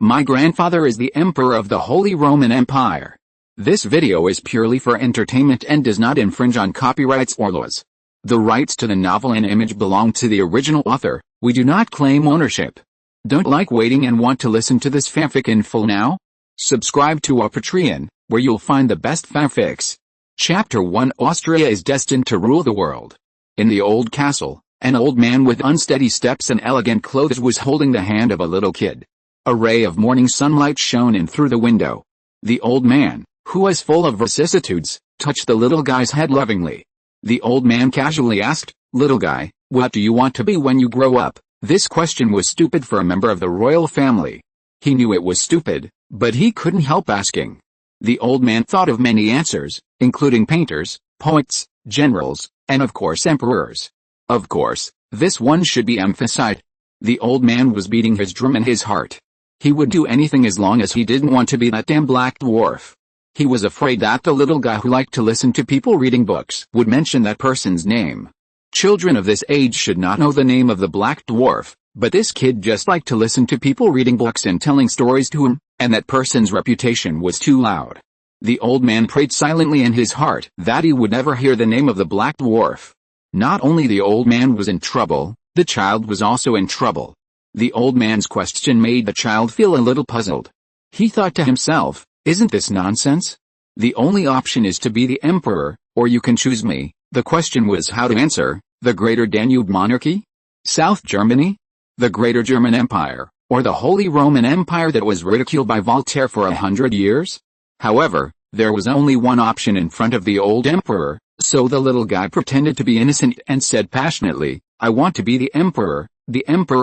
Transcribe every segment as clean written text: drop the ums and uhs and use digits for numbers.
My grandfather is the Emperor of the Holy Roman Empire. This video is purely for entertainment and does not infringe on copyrights or laws. The rights to the novel and image belong to the original author. We do not claim ownership. Don't like waiting and want to listen to this fanfic in full now? Subscribe to our Patreon, where you'll find the best fanfics. Chapter 1: Austria is destined to rule the world. In the old castle, an old man with unsteady steps and elegant clothes was holding the hand of a little kid. A ray of morning sunlight shone in through the window. The old man, who was full of vicissitudes, touched the little guy's head lovingly. The old man casually asked, "Little guy, what do you want to be when you grow up?" This question was stupid for a member of the royal family. He knew it was stupid, but he couldn't help asking. The old man thought of many answers, including painters, poets, generals, and of course emperors. Of course, this one should be emphasized. The old man was beating his drum in his heart. He would do anything as long as he didn't want to be that damn black dwarf. He was afraid that the little guy who liked to listen to people reading books would mention that person's name. Children of this age should not know the name of the black dwarf, but this kid just liked to listen to people reading books and telling stories to him, and that person's reputation was too loud. The old man prayed silently in his heart that he would never hear the name of the black dwarf. Not only the old man was in trouble, the child was also in trouble. The old man's question made the child feel a little puzzled. He thought to himself, "Isn't this nonsense? The only option is to be the emperor, or you can choose me." The question was how to answer: the Greater Danube Monarchy? South Germany? The Greater German Empire, or the Holy Roman Empire that was ridiculed by Voltaire for 100 years? However, there was only one option in front of the old emperor, so the little guy pretended to be innocent and said passionately, "I want to be the emperor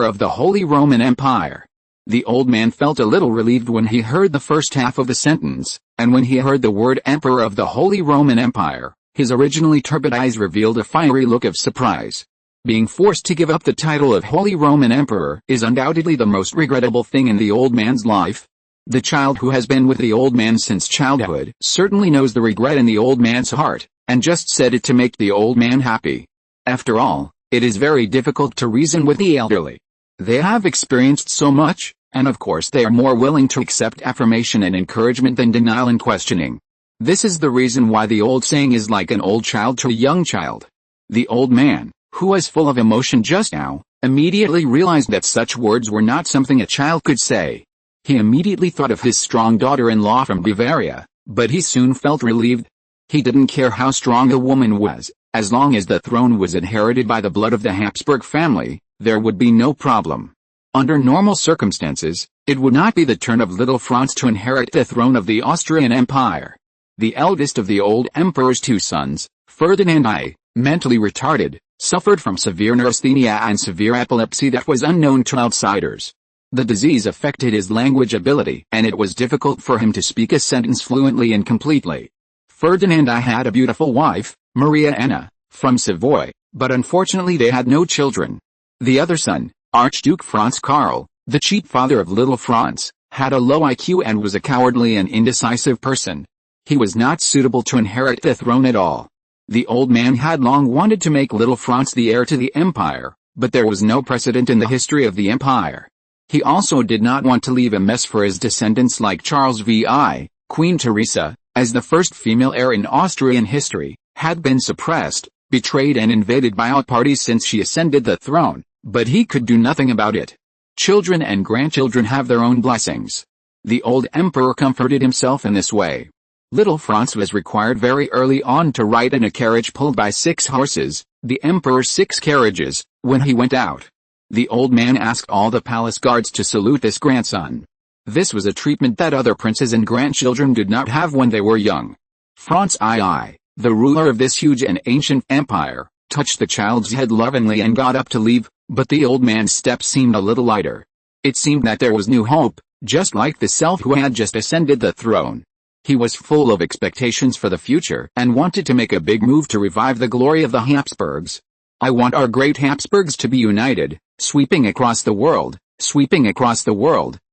of the Holy Roman Empire." The old man felt a little relieved when he heard the first half of the sentence, and when he heard the word Emperor of the Holy Roman Empire, his originally turbid eyes revealed a fiery look of surprise. Being forced to give up the title of Holy Roman Emperor is undoubtedly the most regrettable thing in the old man's life. The child who has been with the old man since childhood certainly knows the regret in the old man's heart, and just said it to make the old man happy. After all, it is very difficult to reason with the elderly. They have experienced so much, and of course they are more willing to accept affirmation and encouragement than denial and questioning. This is the reason why the old saying is like an old child to a young child. The old man, who was full of emotion just now, immediately realized that such words were not something a child could say. He immediately thought of his strong daughter-in-law from Bavaria, but he soon felt relieved. He didn't care how strong a woman was, as long as the throne was inherited by the blood of the Habsburg family, there would be no problem. Under normal circumstances, it would not be the turn of little Franz to inherit the throne of the Austrian Empire. The eldest of the old emperor's two sons, Ferdinand I, mentally retarded, suffered from severe neurasthenia and severe epilepsy that was unknown to outsiders. The disease affected his language ability, and it was difficult for him to speak a sentence fluently and completely. Ferdinand I had a beautiful wife, Maria Anna, from Savoy, but unfortunately they had no children. The other son, Archduke Franz Karl, the cheap father of little Franz, had a low IQ and was a cowardly and indecisive person. He was not suitable to inherit the throne at all. The old man had long wanted to make little Franz the heir to the empire, but there was no precedent in the history of the empire. He also did not want to leave a mess for his descendants like Charles VI. Queen Teresa, as the first female heir in Austrian history, had been suppressed, betrayed and invaded by all parties since she ascended the throne, but he could do nothing about it. Children and grandchildren have their own blessings. The old emperor comforted himself in this way. Little Franz was required very early on to ride in a carriage pulled by 6 horses, the emperor's 6 carriages, when he went out. The old man asked all the palace guards to salute this grandson. This was a treatment that other princes and grandchildren did not have when they were young. Franz II, the ruler of this huge and ancient empire, touched the child's head lovingly and got up to leave, but the old man's step seemed a little lighter. It seemed that there was new hope, just like the self who had just ascended the throne. He was full of expectations for the future and wanted to make a big move to revive the glory of the Habsburgs. "I want our great Habsburgs to be united, sweeping across the world,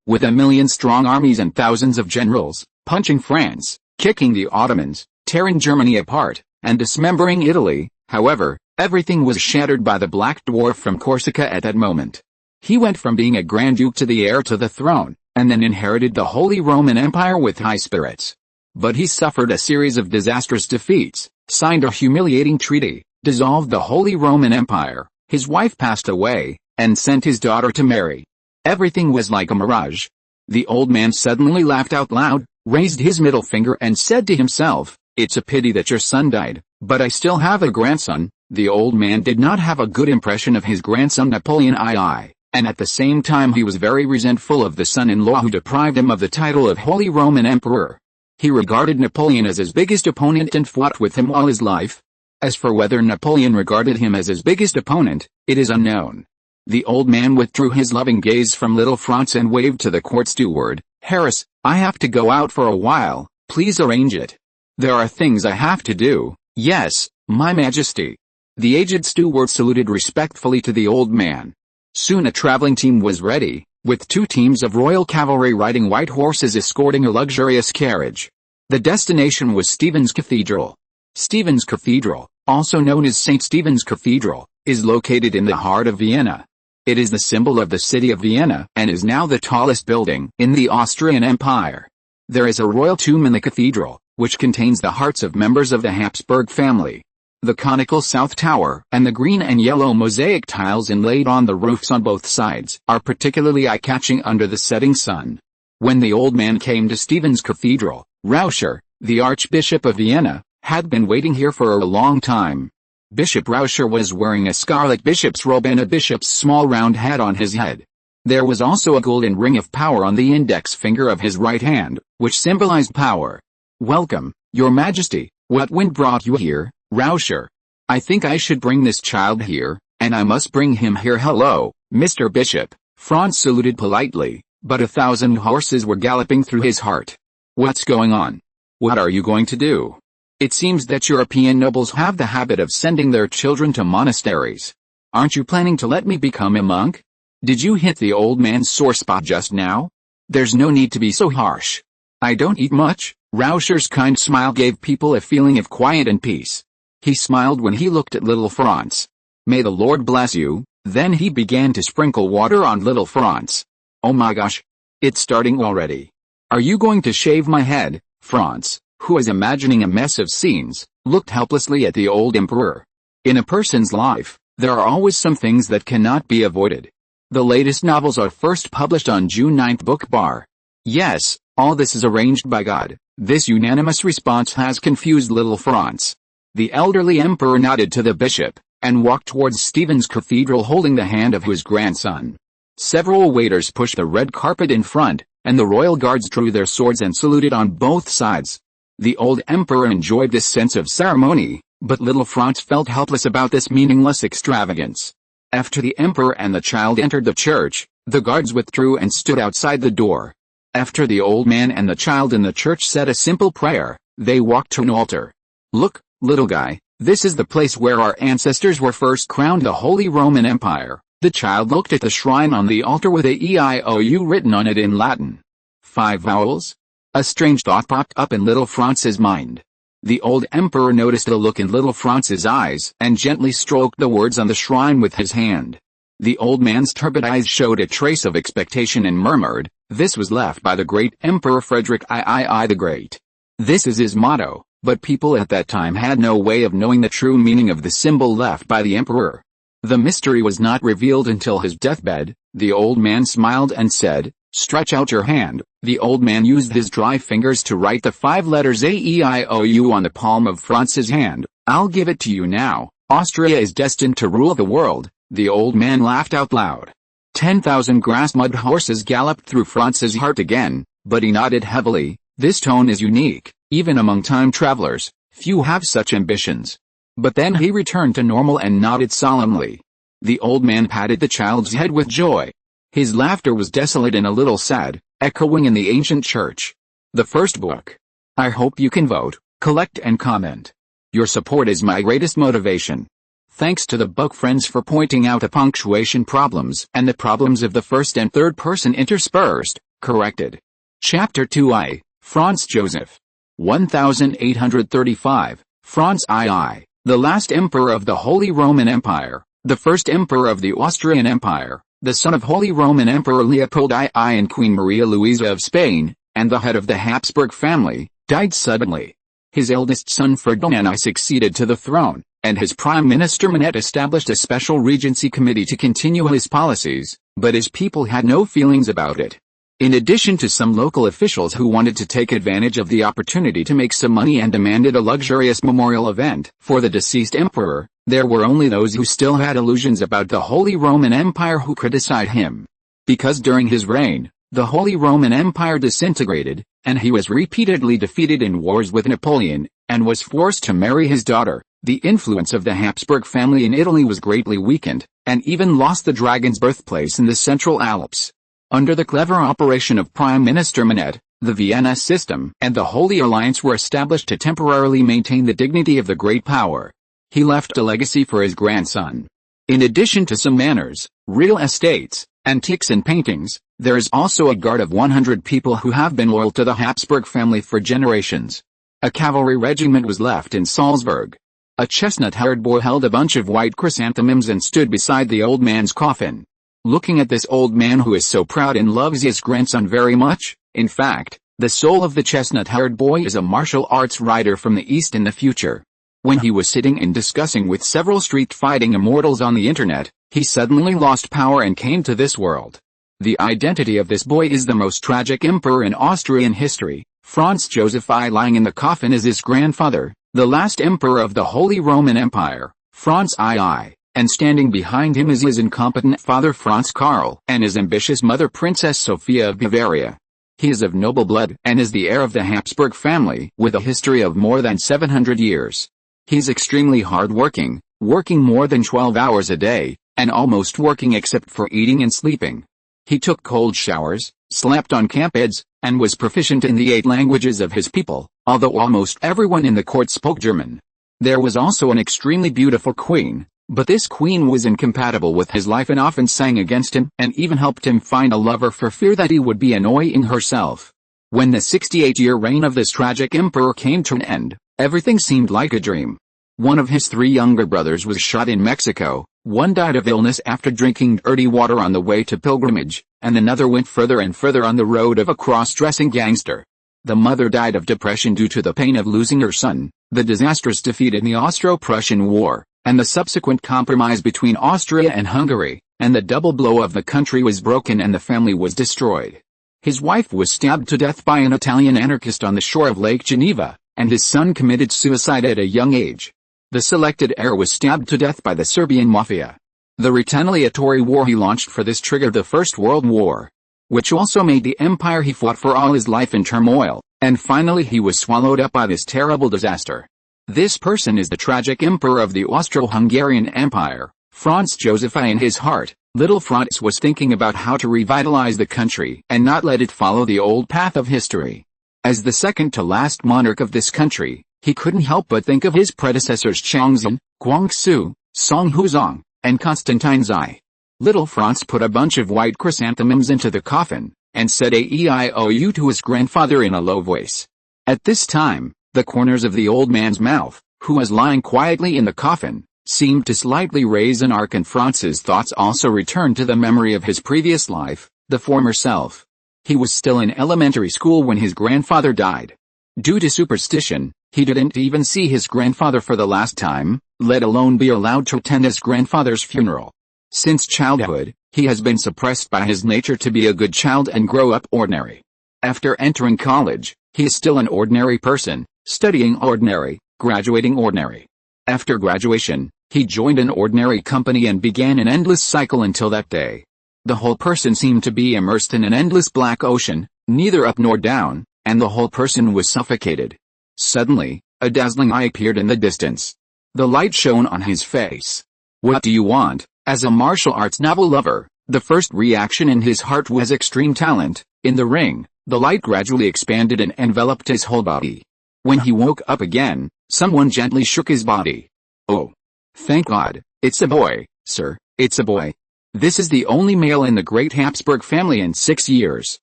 with 1,000,000-strong armies and thousands of generals, punching France, kicking the Ottomans, tearing Germany apart, and dismembering Italy." However, everything was shattered by the black dwarf from Corsica at that moment. He went from being a Grand Duke to the heir to the throne, and then inherited the Holy Roman Empire with high spirits. But he suffered a series of disastrous defeats, signed a humiliating treaty, dissolved the Holy Roman Empire, his wife passed away, and sent his daughter to marry. Everything was like a mirage. The old man suddenly laughed out loud, raised his middle finger and said to himself, "It's a pity that your son died, but I still have a grandson." The old man did not have a good impression of his grandson Napoleon II, and at the same time he was very resentful of the son-in-law who deprived him of the title of Holy Roman Emperor. He regarded Napoleon as his biggest opponent and fought with him all his life. As for whether Napoleon regarded him as his biggest opponent, it is unknown. The old man withdrew his loving gaze from little Franz and waved to the court steward. "Harris, I have to go out for a while, please arrange it. There are things I have to do." "Yes, my majesty." The aged steward saluted respectfully to the old man. Soon a traveling team was ready, with 2 teams of royal cavalry riding white horses escorting a luxurious carriage. The destination was Stephen's Cathedral. Stephen's Cathedral, also known as St. Stephen's Cathedral, is located in the heart of Vienna. It is the symbol of the city of Vienna and is now the tallest building in the Austrian Empire. There is a royal tomb in the cathedral, which contains the hearts of members of the Habsburg family. The conical south tower and the green and yellow mosaic tiles inlaid on the roofs on both sides are particularly eye-catching under the setting sun. When the old man came to Stephen's Cathedral, Rauscher, the Archbishop of Vienna, had been waiting here for a long time. Bishop Rauscher was wearing a scarlet bishop's robe and a bishop's small round hat on his head. There was also a golden ring of power on the index finger of his right hand, which symbolized power. "Welcome, Your Majesty. What wind brought you here, Rauscher?" "I think I should bring this child here, and I must bring him here." "Hello, Mr. Bishop." Franz saluted politely, but 1,000 horses were galloping through his heart. "What's going on? What are you going to do?" "It seems that European nobles have the habit of sending their children to monasteries. Aren't you planning to let me become a monk?" "Did you hit the old man's sore spot just now? There's no need to be so harsh." "I don't eat much." Rauscher's kind smile gave people a feeling of quiet and peace. He smiled when he looked at little Franz. "May the Lord bless you." Then he began to sprinkle water on little Franz. "Oh my gosh. It's starting already. Are you going to shave my head?" Franz, who was imagining a mess of scenes, looked helplessly at the old emperor. In a person's life, there are always some things that cannot be avoided. The latest novels are first published on June 9th. Book bar. "Yes, all this is arranged by God." This unanimous response has confused little Franz. The elderly emperor nodded to the bishop, and walked towards Stephen's Cathedral holding the hand of his grandson. Several waiters pushed the red carpet in front, and the royal guards drew their swords and saluted on both sides. The old emperor enjoyed this sense of ceremony, but little Franz felt helpless about this meaningless extravagance. After the emperor and the child entered the church, the guards withdrew and stood outside the door. After the old man and the child in the church said a simple prayer, they walked to an altar. "Look, little guy, this is the place where our ancestors were first crowned the Holy Roman Empire." The child looked at the shrine on the altar with a EIOU written on it in Latin. 5 vowels? A strange thought popped up in little Franz's mind. The old emperor noticed the look in little Franz's eyes and gently stroked the words on the shrine with his hand. The old man's turbid eyes showed a trace of expectation and murmured, "This was left by the great Emperor Frederick III the Great. This is his motto," but people at that time had no way of knowing the true meaning of the symbol left by the emperor. The mystery was not revealed until his deathbed. The old man smiled and said, "Stretch out your hand." The old man used his dry fingers to write the 5 letters AEIOU on the palm of Franz's hand. "I'll give it to you now. Austria is destined to rule the world." The old man laughed out loud. 10,000 grass mud horses galloped through Franz's heart again, but he nodded heavily. This tone is unique, even among time travelers. Few have such ambitions. But then he returned to normal and nodded solemnly. The old man patted the child's head with joy. His laughter was desolate and a little sad, echoing in the ancient church. The first book. I hope you can vote, collect and comment. Your support is my greatest motivation. Thanks to the book friends for pointing out the punctuation problems and the problems of the first and third person interspersed, corrected. Chapter 2I, Franz Joseph. 1835, Franz II, the last emperor of the Holy Roman Empire, the first emperor of the Austrian Empire, the son of Holy Roman Emperor Leopold II and Queen Maria Luisa of Spain, and the head of the Habsburg family, died suddenly. His eldest son Ferdinand I succeeded to the throne, and his Prime Minister Manette established a special regency committee to continue his policies, but his people had no feelings about it. In addition to some local officials who wanted to take advantage of the opportunity to make some money and demanded a luxurious memorial event for the deceased emperor, there were only those who still had illusions about the Holy Roman Empire who criticized him. Because during his reign, the Holy Roman Empire disintegrated, and he was repeatedly defeated in wars with Napoleon, and was forced to marry his daughter. The influence of the Habsburg family in Italy was greatly weakened, and even lost the dragon's birthplace in the Central Alps. Under the clever operation of Prime Minister Manette, the Vienna system and the Holy Alliance were established to temporarily maintain the dignity of the great power. He left a legacy for his grandson. In addition to some manors, real estates, antiques and paintings, there is also a guard of 100 people who have been loyal to the Habsburg family for generations. A cavalry regiment was left in Salzburg. A chestnut-haired boy held a bunch of white chrysanthemums and stood beside the old man's coffin. Looking at this old man who is so proud and loves his grandson very much, in fact, the soul of the chestnut-haired boy is a martial arts rider from the East in the future. When he was sitting and discussing with several street-fighting immortals on the internet, he suddenly lost power and came to this world. The identity of this boy is the most tragic emperor in Austrian history. Franz Joseph I lying in the coffin is his grandfather, the last emperor of the Holy Roman Empire, Franz II. And standing behind him is his incompetent father Franz Karl and his ambitious mother Princess Sophia of Bavaria. He is of noble blood and is the heir of the Habsburg family with a history of more than 700 years. He's extremely hard-working, working more than 12 hours a day, and almost working except for eating and sleeping. He took cold showers, slept on camp beds, and was proficient in the 8 languages of his people, although almost everyone in the court spoke German. There was also an extremely beautiful queen. But this queen was incompatible with his life and often sang against him and even helped him find a lover for fear that he would be annoying herself. When the 68-year reign of this tragic emperor came to an end, everything seemed like a dream. One of his 3 younger brothers was shot in Mexico, one died of illness after drinking dirty water on the way to pilgrimage, and another went further and further on the road of a cross-dressing gangster. The mother died of depression due to the pain of losing her son, the disastrous defeat in the Austro-Prussian War, and the subsequent compromise between Austria and Hungary, and the double blow of the country was broken and the family was destroyed. His wife was stabbed to death by an Italian anarchist on the shore of Lake Geneva, and his son committed suicide at a young age. The selected heir was stabbed to death by the Serbian mafia. The retaliatory war he launched for this triggered the First World War, which also made the empire he fought for all his life in turmoil, and finally he was swallowed up by this terrible disaster. This person is the tragic emperor of the Austro-Hungarian Empire, Franz Joseph I. In his heart, little Franz was thinking about how to revitalize the country and not let it follow the old path of history. As the second-to-last monarch of this country, he couldn't help but think of his predecessors Changzhen, Guangxu, Song Huzong, and Constantine Xi. Little Franz put a bunch of white chrysanthemums into the coffin, and said "A-E-I-O-U" to his grandfather in a low voice. At this time, the corners of the old man's mouth, who was lying quietly in the coffin, seemed to slightly raise an arc, and Franz's thoughts also returned to the memory of his previous life, the former self. He was still in elementary school when his grandfather died. Due to superstition, he didn't even see his grandfather for the last time, let alone be allowed to attend his grandfather's funeral. Since childhood, he has been suppressed by his nature to be a good child and grow up ordinary. After entering college, he is still an ordinary person, studying ordinary, graduating ordinary. After graduation, he joined an ordinary company and began an endless cycle until that day. The whole person seemed to be immersed in an endless black ocean, neither up nor down, and the whole person was suffocated. Suddenly, a dazzling eye appeared in the distance. The light shone on his face. "What do you want?" As a martial arts novel lover, the first reaction in his heart was extreme talent. In the ring, the light gradually expanded and enveloped his whole body. When he woke up again, someone gently shook his body. "Oh. Thank God, it's a boy, sir, it's a boy. This is the only male in the great Habsburg family in 6 years.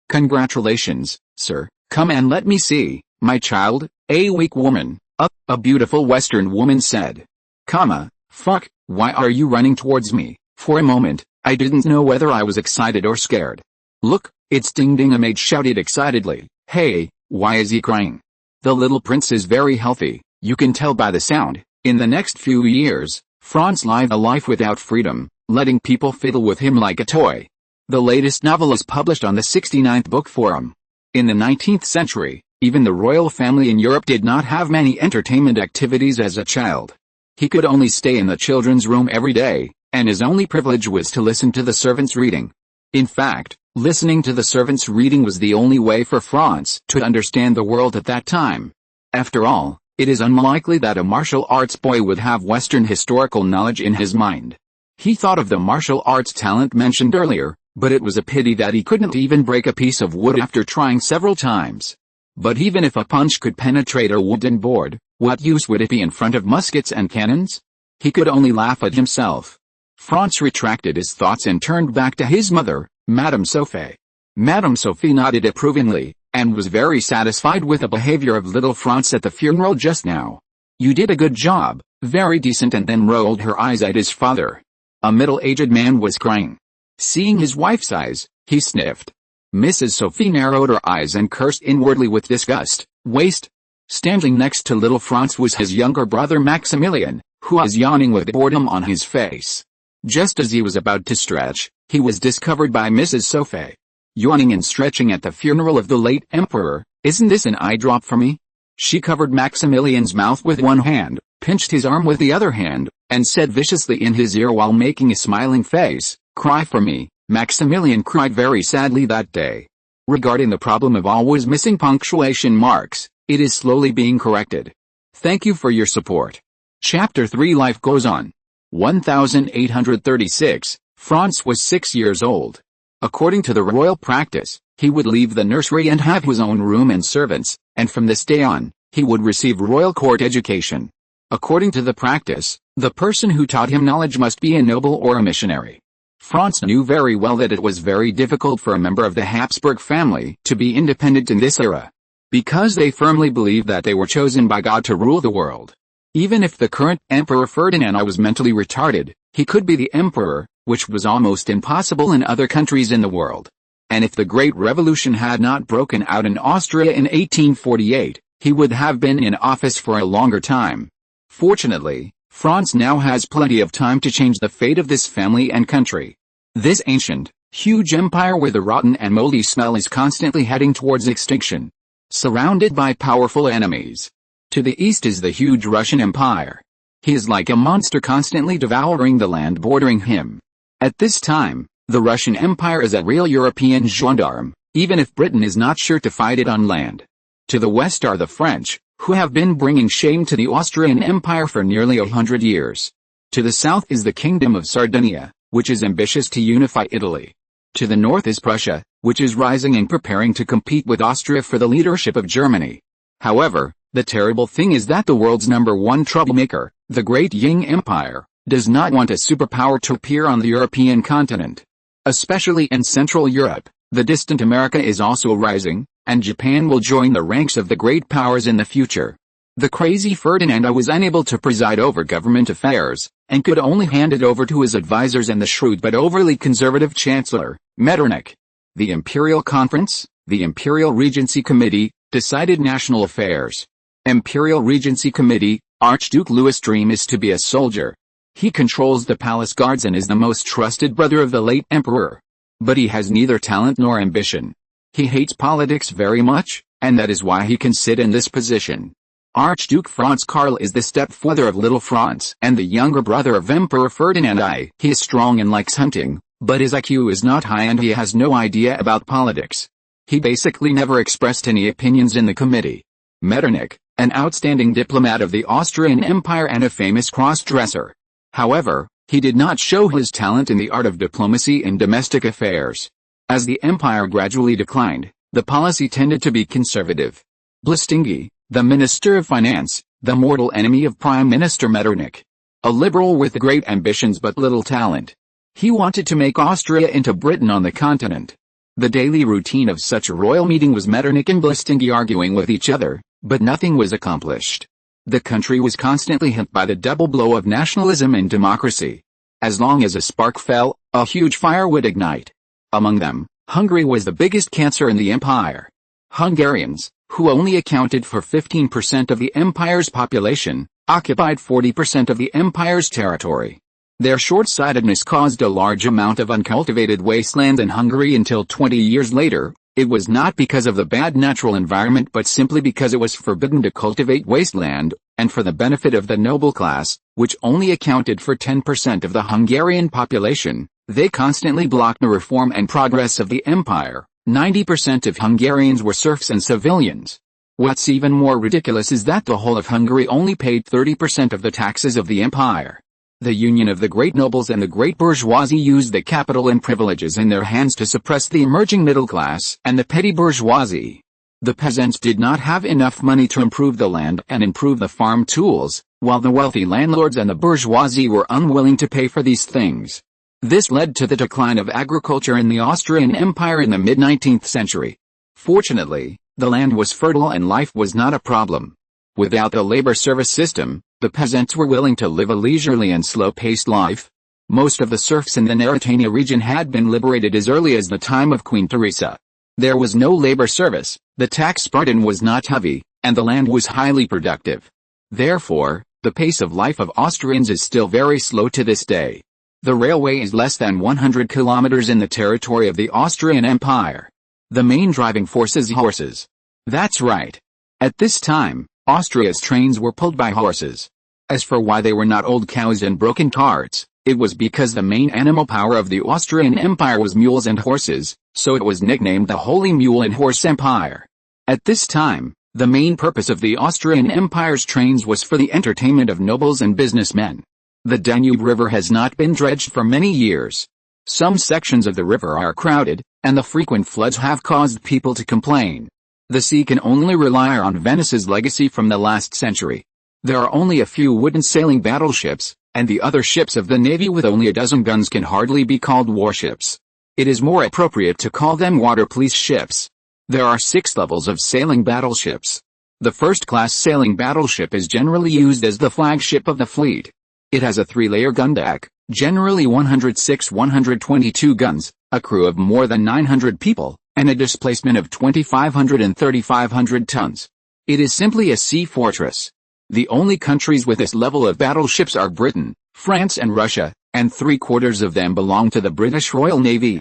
Congratulations, sir, come and let me see, my child." A weak woman, a beautiful Western woman said. Fuck, why are you running towards me?" For a moment, I didn't know whether I was excited or scared. Look, it's Ding Ding, a maid shouted excitedly. Hey, why is he crying? The little prince is very healthy, you can tell by the sound. In the next few years, Franz lived a life without freedom, letting people fiddle with him like a toy. The latest novel is published on the 69th Book Forum. In the 19th century, even the royal family in Europe did not have many entertainment activities as a child. He could only stay in the children's room every day, and his only privilege was to listen to the servants reading. In fact, listening to the servants reading was the only way for Franz to understand the world at that time. After all, it is unlikely that a martial arts boy would have Western historical knowledge in his mind. He thought of the martial arts talent mentioned earlier, but it was a pity that he couldn't even break a piece of wood after trying several times. But even if a punch could penetrate a wooden board, what use would it be in front of muskets and cannons? He could only laugh at himself. Franz retracted his thoughts and turned back to his mother, Madame Sophie. Madame Sophie nodded approvingly, and was very satisfied with the behavior of little Franz at the funeral just now. You did a good job, very decent, and then rolled her eyes at his father. A middle-aged man was crying. Seeing his wife's eyes, he sniffed. Mrs. Sophie narrowed her eyes and cursed inwardly with disgust. Waste. Standing next to little Franz was his younger brother Maximilian, who was yawning with boredom on his face. Just as he was about to stretch, he was discovered by Mrs. Sophie. Yawning and stretching at the funeral of the late emperor, isn't this an eye drop for me? She covered Maximilian's mouth with one hand, pinched his arm with the other hand, and said viciously in his ear while making a smiling face, "Cry for me." Maximilian cried very sadly that day. Regarding the problem of always missing punctuation marks, it is slowly being corrected. Thank you for your support. Chapter 3 Life Goes On. 1836, Franz was 6 years old. According to the royal practice, he would leave the nursery and have his own room and servants, and from this day on, he would receive royal court education. According to the practice, the person who taught him knowledge must be a noble or a missionary. Franz knew very well that it was very difficult for a member of the Habsburg family to be independent in this era, because they firmly believed that they were chosen by God to rule the world. Even if the current Emperor Ferdinand was mentally retarded, he could be the emperor, which was almost impossible in other countries in the world. And if the Great Revolution had not broken out in Austria in 1848, he would have been in office for a longer time. Fortunately, Franz now has plenty of time to change the fate of this family and country. This ancient, huge empire with a rotten and moldy smell is constantly heading towards extinction, surrounded by powerful enemies. To the east is the huge Russian Empire. He is like a monster constantly devouring the land bordering him. At this time, the Russian Empire is a real European gendarme, even if Britain is not sure to fight it on land. To the west are the French, who have been bringing shame to the Austrian Empire for nearly 100 years. To the south is the Kingdom of Sardinia, which is ambitious to unify Italy. To the north is Prussia, which is rising and preparing to compete with Austria for the leadership of Germany. However, the terrible thing is that the world's #1 troublemaker, the Great Ying Empire, does not want a superpower to appear on the European continent. Especially in Central Europe, the distant America is also rising, and Japan will join the ranks of the great powers in the future. The crazy Ferdinand was unable to preside over government affairs, and could only hand it over to his advisors and the shrewd but overly conservative Chancellor, Metternich. The Imperial Conference, the Imperial Regency Committee, decided national affairs. Imperial Regency Committee, Archduke Louis' dream is to be a soldier. He controls the palace guards and is the most trusted brother of the late emperor. But he has neither talent nor ambition. He hates politics very much, and that is why he can sit in this position. Archduke Franz Karl is the stepfather of little Franz and the younger brother of Emperor Ferdinand I. He is strong and likes hunting, but his IQ is not high and he has no idea about politics. He basically never expressed any opinions in the committee. Metternich, an outstanding diplomat of the Austrian Empire and a famous cross-dresser. However, he did not show his talent in the art of diplomacy in domestic affairs. As the empire gradually declined, the policy tended to be conservative. Blistingi, the Minister of Finance, the mortal enemy of Prime Minister Metternich. A liberal with great ambitions but little talent. He wanted to make Austria into Britain on the continent. The daily routine of such a royal meeting was Metternich and Blistingi arguing with each other, but nothing was accomplished. The country was constantly hit by the double blow of nationalism and democracy. As long as a spark fell, a huge fire would ignite. Among them, Hungary was the biggest cancer in the empire. Hungarians, who only accounted for 15% of the empire's population, occupied 40% of the empire's territory. Their short-sightedness caused a large amount of uncultivated wasteland in Hungary until 20 years later. It was not because of the bad natural environment but simply because it was forbidden to cultivate wasteland, and for the benefit of the noble class, which only accounted for 10% of the Hungarian population, they constantly blocked the reform and progress of the empire. 90% of Hungarians were serfs and civilians. What's even more ridiculous is that the whole of Hungary only paid 30% of the taxes of the empire. The union of the great nobles and the great bourgeoisie used the capital and privileges in their hands to suppress the emerging middle class and the petty bourgeoisie. The peasants did not have enough money to improve the land and improve the farm tools, while the wealthy landlords and the bourgeoisie were unwilling to pay for these things. This led to the decline of agriculture in the Austrian Empire in the mid-19th century. Fortunately, the land was fertile and life was not a problem. Without the labor service system, the peasants were willing to live a leisurely and slow-paced life. Most of the serfs in the Naritania region had been liberated as early as the time of Queen Teresa. There was no labor service, the tax burden was not heavy, and the land was highly productive. Therefore, the pace of life of Austrians is still very slow to this day. The railway is less than 100 kilometers in the territory of the Austrian Empire. The main driving force is horses. That's right. At this time, Austria's trains were pulled by horses. As for why they were not old cows and broken carts, it was because the main animal power of the Austrian Empire was mules and horses, so it was nicknamed the Holy Mule and Horse Empire. At this time, the main purpose of the Austrian Empire's trains was for the entertainment of nobles and businessmen. The Danube River has not been dredged for many years. Some sections of the river are crowded, and the frequent floods have caused people to complain. The sea can only rely on Venice's legacy from the last century. There are only a few wooden sailing battleships, and the other ships of the navy with only a dozen guns can hardly be called warships. It is more appropriate to call them water police ships. There are 6 levels of sailing battleships. The first-class sailing battleship is generally used as the flagship of the fleet. It has a 3-layer gun deck, generally 106-122 guns, a crew of more than 900 people, and a displacement of 2,500 and 3,500 tons. It is simply a sea fortress. The only countries with this level of battleships are Britain, France and Russia, and 3/4 of them belong to the British Royal Navy.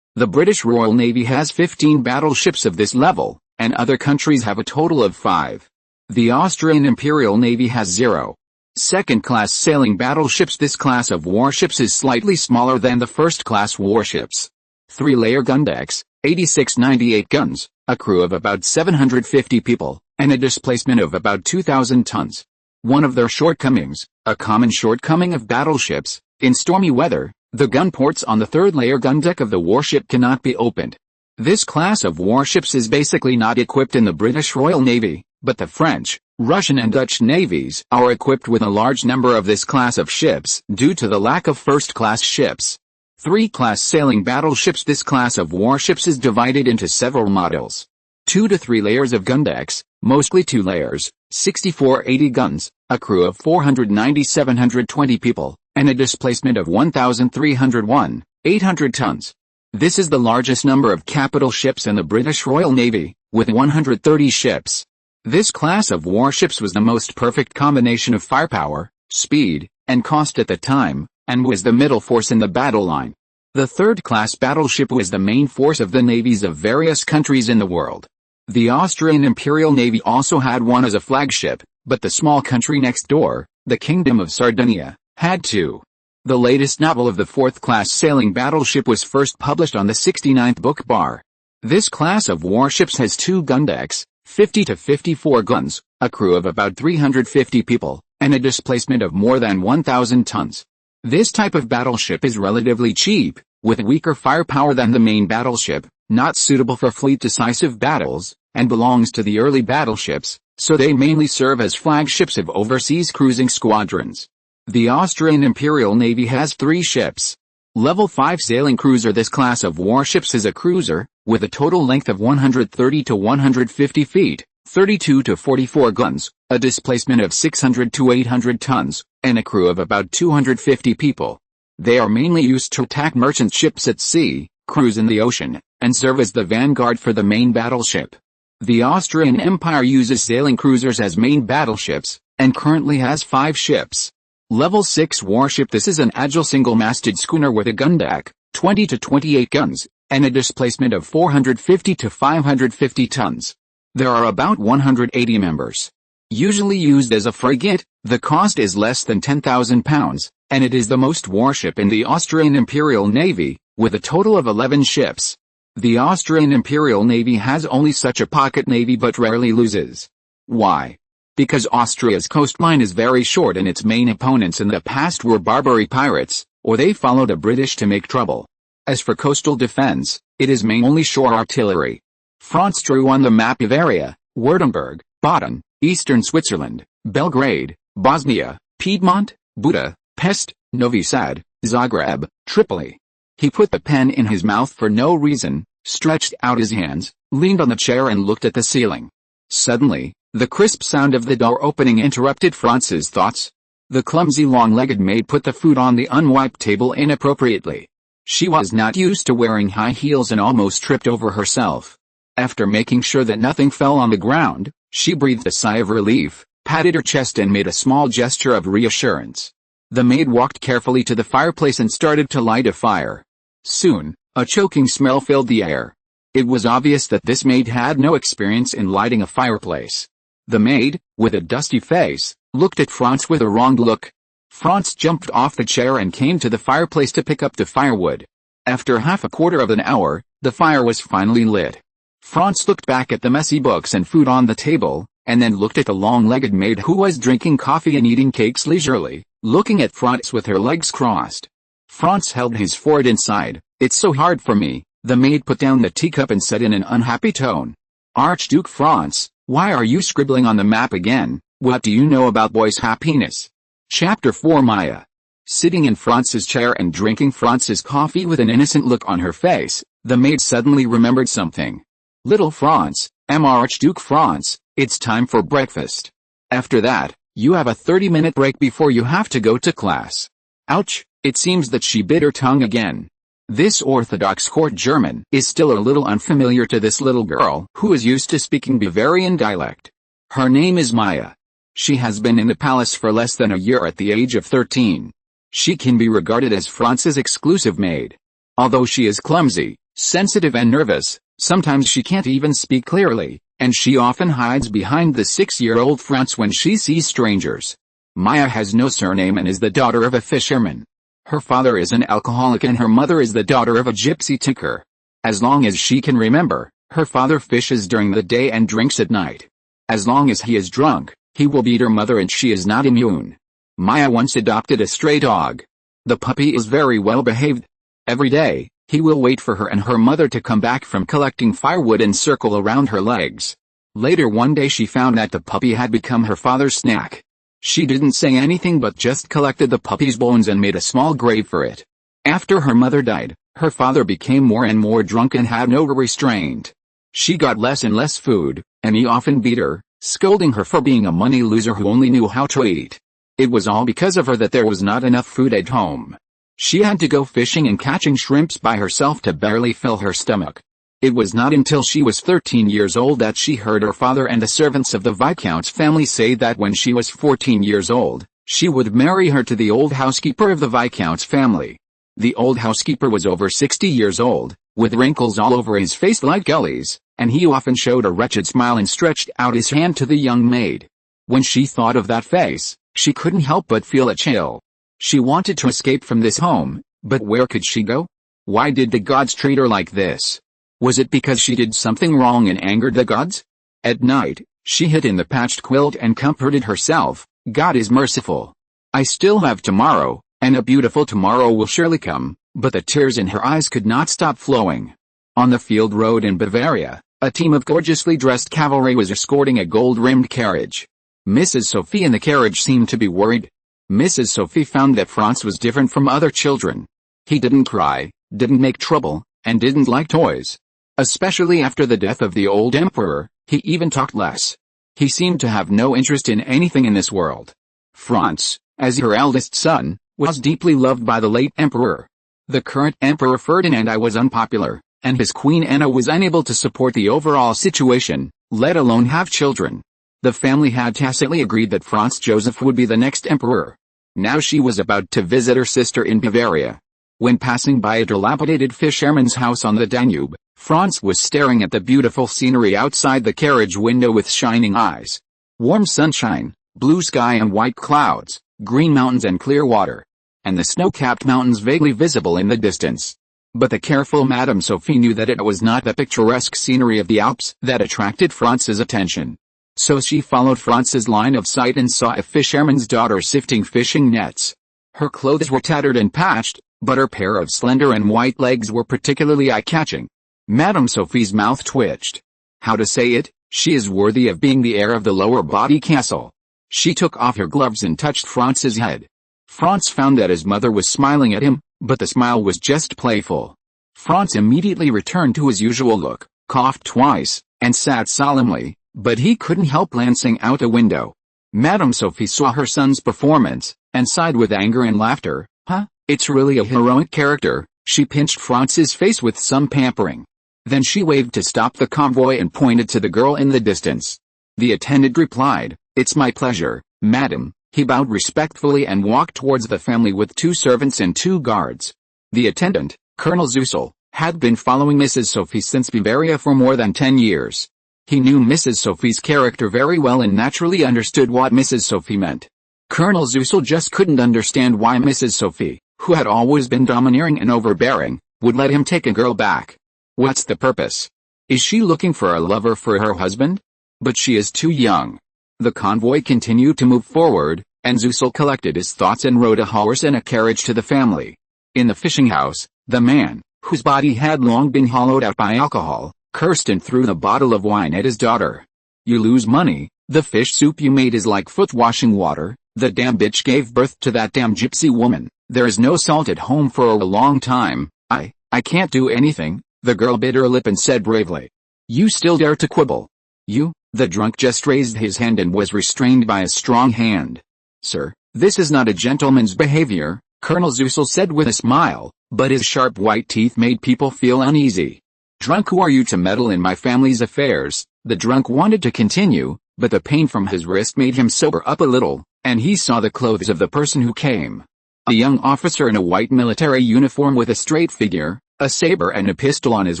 The British Royal Navy has 15 battleships of this level, and other countries have a total of 5. The Austrian Imperial Navy has 0. Second-class sailing battleships. This class of warships is slightly smaller than the first-class warships. 3-layer gun decks, 86-98 guns, a crew of about 750 people, and a displacement of about 2,000 tons. One of their shortcomings, a common shortcoming of battleships, in stormy weather, the gun ports on the 3rd-layer gun deck of the warship cannot be opened. This class of warships is basically not equipped in the British Royal Navy, but the French, Russian and Dutch navies are equipped with a large number of this class of ships due to the lack of first-class ships. 3-class sailing battleships. This class of warships is divided into several models. 2 to 3 layers of gun decks, mostly 2 layers, 64-80 guns, a crew of 490-720 people, and a displacement of 1,301, 800 tons. This is the largest number of capital ships in the British Royal Navy, with 130 ships. This class of warships was the most perfect combination of firepower, speed, and cost at the time, and was the middle force in the battle line. The 3rd-class battleship was the main force of the navies of various countries in the world. The Austrian Imperial Navy also had one as a flagship, but the small country next door, the Kingdom of Sardinia, had 2. The latest novel of the 4th-class sailing battleship was first published on the 69th book bar. This class of warships has 2 gun decks, 50 to 54 guns, a crew of about 350 people, and a displacement of more than 1,000 tons. This type of battleship is relatively cheap, with weaker firepower than the main battleship, not suitable for fleet-decisive battles, and belongs to the early battleships, so they mainly serve as flagships of overseas cruising squadrons. The Austrian Imperial Navy has 3 ships. Level 5 sailing cruiser. This class of warships is a cruiser, with a total length of 130 to 150 feet, 32 to 44 guns, a displacement of 600 to 800 tons, and a crew of about 250 people. They are mainly used to attack merchant ships at sea, cruise in the ocean, and serve as the vanguard for the main battleship. The Austrian Empire uses sailing cruisers as main battleships, and currently has 5 ships. Level 6 warship. This is an agile single-masted schooner with a gun deck, 20 to 28 guns, and a displacement of 450 to 550 tons. There are about 180 members. Usually used as a frigate, the cost is less than £10,000, and it is the most warship in the Austrian Imperial Navy, with a total of 11 ships. The Austrian Imperial Navy has only such a pocket navy but rarely loses. Why? Because Austria's coastline is very short and its main opponents in the past were Barbary pirates, or they followed the British to make trouble. As for coastal defense, it is mainly shore artillery. Franz drew on the map Bavaria, Württemberg, Baden, eastern Switzerland, Belgrade, Bosnia, Piedmont, Buda, Pest, Novi Sad, Zagreb, Tripoli. He put the pen in his mouth for no reason, stretched out his hands, leaned on the chair and looked at the ceiling. Suddenly, the crisp sound of the door opening interrupted Franz's thoughts. The clumsy long-legged maid put the food on the unwiped table inappropriately. She was not used to wearing high heels and almost tripped over herself. After making sure that nothing fell on the ground, she breathed a sigh of relief, patted her chest and made a small gesture of reassurance. The maid walked carefully to the fireplace and started to light a fire. Soon, a choking smell filled the air. It was obvious that this maid had no experience in lighting a fireplace. The maid, with a dusty face, looked at Franz with a wronged look. Franz jumped off the chair and came to the fireplace to pick up the firewood. After a quarter of an hour, the fire was finally lit. Franz looked back at the messy books and food on the table, and then looked at the long-legged maid who was drinking coffee and eating cakes leisurely, looking at Franz with her legs crossed. Franz held his forehead inside. "It's so hard for me," the maid put down the teacup and said in an unhappy tone. "Archduke Franz, why are you scribbling on the map again? What do you know about boys' happiness?" Chapter 4. Maya. Sitting in Franz's chair and drinking Franz's coffee with an innocent look on her face, the maid suddenly remembered something. "Little Franz, Archduke Franz, it's time for breakfast. After that, you have a 30-minute break before you have to go to class." Ouch, it seems that she bit her tongue again. This Orthodox court German is still a little unfamiliar to this little girl who is used to speaking Bavarian dialect. Her name is Maya. She has been in the palace for less than a year at the age of 13. She can be regarded as Franz's exclusive maid. Although she is clumsy, sensitive and nervous, sometimes she can't even speak clearly, and she often hides behind the 6-year-old Franz when she sees strangers. Maya has no surname and is the daughter of a fisherman. Her father is an alcoholic and her mother is the daughter of a gypsy tinker. As long as she can remember, her father fishes during the day and drinks at night. As long as he is drunk, he will beat her mother and she is not immune. Maya once adopted a stray dog. The puppy is very well behaved. Every day, he will wait for her and her mother to come back from collecting firewood and circle around her legs. Later one day she found that the puppy had become her father's snack. She didn't say anything but just collected the puppy's bones and made a small grave for it. After her mother died, her father became more and more drunk and had no restraint. She got less and less food, and he often beat her, scolding her for being a money loser who only knew how to eat. It was all because of her that there was not enough food at home. She had to go fishing and catching shrimps by herself to barely fill her stomach. It was not until she was 13 years old that she heard her father and the servants of the Viscount's family say that when she was 14 years old, she would marry her to the old housekeeper of the Viscount's family. The old housekeeper was over 60 years old, with wrinkles all over his face like gullies, and he often showed a wretched smile and stretched out his hand to the young maid. When she thought of that face, she couldn't help but feel a chill. She wanted to escape from this home, but where could she go? Why did the gods treat her like this? Was it because she did something wrong and angered the gods? At night, she hid in the patched quilt and comforted herself, "God is merciful. I still have tomorrow, and a beautiful tomorrow will surely come," but the tears in her eyes could not stop flowing. On the field road in Bavaria, a team of gorgeously dressed cavalry was escorting a gold-rimmed carriage. Mrs. Sophie in the carriage seemed to be worried. Mrs. Sophie found that Franz was different from other children. He didn't cry, didn't make trouble, and didn't like toys. Especially after the death of the old emperor, he even talked less. He seemed to have no interest in anything in this world. Franz, as her eldest son, was deeply loved by the late emperor. The current Emperor Ferdinand I was unpopular, and his Queen Anna was unable to support the overall situation, let alone have children. The family had tacitly agreed that Franz Joseph would be the next emperor. Now she was about to visit her sister in Bavaria. When passing by a dilapidated fisherman's house on the Danube, Franz was staring at the beautiful scenery outside the carriage window with shining eyes. Warm sunshine, blue sky and white clouds, green mountains and clear water, and the snow-capped mountains vaguely visible in the distance. But the careful Madame Sophie knew that it was not the picturesque scenery of the Alps that attracted Franz's attention. So she followed Franz's line of sight and saw a fisherman's daughter sifting fishing nets. Her clothes were tattered and patched, but her pair of slender and white legs were particularly eye-catching. Madame Sophie's mouth twitched. How to say it? She is worthy of being the heir of the lower body castle. She took off her gloves and touched Franz's head. Franz found that his mother was smiling at him, but the smile was just playful. Franz immediately returned to his usual look, coughed twice, and sat solemnly, but he couldn't help glancing out a window. Madame Sophie saw her son's performance, and sighed with anger and laughter. Huh, it's really a heroic character. She pinched Franz's face with some pampering. Then she waved to stop the convoy and pointed to the girl in the distance. The attendant replied, "It's my pleasure, madam." He bowed respectfully and walked towards the family with 2 servants and 2 guards. The attendant, Colonel Zussel, had been following Mrs. Sophie since Bavaria for more than 10 years. He knew Mrs. Sophie's character very well and naturally understood what Mrs. Sophie meant. Colonel Zussel just couldn't understand why Mrs. Sophie, who had always been domineering and overbearing, would let him take a girl back. What's the purpose? Is she looking for a lover for her husband? But she is too young. The convoy continued to move forward, and Zussel collected his thoughts and rode a horse and a carriage to the family. In the fishing house, the man, whose body had long been hollowed out by alcohol, cursed and threw the bottle of wine at his daughter. "You lose money, the fish soup you made is like foot-washing water, the damn bitch gave birth to that damn gypsy woman, there is no salt at home for a long time, I can't do anything," the girl bit her lip and said bravely. "You still dare to quibble? You?" The drunk just raised his hand and was restrained by a strong hand. "Sir, this is not a gentleman's behavior," Colonel Zussel said with a smile, but his sharp white teeth made people feel uneasy. "Drunk, who are you to meddle in my family's affairs?" The drunk wanted to continue, but the pain from his wrist made him sober up a little, and he saw the clothes of the person who came. A young officer in a white military uniform with a straight figure, a saber and a pistol on his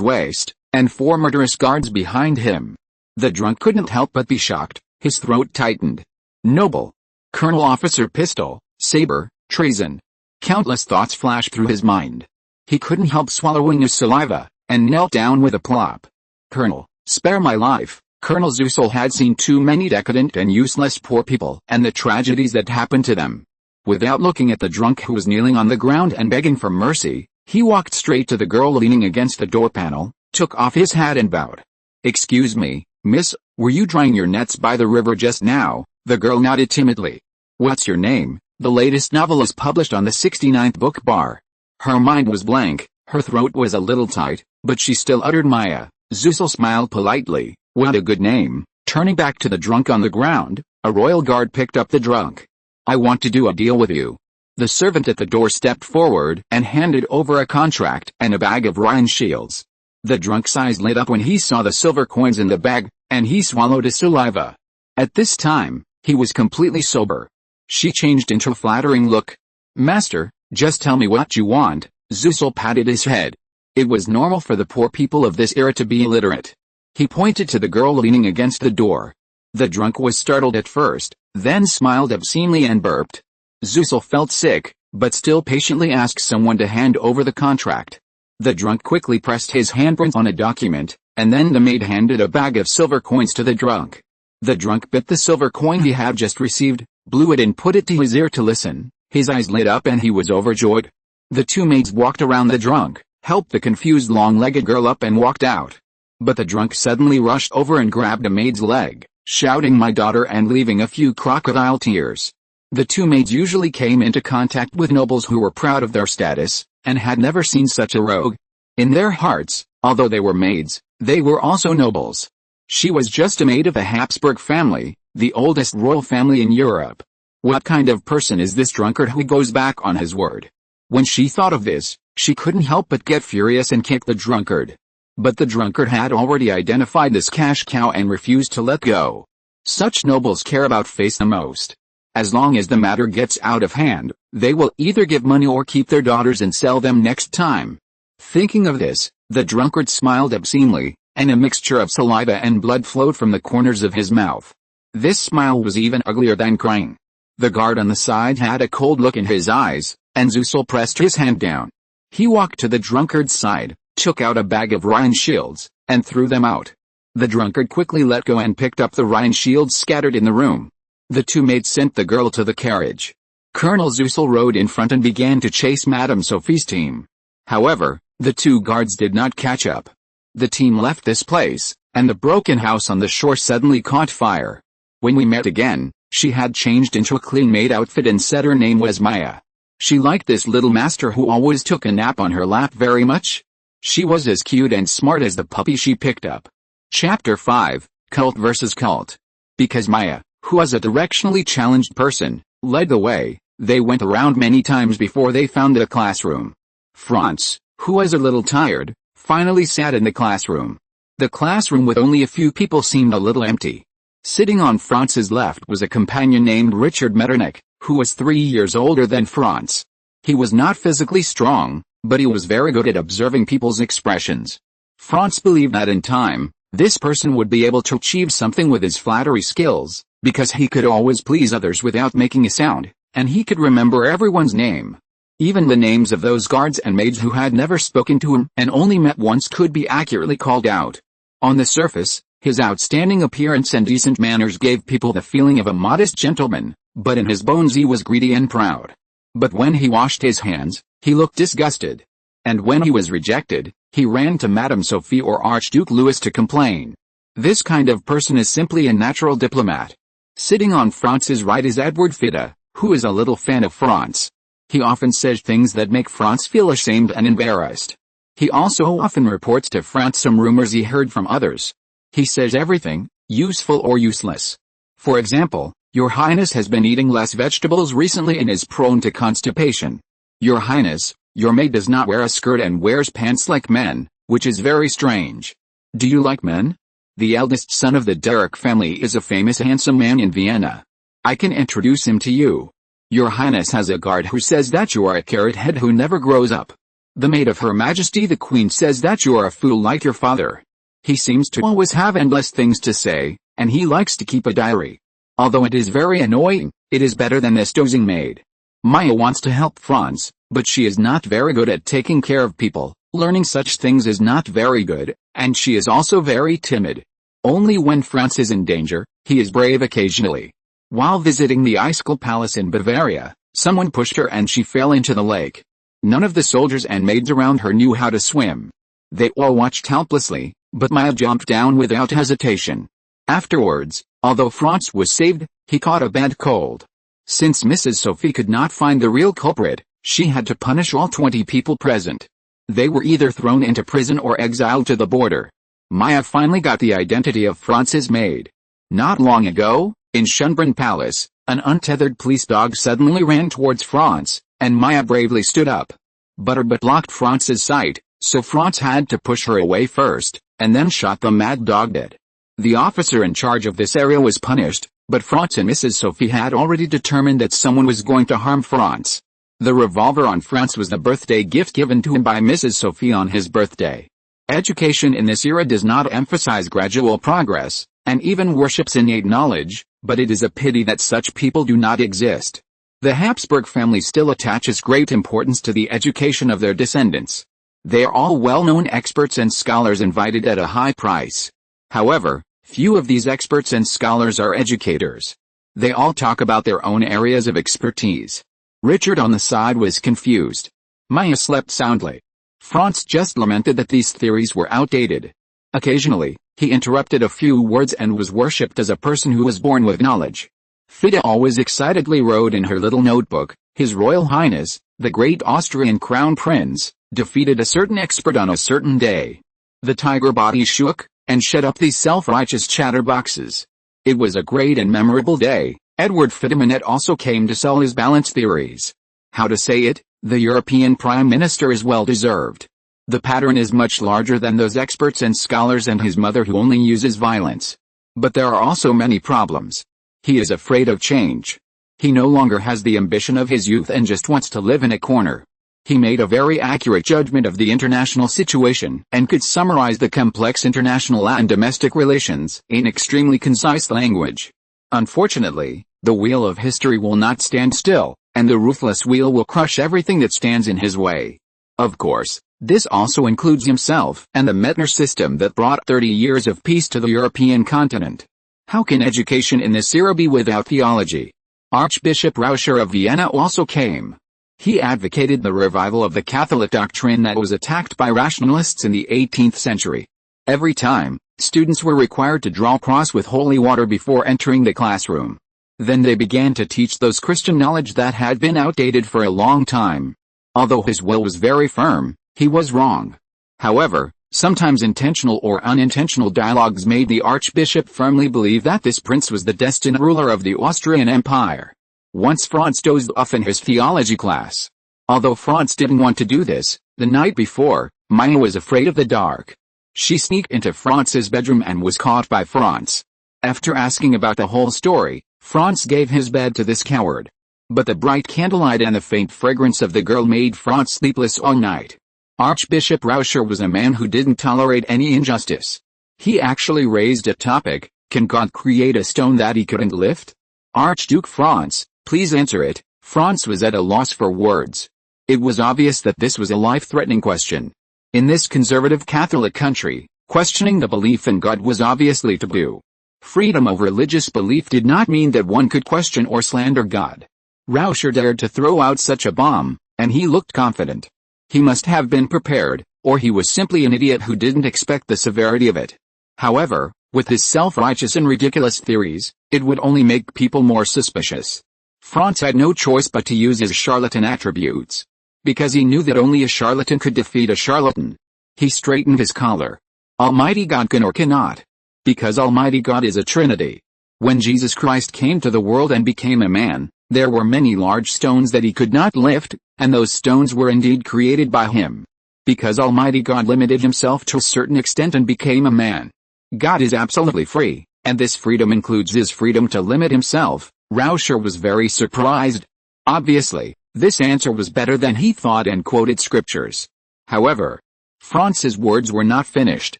waist, and 4 murderous guards behind him. The drunk couldn't help but be shocked, his throat tightened. Noble. Colonel, officer, pistol, saber, treason. Countless thoughts flashed through his mind. He couldn't help swallowing his saliva, and knelt down with a plop. "Colonel, spare my life." Colonel Zussel had seen too many decadent and useless poor people and the tragedies that happened to them. Without looking at the drunk who was kneeling on the ground and begging for mercy, he walked straight to the girl leaning against the door panel, took off his hat and bowed. "Excuse me, miss, were you drying your nets by the river just now?" The girl nodded timidly. "What's your name?" The latest novel is published on the 69th book bar. Her mind was blank, her throat was a little tight, but she still uttered Maya. Zussel smiled politely. "What a good name." Turning back to the drunk on the ground, a royal guard picked up the drunk. "I want to do a deal with you." The servant at the door stepped forward and handed over a contract and a bag of Rhine shields. The drunk's eyes lit up when he saw the silver coins in the bag, and he swallowed his saliva. At this time, he was completely sober. She changed into a flattering look. "Master, just tell me what you want." Zussel patted his head. It was normal for the poor people of this era to be illiterate. He pointed to the girl leaning against the door. The drunk was startled at first, then smiled obscenely and burped. Zussel felt sick, but still patiently asked someone to hand over the contract. The drunk quickly pressed his handprint on a document, and then the maid handed a bag of silver coins to the drunk. The drunk bit the silver coin he had just received, blew it and put it to his ear to listen. His eyes lit up and he was overjoyed. The 2 maids walked around the drunk, helped the confused long-legged girl up and walked out. But the drunk suddenly rushed over and grabbed a maid's leg, shouting "my daughter," and leaving a few crocodile tears. The 2 maids usually came into contact with nobles who were proud of their status, and had never seen such a rogue. In their hearts, although they were maids, they were also nobles. She was just a maid of the Habsburg family, the oldest royal family in Europe. What kind of person is this drunkard who goes back on his word? When she thought of this, she couldn't help but get furious and kick the drunkard. But the drunkard had already identified this cash cow and refused to let go. Such nobles care about face the most. As long as the matter gets out of hand, they will either give money or keep their daughters and sell them next time. Thinking of this, the drunkard smiled obscenely, and a mixture of saliva and blood flowed from the corners of his mouth. This smile was even uglier than crying. The guard on the side had a cold look in his eyes, and Zussel pressed his hand down. He walked to the drunkard's side, took out a bag of Rhine shields, and threw them out. The drunkard quickly let go and picked up the Rhine shields scattered in the room. The two maids sent the girl to the carriage. Colonel Zussel rode in front and began to chase Madame Sophie's team. However, the two guards did not catch up. The team left this place, and the broken house on the shore suddenly caught fire. When we met again, she had changed into a clean-made outfit and said her name was Maya. She liked this little master who always took a nap on her lap very much. She was as cute and smart as the puppy she picked up. Chapter 5, Cult versus Cult. Because Maya, who was a directionally challenged person, led the way, they went around many times before they found the classroom. Franz, who was a little tired, finally sat in the classroom. The classroom with only a few people seemed a little empty. Sitting on Franz's left was a companion named Richard Metternich, who was 3 years older than Franz. He was not physically strong, but he was very good at observing people's expressions. Franz believed that in time, this person would be able to achieve something with his flattery skills, because he could always please others without making a sound, and he could remember everyone's name. Even the names of those guards and maids who had never spoken to him and only met once could be accurately called out. On the surface, his outstanding appearance and decent manners gave people the feeling of a modest gentleman, but in his bones he was greedy and proud. But when he washed his hands, he looked disgusted. And when he was rejected, he ran to Madame Sophie or Archduke Louis to complain. This kind of person is simply a natural diplomat. Sitting on Franz's right is Edward Fitta, who is a little fan of Franz. He often says things that make Franz feel ashamed and embarrassed. He also often reports to Franz some rumors he heard from others. He says everything, useful or useless. For example, Your Highness has been eating less vegetables recently and is prone to constipation. Your Highness, your maid does not wear a skirt and wears pants like men, which is very strange. Do you like men? The eldest son of the Derek family is a famous handsome man in Vienna. I can introduce him to you. Your Highness has a guard who says that you are a carrot head who never grows up. The maid of Her Majesty the Queen says that you are a fool like your father. He seems to always have endless things to say, and he likes to keep a diary. Although it is very annoying, it is better than this dozing maid. Maya wants to help Franz, but she is not very good at taking care of people. Learning such things is not very good, and she is also very timid. Only when Franz is in danger, he is brave occasionally. While visiting the Eichel Palace in Bavaria, someone pushed her and she fell into the lake. None of the soldiers and maids around her knew how to swim. They all watched helplessly, but Maya jumped down without hesitation. Afterwards, although Franz was saved, he caught a bad cold. Since Mrs. Sophie could not find the real culprit, she had to punish all 20 people present. They were either thrown into prison or exiled to the border. Maya finally got the identity of Franz's maid. Not long ago, in Schönbrunn Palace, an untethered police dog suddenly ran towards Franz, and Maya bravely stood up. But her butt blocked Franz's sight, so Franz had to push her away first, and then shot the mad dog dead. The officer in charge of this area was punished, but Franz and Mrs. Sophie had already determined that someone was going to harm Franz. The revolver on Franz was the birthday gift given to him by Mrs. Sophie on his birthday. Education in this era does not emphasize gradual progress, and even worships innate knowledge, but it is a pity that such people do not exist. The Habsburg family still attaches great importance to the education of their descendants. They are all well-known experts and scholars invited at a high price. However, few of these experts and scholars are educators. They all talk about their own areas of expertise. Richard on the side was confused. Maya slept soundly. Franz just lamented that these theories were outdated. Occasionally, he interrupted a few words and was worshipped as a person who was born with knowledge. Fitta always excitedly wrote in her little notebook, His Royal Highness, the great Austrian Crown Prince, defeated a certain expert on a certain day. The tiger body shook, and shut up these self-righteous chatterboxes. It was a great and memorable day, Edward Fidemanet also came to sell his balance theories. How to say it, the European Prime Minister is well deserved. The pattern is much larger than those experts and scholars and his mother who only uses violence. But there are also many problems. He is afraid of change. He no longer has the ambition of his youth and just wants to live in a corner. He made a very accurate judgment of the international situation and could summarize the complex international and domestic relations in extremely concise language. Unfortunately, the wheel of history will not stand still, and the ruthless wheel will crush everything that stands in his way. Of course, this also includes himself and the Mettner system that brought 30 years of peace to the European continent. How can education in this era be without theology? Archbishop Rauscher of Vienna also came. He advocated the revival of the Catholic doctrine that was attacked by rationalists in the 18th century. Every time, students were required to draw cross with holy water before entering the classroom. Then they began to teach those Christian knowledge that had been outdated for a long time. Although his will was very firm, he was wrong. However, sometimes intentional or unintentional dialogues made the archbishop firmly believe that this prince was the destined ruler of the Austrian Empire. Once Franz dozed off in his theology class. Although Franz didn't want to do this, the night before, Maya was afraid of the dark. She sneaked into Franz's bedroom and was caught by Franz. After asking about the whole story, Franz gave his bed to this coward. But the bright candlelight and the faint fragrance of the girl made Franz sleepless all night. Archbishop Rauscher was a man who didn't tolerate any injustice. He actually raised a topic: can God create a stone that he couldn't lift? Archduke Franz, please answer it. Franz was at a loss for words. It was obvious that this was a life-threatening question. In this conservative Catholic country, questioning the belief in God was obviously taboo. Freedom of religious belief did not mean that one could question or slander God. Rauscher dared to throw out such a bomb, and he looked confident. He must have been prepared, or he was simply an idiot who didn't expect the severity of it. However, with his self-righteous and ridiculous theories, it would only make people more suspicious. Franz had no choice but to use his charlatan attributes. Because he knew that only a charlatan could defeat a charlatan. He straightened his collar. Almighty God can or cannot. Because Almighty God is a Trinity. When Jesus Christ came to the world and became a man, there were many large stones that he could not lift, and those stones were indeed created by him. Because Almighty God limited himself to a certain extent and became a man. God is absolutely free, and this freedom includes his freedom to limit himself. Rauscher was very surprised. Obviously, this answer was better than he thought and quoted scriptures. However, Franz's words were not finished.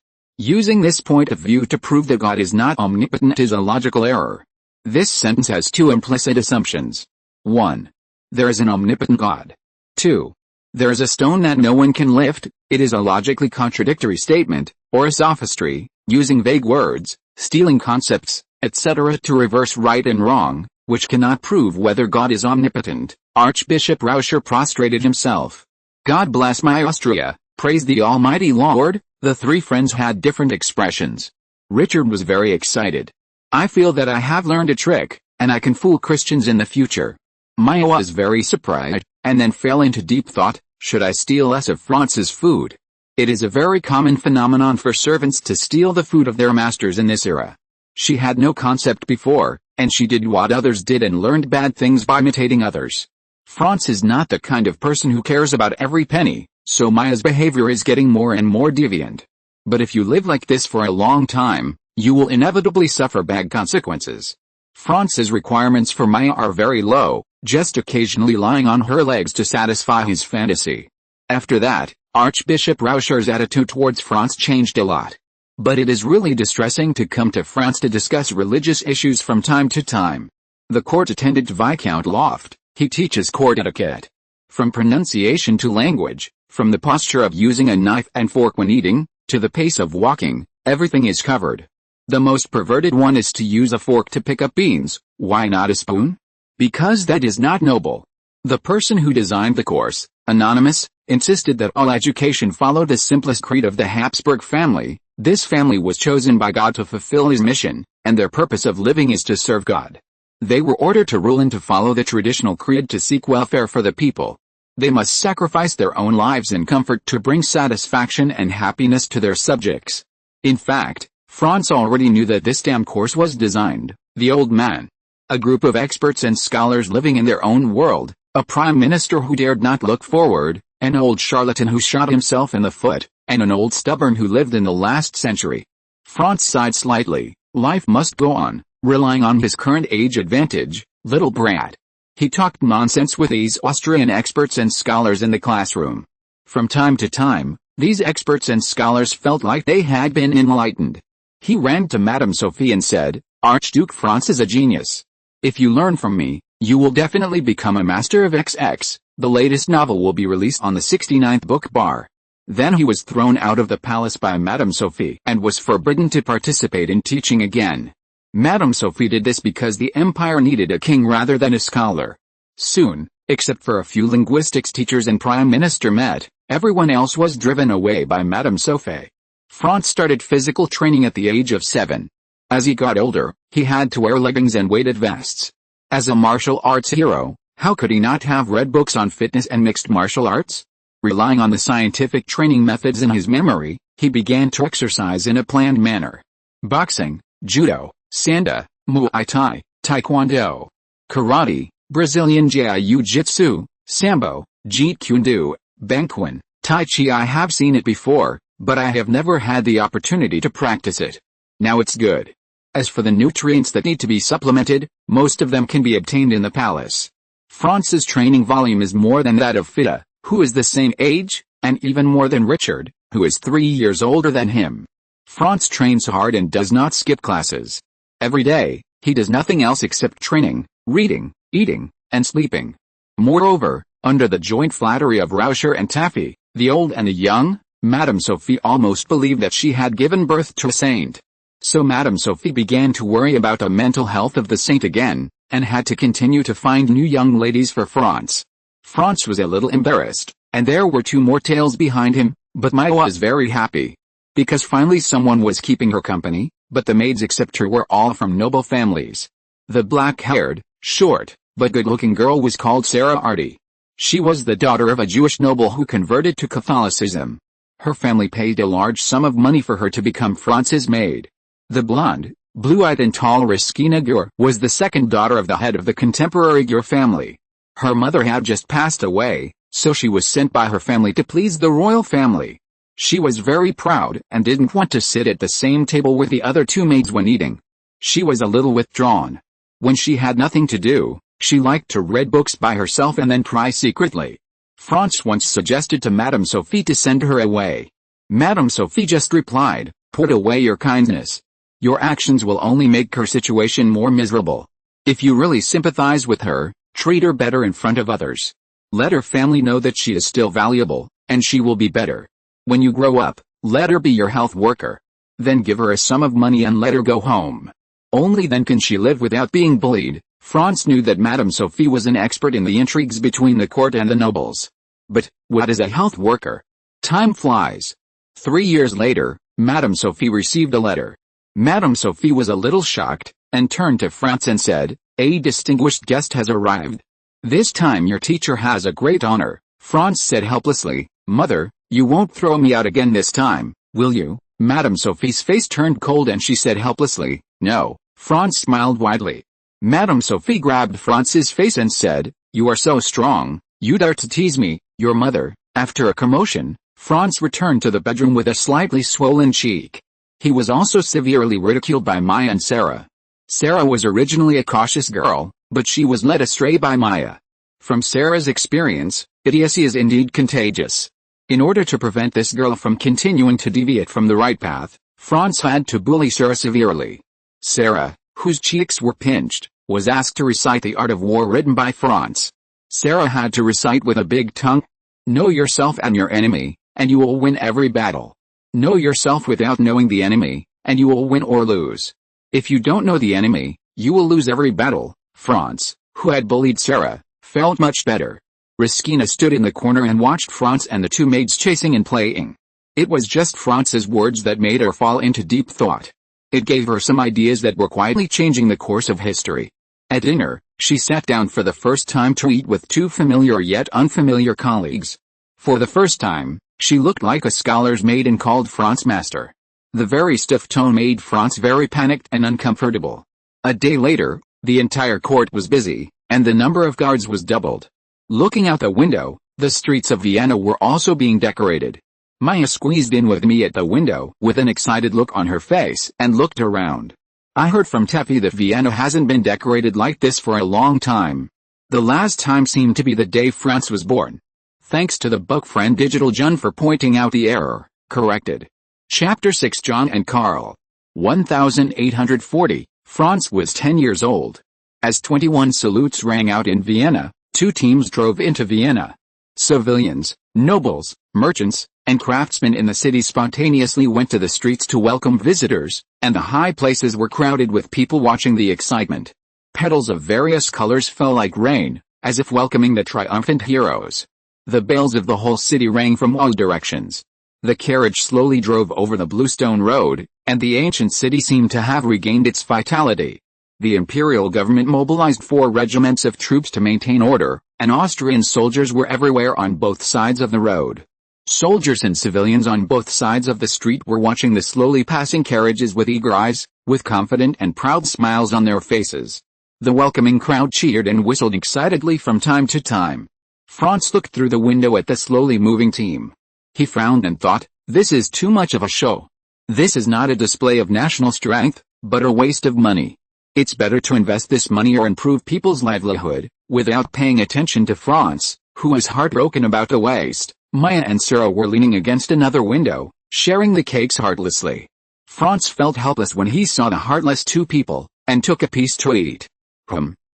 Using this point of view to prove that God is not omnipotent is a logical error. This sentence has two implicit assumptions. 1. There is an omnipotent God. 2. There is a stone that no one can lift. It is a logically contradictory statement, or a sophistry, using vague words, stealing concepts, etc. to reverse right and wrong, which cannot prove whether God is omnipotent. Archbishop Rauscher prostrated himself. God bless my Austria, praise the Almighty Lord. The three friends had different expressions. Richard was very excited. I feel that I have learned a trick, and I can fool Christians in the future. Maya was very surprised, and then fell into deep thought. Should I steal less of Franz's food? It is a very common phenomenon for servants to steal the food of their masters in this era. She had no concept before, and she did what others did and learned bad things by imitating others. Franz is not the kind of person who cares about every penny, so Maya's behavior is getting more and more deviant. But if you live like this for a long time, you will inevitably suffer bad consequences. Franz's requirements for Maya are very low, just occasionally lying on her legs to satisfy his fantasy. After that, Archbishop Rauscher's attitude towards Franz changed a lot. But it is really distressing to come to France to discuss religious issues from time to time. The court attendant Viscount Loft, he teaches court etiquette. From pronunciation to language, from the posture of using a knife and fork when eating, to the pace of walking, everything is covered. The most perverted one is to use a fork to pick up beans. Why not a spoon? Because that is not noble. The person who designed the course, Anonymous, insisted that all education follow the simplest creed of the Habsburg family. This family was chosen by God to fulfill his mission, and their purpose of living is to serve God. They were ordered to rule and to follow the traditional creed to seek welfare for the people. They must sacrifice their own lives and comfort to bring satisfaction and happiness to their subjects. In fact, Franz already knew that this damn course was designed. The old man, A group of experts and scholars living in their own world, a prime minister who dared not look forward, an old charlatan who shot himself in the foot, and an old stubborn who lived in the last century. Franz sighed slightly. Life must go on, relying on his current age advantage, little brat. He talked nonsense with these Austrian experts and scholars in the classroom. From time to time, these experts and scholars felt like they had been enlightened. He ran to Madame Sophie and said, "Archduke Franz is a genius. If you learn from me, you will definitely become a master of XX. The latest novel will be released on the 69th book bar." Then he was thrown out of the palace by Madame Sophie and was forbidden to participate in teaching again. Madame Sophie did this because the empire needed a king rather than a scholar. Soon, except for a few linguistics teachers and Prime Minister Met, everyone else was driven away by Madame Sophie. Franz started physical training at the age of 7. As he got older, he had to wear leggings and weighted vests. As a martial arts hero, how could he not have read books on fitness and mixed martial arts? Relying on the scientific training methods in his memory, he began to exercise in a planned manner. Boxing, judo, sanda, muay thai, taekwondo, karate, Brazilian jiu-jitsu, sambo, jeet kune do, bangkwan, tai chi. I have seen it before, but I have never had the opportunity to practice it. Now it's good. As for the nutrients that need to be supplemented, most of them can be obtained in the palace. Franz's training volume is more than that of Fitta, who is the same age, and even more than Richard, who is 3 years older than him. Franz trains hard and does not skip classes. Every day, he does nothing else except training, reading, eating, and sleeping. Moreover, under the joint flattery of Rauscher and Taffy, the old and the young, Madame Sophie almost believed that she had given birth to a saint. So Madame Sophie began to worry about the mental health of the saint again, and had to continue to find new young ladies for Franz. Franz was a little embarrassed, and there were 2 more tails behind him, but Maya was very happy. Because finally someone was keeping her company, but the maids except her were all from noble families. The black-haired, short, but good-looking girl was called Sarah Arty. She was the daughter of a Jewish noble who converted to Catholicism. Her family paid a large sum of money for her to become Franz's maid. The blonde, blue-eyed and tall Riskina Gyur was the second daughter of the head of the contemporary Gyur family. Her mother had just passed away, so she was sent by her family to please the royal family. She was very proud and didn't want to sit at the same table with the other 2 maids when eating. She was a little withdrawn. When she had nothing to do, she liked to read books by herself and then cry secretly. Franz once suggested to Madame Sophie to send her away. Madame Sophie just replied, "Put away your kindness. Your actions will only make her situation more miserable. If you really sympathize with her, treat her better in front of others. Let her family know that she is still valuable, and she will be better. When you grow up, let her be your health worker. Then give her a sum of money and let her go home. Only then can she live without being bullied." Franz knew that Madame Sophie was an expert in the intrigues between the court and the nobles. But, what is a health worker? Time flies. 3 years later, Madame Sophie received a letter. Madame Sophie was a little shocked, and turned to Franz and said, "A distinguished guest has arrived. This time your teacher has a great honor." Franz said helplessly, "Mother, you won't throw me out again this time, will you?" Madame Sophie's face turned cold and she said helplessly, "No." Franz smiled widely. Madame Sophie grabbed Franz's face and said, "You are so strong, you dare to tease me, your mother." After a commotion, Franz returned to the bedroom with a slightly swollen cheek. He was also severely ridiculed by Maya and Sarah. Sarah was originally a cautious girl, but she was led astray by Maya. From Sarah's experience, idiocy is indeed contagious. In order to prevent this girl from continuing to deviate from the right path, Franz had to bully Sarah severely. Sarah, whose cheeks were pinched, was asked to recite the Art of War written by Franz. Sarah had to recite with a big tongue. "Know yourself and your enemy, and you will win every battle. Know yourself without knowing the enemy, and you will win or lose. If you don't know the enemy, you will lose every battle." Franz, who had bullied Sarah, felt much better. Riskina stood in the corner and watched Franz and the 2 maids chasing and playing. It was just Franz's words that made her fall into deep thought. It gave her some ideas that were quietly changing the course of history. At dinner, she sat down for the first time to eat with 2 familiar yet unfamiliar colleagues. For the first time, she looked like a scholar's maid and called Franz master. The very stiff tone made Franz very panicked and uncomfortable. A day later, The entire court was busy, and the number of guards was doubled. Looking out the window, the streets of Vienna were also being decorated. Maya squeezed in with me at the window with an excited look on her face and looked around. I heard from Tefi that Vienna hasn't been decorated like this for a long time. The last time seemed to be the day Franz was born. Thanks to the book friend Digital Jun for pointing out the error, corrected. Chapter 6 John and Karl. 1840, Franz was 10 years old. As 21 salutes rang out in Vienna, two teams drove into Vienna. Civilians, nobles, merchants, and craftsmen in the city spontaneously went to the streets to welcome visitors, and the high places were crowded with people watching the excitement. Petals of various colors fell like rain, as if welcoming the triumphant heroes. The bells of the whole city rang from all directions. The carriage slowly drove over the bluestone road, and the ancient city seemed to have regained its vitality. The imperial government mobilized 4 regiments of troops to maintain order, and Austrian soldiers were everywhere on both sides of the road. Soldiers and civilians on both sides of the street were watching the slowly passing carriages with eager eyes, with confident and proud smiles on their faces. The welcoming crowd cheered and whistled excitedly from time to time. Franz looked through the window at the slowly moving team. He frowned and thought, this is too much of a show. This is not a display of national strength, but a waste of money. It's better to invest this money or improve people's livelihood. Without paying attention to Franz, who was heartbroken about the waste, Maya and Sarah were leaning against another window, sharing the cakes heartlessly. Franz felt helpless when he saw the heartless two people, and took a piece to eat.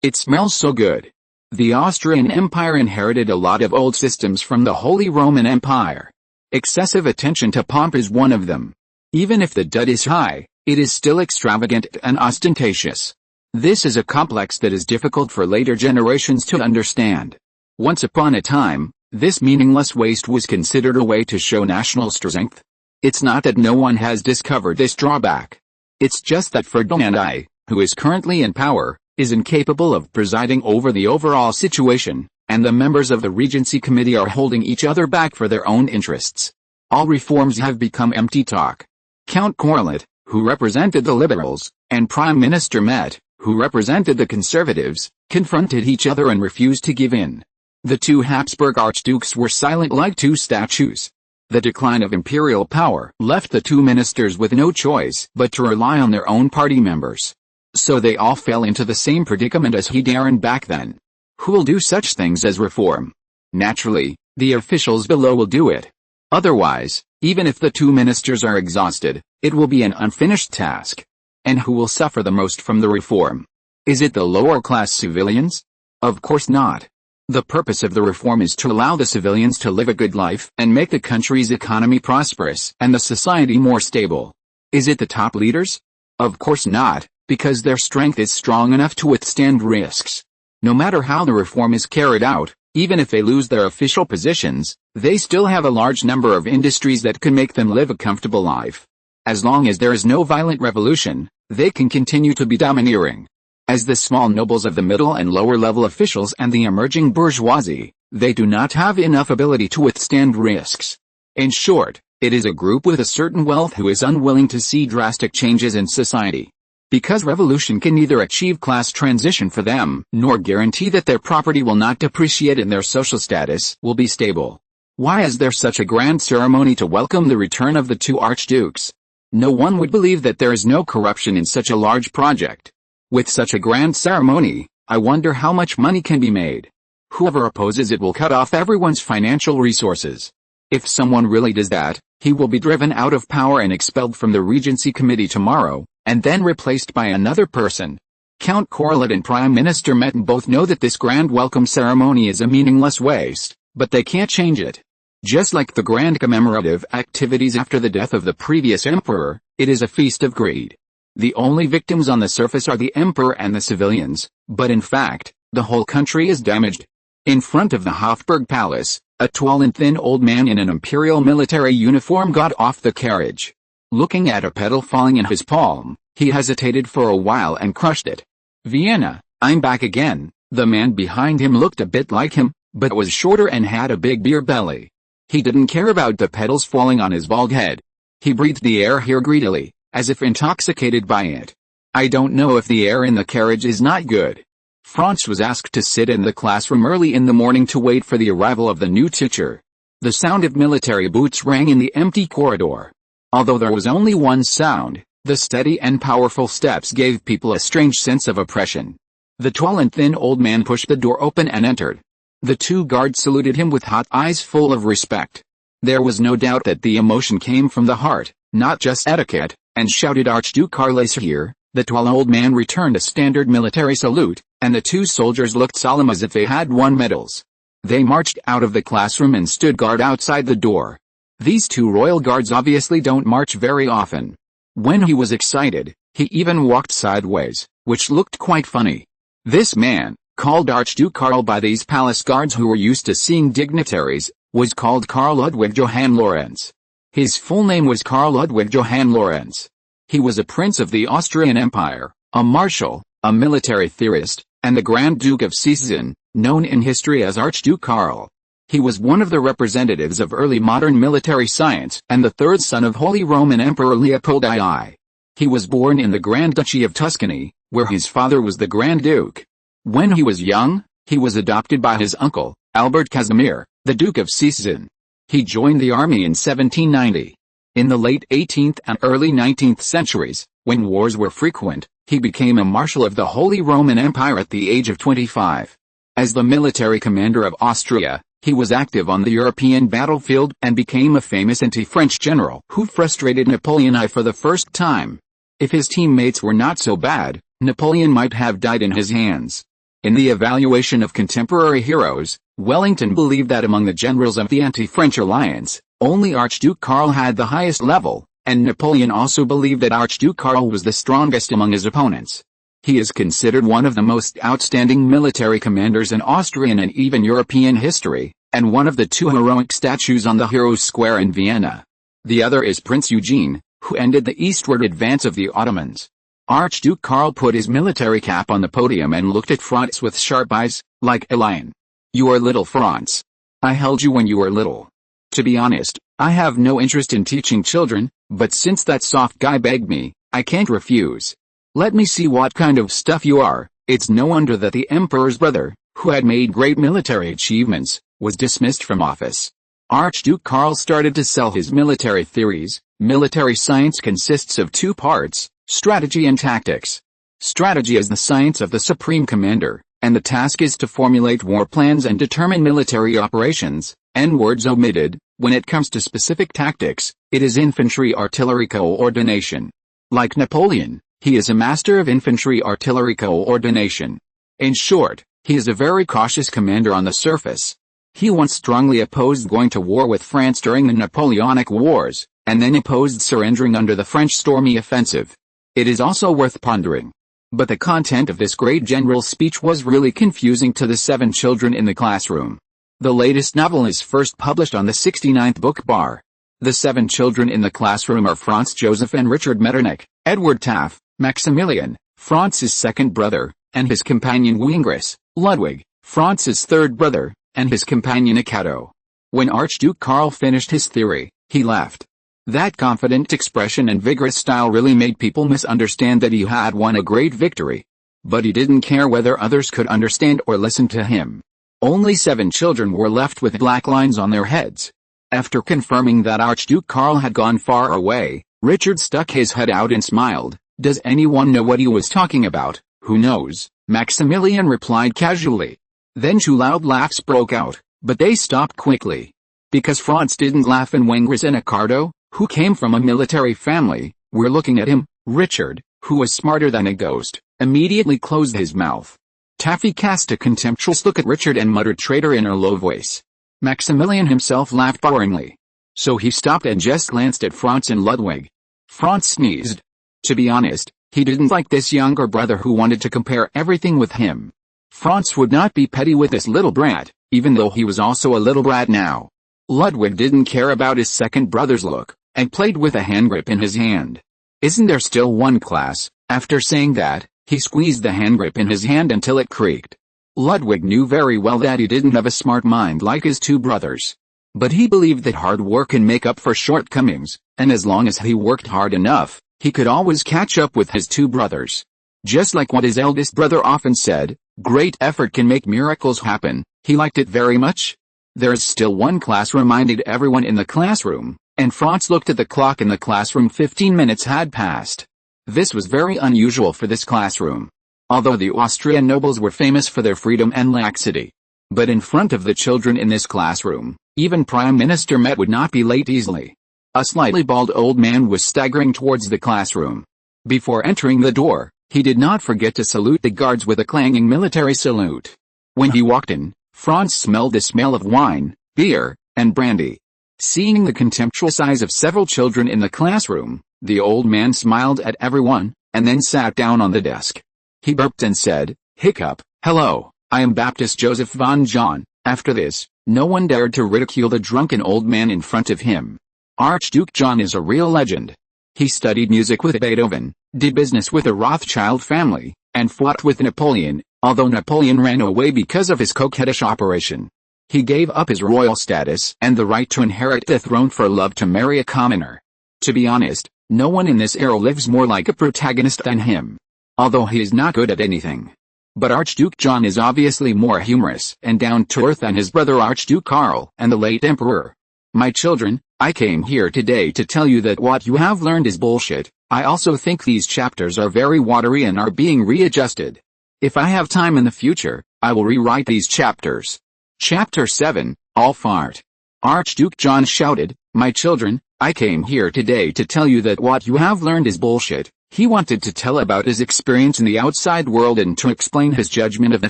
It smells so good. The Austrian Empire inherited a lot of old systems from the Holy Roman Empire. Excessive attention to pomp is one of them. Even if the dud is high, it is still extravagant and ostentatious. This is a complex that is difficult for later generations to understand. Once upon a time, this meaningless waste was considered a way to show national strength. It's not that no one has discovered this drawback. It's just that Ferdinand I, who is currently in power, is incapable of presiding over the overall situation, and the members of the Regency Committee are holding each other back for their own interests. All reforms have become empty talk. Count Corlet, who represented the Liberals, and Prime Minister Met, who represented the Conservatives, confronted each other and refused to give in. The two Habsburg archdukes were silent like two statues. The decline of imperial power left the two ministers with no choice but to rely on their own party members. So they all fell into the same predicament as Darren back then. Who'll do such things as reform? Naturally, the officials below will do it. Otherwise, even if the two ministers are exhausted, it will be an unfinished task. And who will suffer the most from the reform? Is it the lower-class civilians? Of course not. The purpose of the reform is to allow the civilians to live a good life and make the country's economy prosperous and the society more stable. Is it the top leaders? Of course not, because their strength is strong enough to withstand risks. No matter how the reform is carried out, even if they lose their official positions, they still have a large number of industries that can make them live a comfortable life. As long as there is no violent revolution, they can continue to be domineering. As the small nobles of the middle and lower level officials and the emerging bourgeoisie, they do not have enough ability to withstand risks. In short, it is a group with a certain wealth who is unwilling to see drastic changes in society. Because revolution can neither achieve class transition for them, nor guarantee that their property will not depreciate and their social status will be stable. Why is there such a grand ceremony to welcome the return of the two archdukes? No one would believe that there is no corruption in such a large project. With such a grand ceremony, I wonder how much money can be made. Whoever opposes it will cut off everyone's financial resources. If someone really does that, he will be driven out of power and expelled from the Regency Committee tomorrow, and then replaced by another person. Count Corlet and Prime Minister Met both know that this grand welcome ceremony is a meaningless waste, but they can't change it. Just like the grand commemorative activities after the death of the previous emperor, it is a feast of greed. The only victims on the surface are the emperor and the civilians, but in fact, the whole country is damaged. In front of the Habsburg palace, a tall and thin old man in an imperial military uniform got off the carriage. Looking at a petal falling in his palm, he hesitated for a while and crushed it. Vienna, I'm back again. The man behind him looked a bit like him, but was shorter and had a big beer belly. He didn't care about the petals falling on his bald head. He breathed the air here greedily, as if intoxicated by it. I don't know if the air in the carriage is not good. Franz was asked to sit in the classroom early in the morning to wait for the arrival of the new teacher. The sound of military boots rang in the empty corridor. Although there was only one sound, the steady and powerful steps gave people a strange sense of oppression. The tall and thin old man pushed the door open and entered. The two guards saluted him with hot eyes full of respect. There was no doubt that the emotion came from the heart, not just etiquette, and shouted, "Archduke Karl is here." The tall old man returned a standard military salute, and the two soldiers looked solemn as if they had won medals. They marched out of the classroom and stood guard outside the door. These two royal guards obviously don't march very often. When he was excited, he even walked sideways, which looked quite funny. This man, called Archduke Karl by these palace guards who were used to seeing dignitaries, was called Karl Ludwig Johann Lorenz. His full name was Karl Ludwig Johann Lorenz. He was a prince of the Austrian Empire, a marshal, a military theorist, and the Grand Duke of Sachsen, known in history as Archduke Karl. He was one of the representatives of early modern military science and the third son of Holy Roman Emperor Leopold II. He was born in the Grand Duchy of Tuscany, where his father was the Grand Duke. When he was young, he was adopted by his uncle, Albert Casimir, the Duke of Sachsen. He joined the army in 1790. In the late 18th and early 19th centuries, when wars were frequent, he became a marshal of the Holy Roman Empire at the age of 25. As the military commander of Austria, he was active on the European battlefield and became a famous anti-French general who frustrated Napoleon I for the first time. If his teammates were not so bad, Napoleon might have died in his hands. In the evaluation of contemporary heroes, Wellington believed that among the generals of the anti-French alliance, only Archduke Karl had the highest level, and Napoleon also believed that Archduke Karl was the strongest among his opponents. He is considered one of the most outstanding military commanders in Austrian and even European history, and one of the two heroic statues on the Heroes' Square in Vienna. The other is Prince Eugene, who ended the eastward advance of the Ottomans. Archduke Karl put his military cap on the podium and looked at Franz with sharp eyes, like a lion. "You are little, Franz. I held you when you were little. To be honest, I have no interest in teaching children, but since that soft guy begged me, I can't refuse. Let me see what kind of stuff you are." It's no wonder that the emperor's brother, who had made great military achievements, was dismissed from office. Archduke Karl started to sell his military theories. Military science consists of two parts: strategy and tactics. Strategy is the science of the supreme commander, and the task is to formulate war plans and determine military operations, N words omitted. When it comes to specific tactics, it is infantry-artillery coordination. Like Napoleon, he is a master of infantry-artillery coordination. In short, he is a very cautious commander on the surface. He once strongly opposed going to war with France during the Napoleonic Wars, and then opposed surrendering under the French stormy offensive. It is also worth pondering. But the content of this great general's speech was really confusing to the 7 children in the classroom. The latest novel is first published on the 69th book bar. The 7 children in the classroom are Franz Joseph and Richard Metternich, Edward Taft, Maximilian, Franz's second brother, and his companion Wingris, Ludwig, Franz's third brother, and his companion Akato. When Archduke Karl finished his theory, he left. That confident expression and vigorous style really made people misunderstand that he had won a great victory. But he didn't care whether others could understand or listen to him. Only 7 children were left with black lines on their heads. After confirming that Archduke Karl had gone far away, Richard stuck his head out and smiled. "Does anyone know what he was talking about?" "Who knows?" Maximilian replied casually. Then 2 loud laughs broke out, but they stopped quickly. Because Franz didn't laugh, and Wengris and Akato, who came from a military family, were looking at him. Richard, who was smarter than a ghost, immediately closed his mouth. Taffy cast a contemptuous look at Richard and muttered "traitor" in a low voice. Maximilian himself laughed boringly. So he stopped and just glanced at Franz and Ludwig. Franz sneezed. To be honest, he didn't like this younger brother who wanted to compare everything with him. Franz would not be petty with this little brat, even though he was also a little brat now. Ludwig didn't care about his second brother's look, and played with a handgrip in his hand. "Isn't there still one class?" After saying that, he squeezed the handgrip in his hand until it creaked. Ludwig knew very well that he didn't have a smart mind like his 2 brothers. But he believed that hard work can make up for shortcomings, and as long as he worked hard enough, He could always catch up with his two brothers. Just like what his eldest brother often said, great effort can make miracles happen. He liked it very much. There's still one class, reminded everyone in the classroom, and Franz looked at the clock in the classroom. 15 minutes had passed. This was very unusual for this classroom. Although the Austrian nobles were famous for their freedom and laxity. But in front of the children in this classroom, even Prime Minister Met would not be late easily. A slightly bald old man was staggering towards the classroom. Before entering the door, he did not forget to salute the guards with a clanging military salute. When he walked in, Franz smelled the smell of wine, beer, and brandy. Seeing the contemptuous eyes of several children in the classroom, the old man smiled at everyone, and then sat down on the desk. He burped and said, hiccup, hello, I am Baptist Joseph von John. After this, no one dared to ridicule the drunken old man in front of him. Archduke John is a real legend. He studied music with Beethoven, did business with the Rothschild family, and fought with Napoleon, although Napoleon ran away because of his coquettish operation. He gave up his royal status and the right to inherit the throne for love to marry a commoner. To be honest, no one in this era lives more like a protagonist than him. Although he is not good at anything. But Archduke John is obviously more humorous and down-to-earth than his brother Archduke Karl and the late Emperor. My children, I came here today to tell you that what you have learned is bullshit. I also think these chapters are very watery and are being readjusted. If I have time in the future, I will rewrite these chapters. Chapter 7, All Fart. Archduke John shouted, my children, I came here today to tell you that what you have learned is bullshit. He wanted to tell about his experience in the outside world and to explain his judgment of the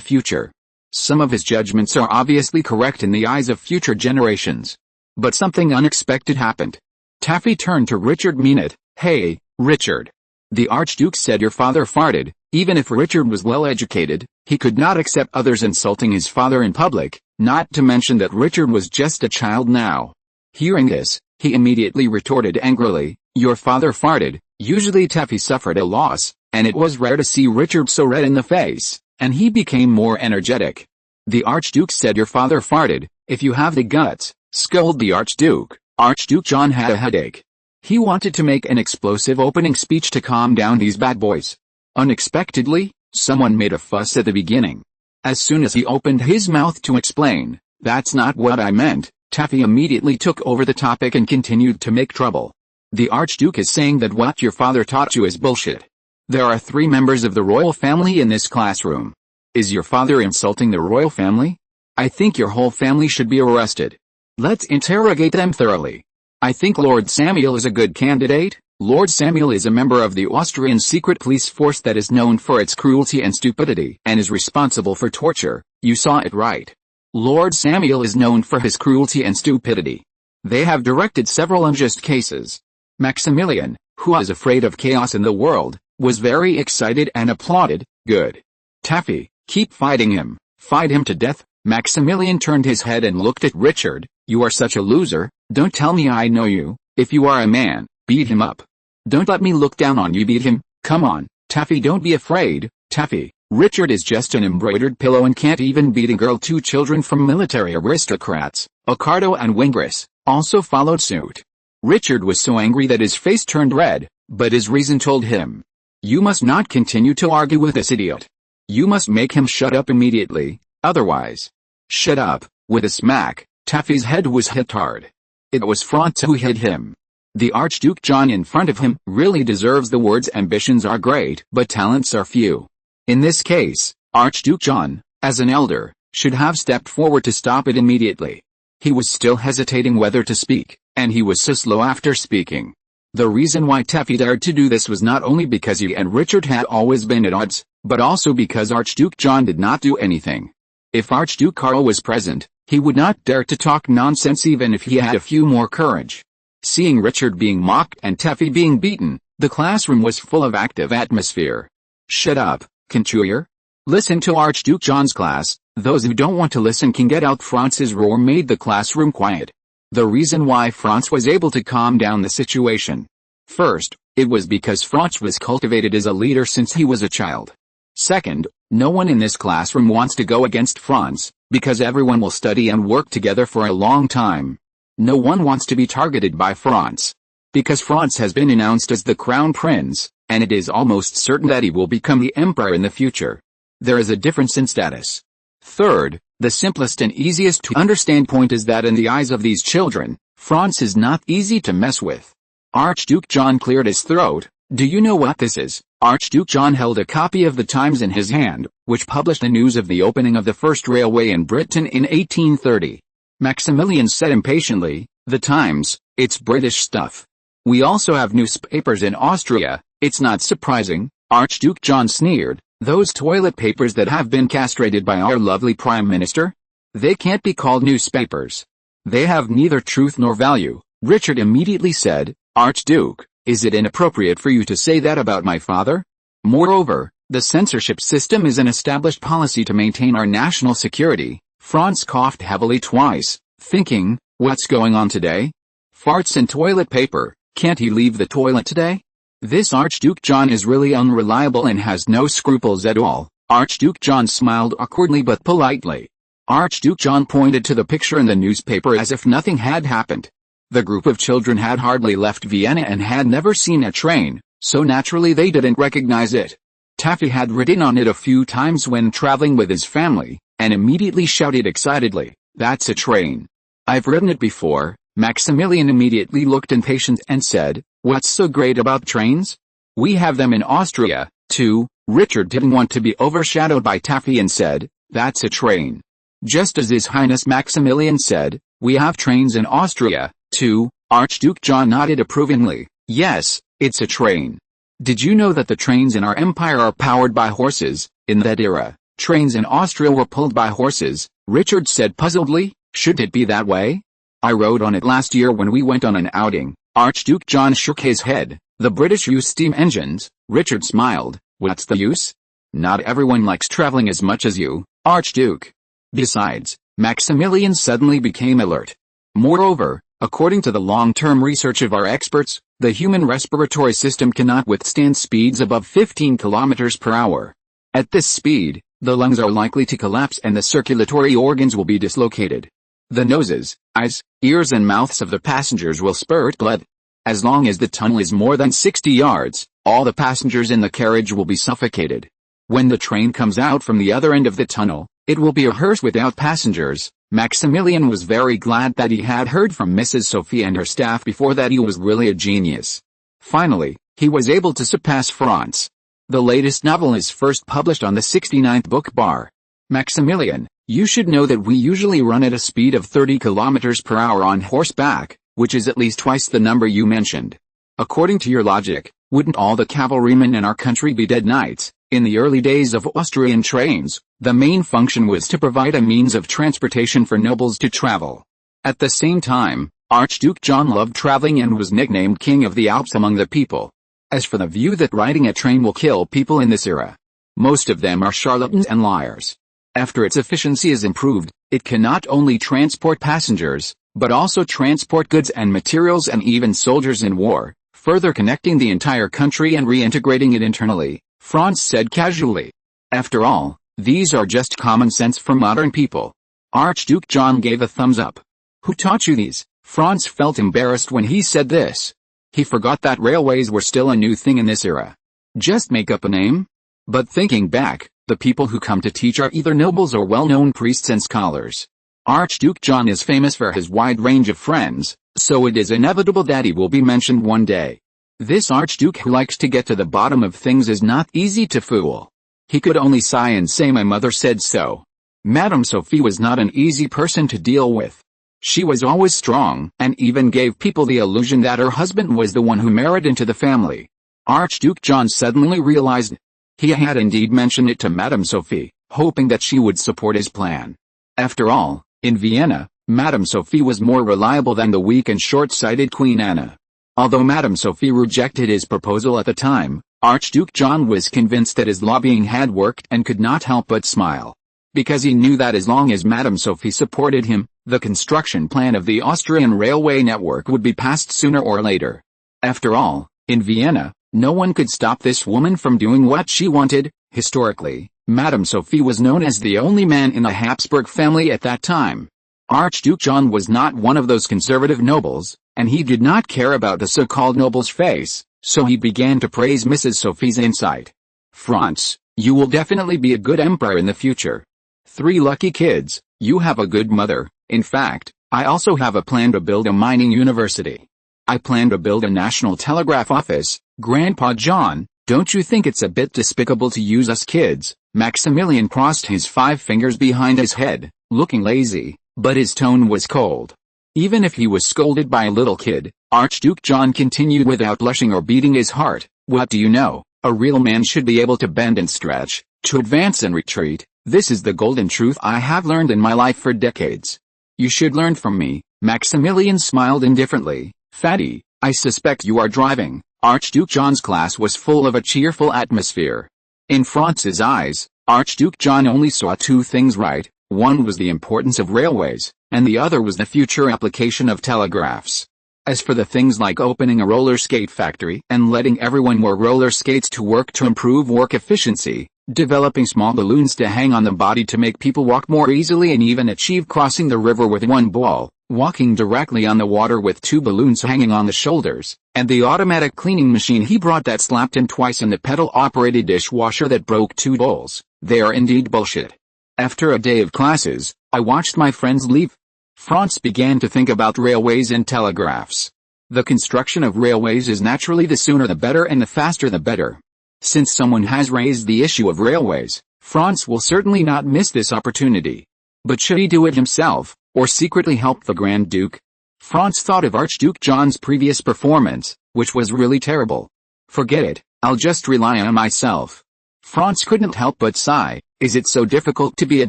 future. Some of his judgments are obviously correct in the eyes of future generations. But something unexpected happened. Taffy turned to Richard Meenet. Hey, Richard. The Archduke said your father farted. Even if Richard was well educated, he could not accept others insulting his father in public, not to mention that Richard was just a child now. Hearing this, he immediately retorted angrily, your father farted. Usually Taffy suffered a loss, and it was rare to see Richard so red in the face, and he became more energetic. The Archduke said your father farted. If you have the guts, scold the Archduke. Archduke John had a headache. He wanted to make an explosive opening speech to calm down these bad boys. Unexpectedly, someone made a fuss at the beginning. As soon as he opened his mouth to explain, that's not what I meant, Taffy immediately took over the topic and continued to make trouble. The Archduke is saying that what your father taught you is bullshit. There are 3 members of the royal family in this classroom. Is your father insulting the royal family? I think your whole family should be arrested. Let's interrogate them thoroughly. I think Lord Samuel is a good candidate. Lord Samuel is a member of the Austrian secret police force that is known for its cruelty and stupidity and is responsible for torture. You saw it right. Lord Samuel is known for his cruelty and stupidity. They have directed several unjust cases. Maximilian, who was afraid of chaos in the world, was very excited and applauded. Good. Taffy, keep fighting him. Fight him to death. Maximilian turned his head and looked at Richard. You are such a loser. Don't tell me I know you. If you are a man, beat him up. Don't let me look down on you. Beat him. Come on, Taffy, don't be afraid. Taffy, Richard is just an embroidered pillow and can't even beat a girl. 2 children from military aristocrats, Ocardo and Wingris, also followed suit. Richard was so angry that his face turned red, but his reason told him. You must not continue to argue with this idiot. You must make him shut up immediately, otherwise. Shut up. With a smack, Taffy's head was hit hard. It was Franz who hit him. The Archduke John in front of him really deserves the words ambitions are great but talents are few. In this case, Archduke John, as an elder, should have stepped forward to stop it immediately. He was still hesitating whether to speak, and he was so slow after speaking. The reason why Taffy dared to do this was not only because he and Richard had always been at odds, but also because Archduke John did not do anything. If Archduke Karl was present, he would not dare to talk nonsense even if he had a few more courage. Seeing Richard being mocked and Taffy being beaten, the classroom was full of active atmosphere. Shut up, can't you hear? Listen to Archduke John's class. Those who don't want to listen can get out. Franz's roar made the classroom quiet. The reason why Franz was able to calm down the situation. First, it was because Franz was cultivated as a leader since he was a child. Second, no one in this classroom wants to go against Franz, because everyone will study and work together for a long time. No one wants to be targeted by Franz. Because Franz has been announced as the crown prince, and it is almost certain that he will become the emperor in the future. There is a difference in status. Third, the simplest and easiest to understand point is that in the eyes of these children, Franz is not easy to mess with. Archduke John cleared his throat. Do you know what this is? Archduke John held a copy of the Times in his hand, which published the news of the opening of the first railway in Britain in 1830. Maximilian said impatiently, "The Times, it's British stuff. We also have newspapers in Austria, it's not surprising." Archduke John sneered, "Those toilet papers that have been castrated by our lovely Prime Minister? They can't be called newspapers. They have neither truth nor value." Richard immediately said, "Archduke, is it inappropriate for you to say that about my father? Moreover, the censorship system is an established policy to maintain our national security." Franz coughed heavily twice, thinking, what's going on today? Farts and toilet paper, can't he leave the toilet today? This Archduke John is really unreliable and has no scruples at all. Archduke John smiled awkwardly but politely. Archduke John pointed to the picture in the newspaper as if nothing had happened. The group of children had hardly left Vienna and had never seen a train, so naturally they didn't recognize it. Taffy had ridden on it a few times when traveling with his family, and immediately shouted excitedly, "That's a train. I've ridden it before." Maximilian immediately looked impatient and said, "What's so great about trains? We have them in Austria, too." Richard didn't want to be overshadowed by Taffy and said, "That's a train." Just as His Highness Maximilian said, "We have trains in Austria, too." Archduke John nodded approvingly. "Yes, it's a train. Did you know that the trains in our empire are powered by horses? In that era, trains in Austria were pulled by horses." Richard said puzzledly, "Should it be that way? I rode on it last year when we went on an outing." Archduke John shook his head. "The British use steam engines." Richard smiled. "What's the use? Not everyone likes traveling as much as you, Archduke." Besides, Maximilian suddenly became alert. "Moreover, according to the long-term research of our experts, the human respiratory system cannot withstand speeds above 15 kilometers per hour. At this speed, the lungs are likely to collapse and the circulatory organs will be dislocated. The noses, eyes, ears and mouths of the passengers will spurt blood. As long as the tunnel is more than 60 yards, all the passengers in the carriage will be suffocated. When the train comes out from the other end of the tunnel, it will be a hearse without passengers." Maximilian was very glad that he had heard from Mrs. Sophie and her staff before that he was really a genius. Finally, he was able to surpass Franz. The latest novel is first published on the 69th book bar. "Maximilian, you should know that we usually run at a speed of 30 kilometers per hour on horseback, which is at least twice the number you mentioned. According to your logic, wouldn't all the cavalrymen in our country be dead knights?" In the early days of Austrian trains, the main function was to provide a means of transportation for nobles to travel. At the same time, Archduke John loved traveling and was nicknamed King of the Alps among the people. As for the view that riding a train will kill people in this era, most of them are charlatans and liars. After its efficiency is improved, it can not only transport passengers, but also transport goods and materials and even soldiers in war, further connecting the entire country and reintegrating it internally. Franz said casually. "After all, these are just common sense for modern people." Archduke John gave a thumbs up. "Who taught you these?" Franz felt embarrassed when he said this. He forgot that railways were still a new thing in this era. Just make up a name? But thinking back, the people who come to teach are either nobles or well-known priests and scholars. Archduke John is famous for his wide range of friends, so it is inevitable that he will be mentioned one day. This Archduke who likes to get to the bottom of things is not easy to fool. He could only sigh and say, "My mother said so." Madame Sophie was not an easy person to deal with. She was always strong, and even gave people the illusion that her husband was the one who married into the family. Archduke John suddenly realized he had indeed mentioned it to Madame Sophie, hoping that she would support his plan. After all, in Vienna, Madame Sophie was more reliable than the weak and short-sighted Queen Anna. Although Madame Sophie rejected his proposal at the time, Archduke John was convinced that his lobbying had worked and could not help but smile. Because he knew that as long as Madame Sophie supported him, the construction plan of the Austrian railway network would be passed sooner or later. After all, in Vienna, no one could stop this woman from doing what she wanted. Historically, Madame Sophie was known as the only man in the Habsburg family at that time. Archduke John was not one of those conservative nobles, and he did not care about the so-called noble's face, so he began to praise Mrs. Sophie's insight. "Franz, you will definitely be a good emperor in the future. 3 lucky kids, you have a good mother. In fact, I also have a plan to build a mining university. I plan to build a national telegraph office. Grandpa John, don't you think it's a bit despicable to use us kids?" Maximilian crossed his 5 fingers behind his head, looking lazy, but his tone was cold. Even if he was scolded by a little kid, Archduke John continued without blushing or beating his heart. "What do you know? A real man should be able to bend and stretch, to advance and retreat. This is the golden truth I have learned in my life for decades. You should learn from me." Maximilian smiled indifferently. "Fatty, I suspect you are driving." Archduke John's class was full of a cheerful atmosphere. In Franz's eyes, Archduke John only saw 2 things right. One was the importance of railways, and the other was the future application of telegraphs. As for the things like opening a roller skate factory and letting everyone wear roller skates to work to improve work efficiency, developing small balloons to hang on the body to make people walk more easily, and even achieve crossing the river with 1 ball, walking directly on the water with 2 balloons hanging on the shoulders, and the automatic cleaning machine he brought that slapped him twice, and the pedal-operated dishwasher that broke 2 bowls, they are indeed bullshit. After a day of classes, I watched my friends leave. Franz began to think about railways and telegraphs. The construction of railways is naturally the sooner the better and the faster the better. Since someone has raised the issue of railways, Franz will certainly not miss this opportunity. But should he do it himself, or secretly help the Grand Duke? Franz thought of Archduke John's previous performance, which was really terrible. "Forget it, I'll just rely on myself." Franz couldn't help but sigh. Is it so difficult to be a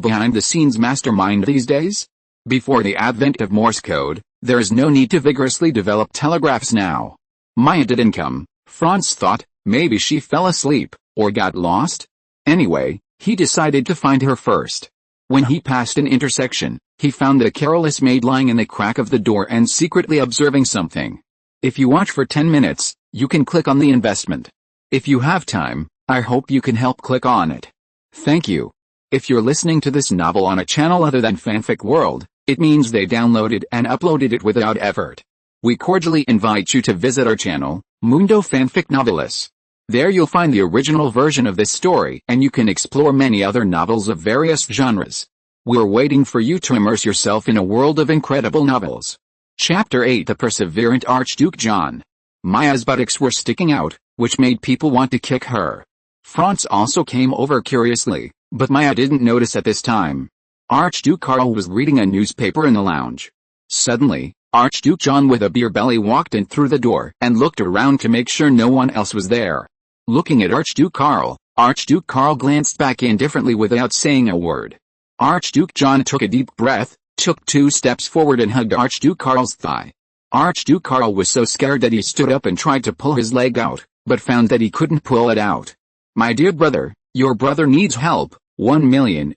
behind-the-scenes mastermind these days? Before the advent of Morse code, there is no need to vigorously develop telegraphs now. Maya didn't come, Franz thought. Maybe she fell asleep, or got lost? Anyway, he decided to find her first. When he passed an intersection, he found the careless maid lying in the crack of the door and secretly observing something. If you watch for 10 minutes, you can click on the investment. If you have time, I hope you can help click on it. Thank you. If you're listening to this novel on a channel other than Fanfic World, it means they downloaded and uploaded it without effort. We cordially invite you to visit our channel, Mundo Fanfic Novelis. There you'll find the original version of this story, and you can explore many other novels of various genres. We're waiting for you to immerse yourself in a world of incredible novels. Chapter 8: The Perseverant Archduke John. Maya's buttocks were sticking out, which made people want to kick her. Franz also came over curiously, but Maya didn't notice at this time. Archduke Karl was reading a newspaper in the lounge. Suddenly, Archduke John with a beer belly walked in through the door and looked around to make sure no one else was there. Looking at Archduke Karl glanced back indifferently without saying a word. Archduke John took a deep breath, took 2 steps forward and hugged Archduke Karl's thigh. Archduke Karl was so scared that he stood up and tried to pull his leg out, but found that he couldn't pull it out. "My dear brother, your brother needs help. 1 million.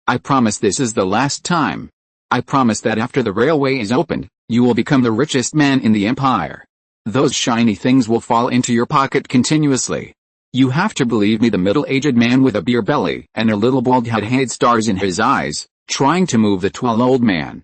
I promise this is the last time. I promise that after the railway is opened, you will become the richest man in the empire. Those shiny things will fall into your pocket continuously. You have to believe me." The middle-aged man with a beer belly and a little bald head had stars in his eyes, trying to move the tall old man.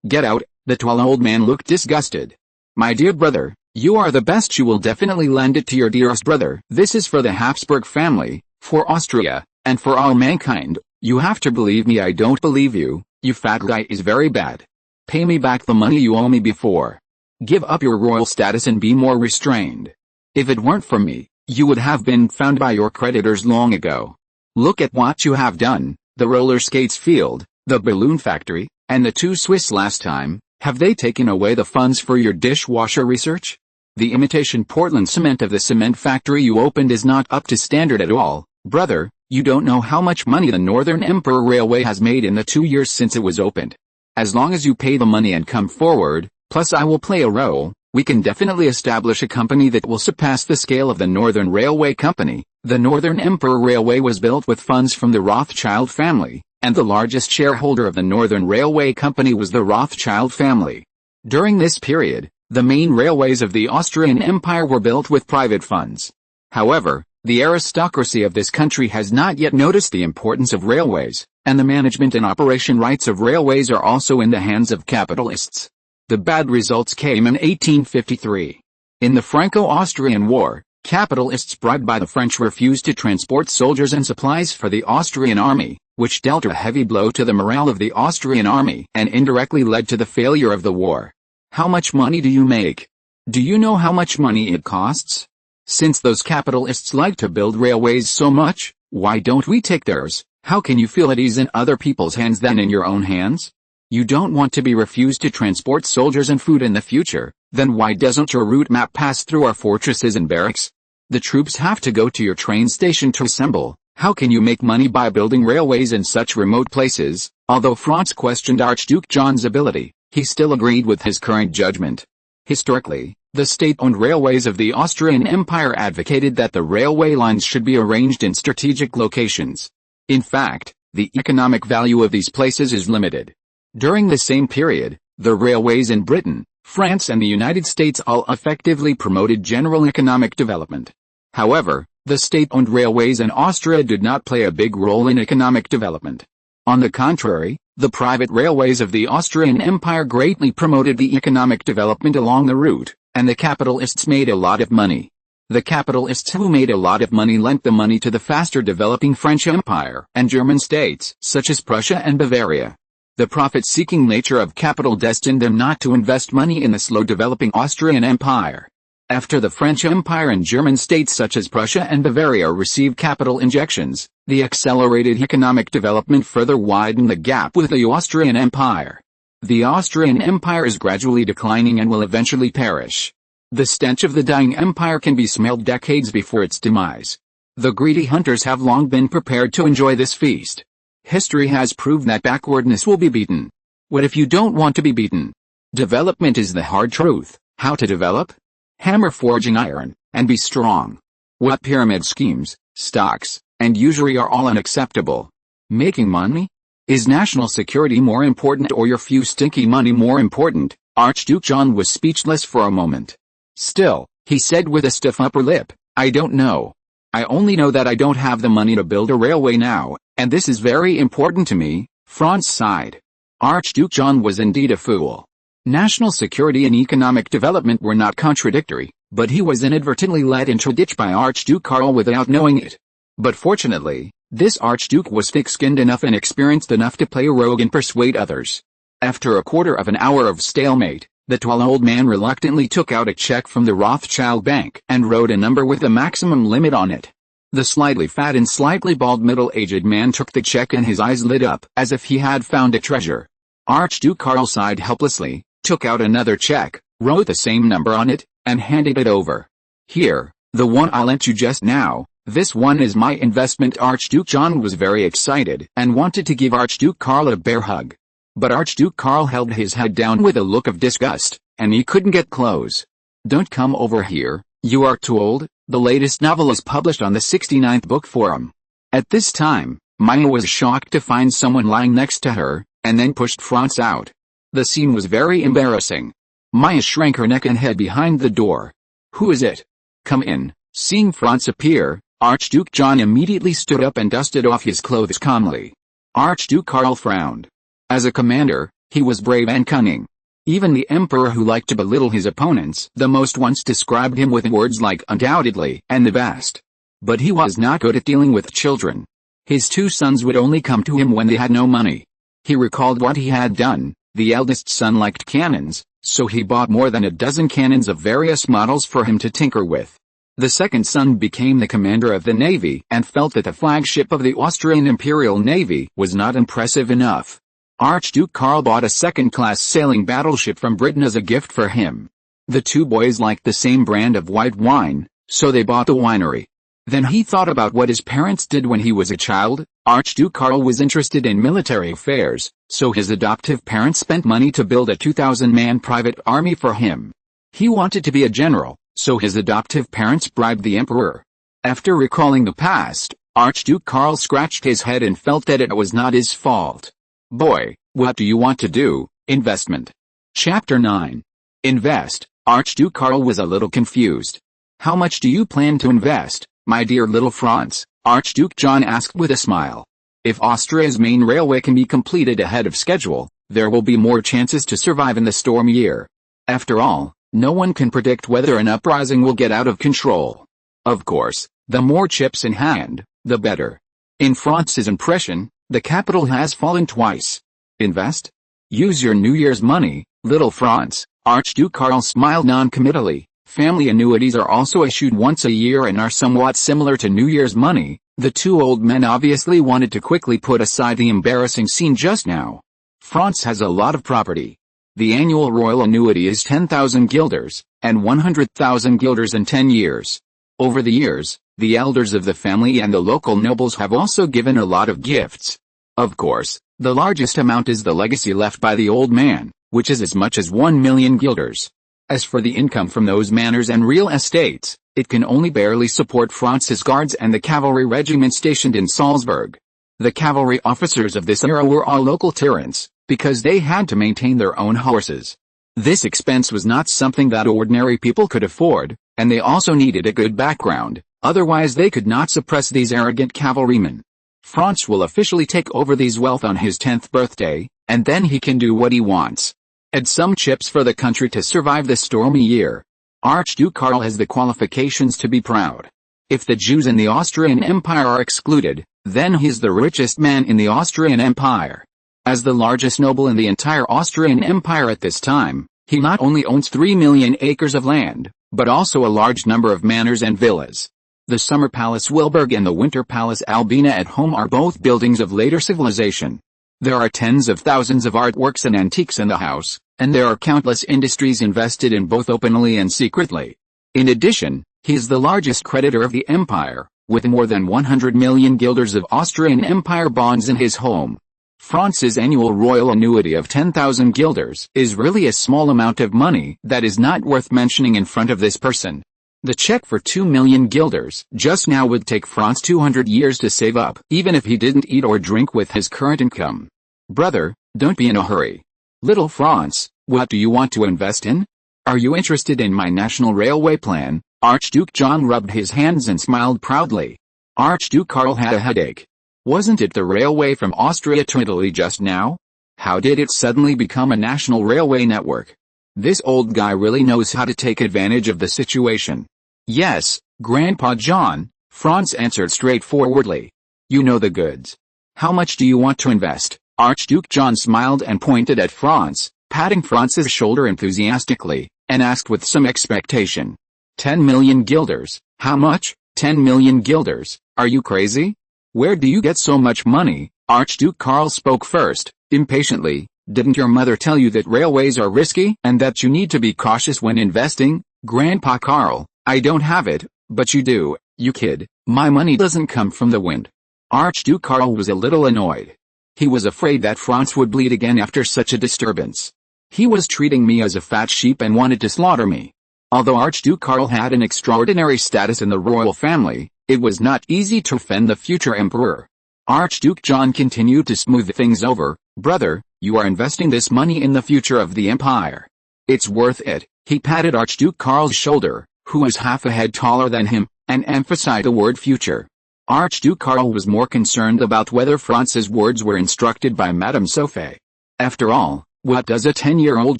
Get out." The tall old man looked disgusted. "My dear brother, you are the best. You will definitely lend it to your dearest brother. This is for the Habsburg family, for Austria, and for all mankind. You have to believe me. I don't believe you. You fat guy is very bad. Pay me back the money you owe me before. Give up your royal status and be more restrained. If it weren't for me, you would have been found by your creditors long ago. Look at what you have done, the roller skates field, the balloon factory, and the 2 Swiss last time. Have they taken away the funds for your dishwasher research? The imitation Portland cement of the cement factory you opened is not up to standard at all. Brother, you don't know how much money the Northern Emperor Railway has made in the 2 years since it was opened. As long as you pay the money and come forward, plus I will play a role, we can definitely establish a company that will surpass the scale of the Northern Railway Company. The Northern Emperor Railway was built with funds from the Rothschild family, and the largest shareholder of the Northern Railway Company was the Rothschild family. During this period, the main railways of the Austrian Empire were built with private funds. However, the aristocracy of this country has not yet noticed the importance of railways, and the management and operation rights of railways are also in the hands of capitalists. The bad results came in 1853. In the Franco-Austrian War, capitalists bribed by the French refused to transport soldiers and supplies for the Austrian army, which dealt a heavy blow to the morale of the Austrian army and indirectly led to the failure of the war. How much money do you make? Do you know how much money it costs? Since those capitalists like to build railways so much, why don't we take theirs? How can you feel at ease in other people's hands than in your own hands? You don't want to be refused to transport soldiers and food in the future, then why doesn't your route map pass through our fortresses and barracks? The troops have to go to your train station to assemble. How can you make money by building railways in such remote places? Although Franz questioned Archduke John's ability, he still agreed with his current judgment. Historically, the state-owned railways of the Austrian Empire advocated that the railway lines should be arranged in strategic locations. In fact, the economic value of these places is limited. During the same period, the railways in Britain, France and the United States all effectively promoted general economic development. However, the state-owned railways in Austria did not play a big role in economic development. On the contrary, the private railways of the Austrian Empire greatly promoted the economic development along the route, and the capitalists made a lot of money. The capitalists who made a lot of money lent the money to the faster developing French Empire and German states, such as Prussia and Bavaria. The profit-seeking nature of capital destined them not to invest money in the slow-developing Austrian Empire. After the French Empire and German states such as Prussia and Bavaria received capital injections, the accelerated economic development further widened the gap with the Austrian Empire. The Austrian Empire is gradually declining and will eventually perish. The stench of the dying empire can be smelled decades before its demise. The greedy hunters have long been prepared to enjoy this feast. History has proved that backwardness will be beaten. What if you don't want to be beaten? Development is the hard truth. How to develop? Hammer forging iron, and be strong. What pyramid schemes, stocks, and usury are all unacceptable. Making money? Is national security more important or your few stinky money more important? Archduke John was speechless for a moment. Still, he said with a stiff upper lip, I don't know. I only know that I don't have the money to build a railway now, and this is very important to me. Franz sighed. Archduke John was indeed a fool. National security and economic development were not contradictory, but he was inadvertently led into a ditch by Archduke Karl without knowing it. But fortunately, this Archduke was thick-skinned enough and experienced enough to play rogue and persuade others. After a quarter of an hour of stalemate, the tall old man reluctantly took out a check from the Rothschild Bank and wrote a number with a maximum limit on it. The slightly fat and slightly bald middle-aged man took the check and his eyes lit up as if he had found a treasure. Archduke Karl sighed helplessly, took out another check, wrote the same number on it, and handed it over. Here, the one I lent you just now, this one is my investment. Archduke John was very excited and wanted to give Archduke Karl a bear hug. But Archduke Karl held his head down with a look of disgust, and he couldn't get close. Don't come over here, you are too old. The latest novel is published on the 69th book forum. At this time, Maya was shocked to find someone lying next to her, and then pushed Franz out. The scene was very embarrassing. Maya shrank her neck and head behind the door. Who is it? Come in. Seeing Franz appear, Archduke John immediately stood up and dusted off his clothes calmly. Archduke Karl frowned. As a commander, he was brave and cunning. Even the emperor, who liked to belittle his opponents the most, once described him with words like undoubtedly and the best. But he was not good at dealing with children. His two sons would only come to him when they had no money. He recalled what he had done. The eldest son liked cannons, so he bought more than a dozen cannons of various models for him to tinker with. The second son became the commander of the navy and felt that the flagship of the Austrian Imperial Navy was not impressive enough. Archduke Karl bought a second-class sailing battleship from Britain as a gift for him. The two boys liked the same brand of white wine, so they bought the winery. Then he thought about what his parents did when he was a child. Archduke Karl was interested in military affairs, so his adoptive parents spent money to build a 2,000-man private army for him. He wanted to be a general, so his adoptive parents bribed the emperor. After recalling the past, Archduke Karl scratched his head and felt that it was not his fault. Boy, what do you want to do? Investment. Chapter 9. Invest. Archduke Karl was a little confused. How much do you plan to invest, my dear little Franz? Archduke John asked with a smile. If Austria's main railway can be completed ahead of schedule, there will be more chances to survive in the stormy year. After all, no one can predict whether an uprising will get out of control. Of course, the more chips in hand, the better. In Franz's impression, the capital has fallen twice. Invest? Use your New Year's money, little Franz. Archduke Karl smiled non-committally. Family annuities are also issued once a year and are somewhat similar to New Year's money. The two old men obviously wanted to quickly put aside the embarrassing scene just now. Franz has a lot of property. The annual royal annuity is 10,000 guilders, and 100,000 guilders in 10 years. Over the years, the elders of the family and the local nobles have also given a lot of gifts. Of course, the largest amount is the legacy left by the old man, which is as much as 1 million guilders. As for the income from those manors and real estates, it can only barely support Franz's guards and the cavalry regiment stationed in Salzburg. The cavalry officers of this era were all local tyrants, because they had to maintain their own horses. This expense was not something that ordinary people could afford, and they also needed a good background, otherwise they could not suppress these arrogant cavalrymen. Franz will officially take over these wealth on his 10th birthday, and then he can do what he wants. Add some chips for the country to survive the stormy year. Archduke Karl has the qualifications to be proud. If the Jews in the Austrian Empire are excluded, then he's the richest man in the Austrian Empire. As the largest noble in the entire Austrian Empire at this time, he not only owns 3 million acres of land, but also a large number of manors and villas. The Summer Palace Wilburg and the Winter Palace Albina at home are both buildings of later civilization. There are tens of thousands of artworks and antiques in the house, and there are countless industries invested in both openly and secretly. In addition, he is the largest creditor of the empire, with more than 100 million guilders of Austrian Empire bonds in his home. Franz's annual royal annuity of 10,000 guilders is really a small amount of money that is not worth mentioning in front of this person. The check for 2 million guilders just now would take Franz 200 years to save up, even if he didn't eat or drink with his current income. Brother, don't be in a hurry. Little Franz, what do you want to invest in? Are you interested in my national railway plan? Archduke John rubbed his hands and smiled proudly. Archduke Karl had a headache. Wasn't it the railway from Austria to Italy just now? How did it suddenly become a national railway network? This old guy really knows how to take advantage of the situation. Yes, Grandpa John, Franz answered straightforwardly. You know the goods. How much do you want to invest? Archduke John smiled and pointed at Franz, patting Franz's shoulder enthusiastically, and asked with some expectation. 10 million guilders. How much? 10 million guilders. Are you crazy? Where do you get so much money? Archduke Karl spoke first, impatiently. Didn't your mother tell you that railways are risky and that you need to be cautious when investing? Grandpa Karl, I don't have it, but you do, you kid. My money doesn't come from the wind. Archduke Karl was a little annoyed. He was afraid that Franz would bleed again after such a disturbance. He was treating me as a fat sheep and wanted to slaughter me. Although Archduke Karl had an extraordinary status in the royal family, it was not easy to offend the future emperor. Archduke John continued to smooth things over. Brother, you are investing this money in the future of the empire. It's worth it. He patted Archduke Karl's shoulder, who was half a head taller than him, and emphasized the word future. Archduke Karl was more concerned about whether Franz's words were instructed by Madame Sophie. After all, what does a 10-year-old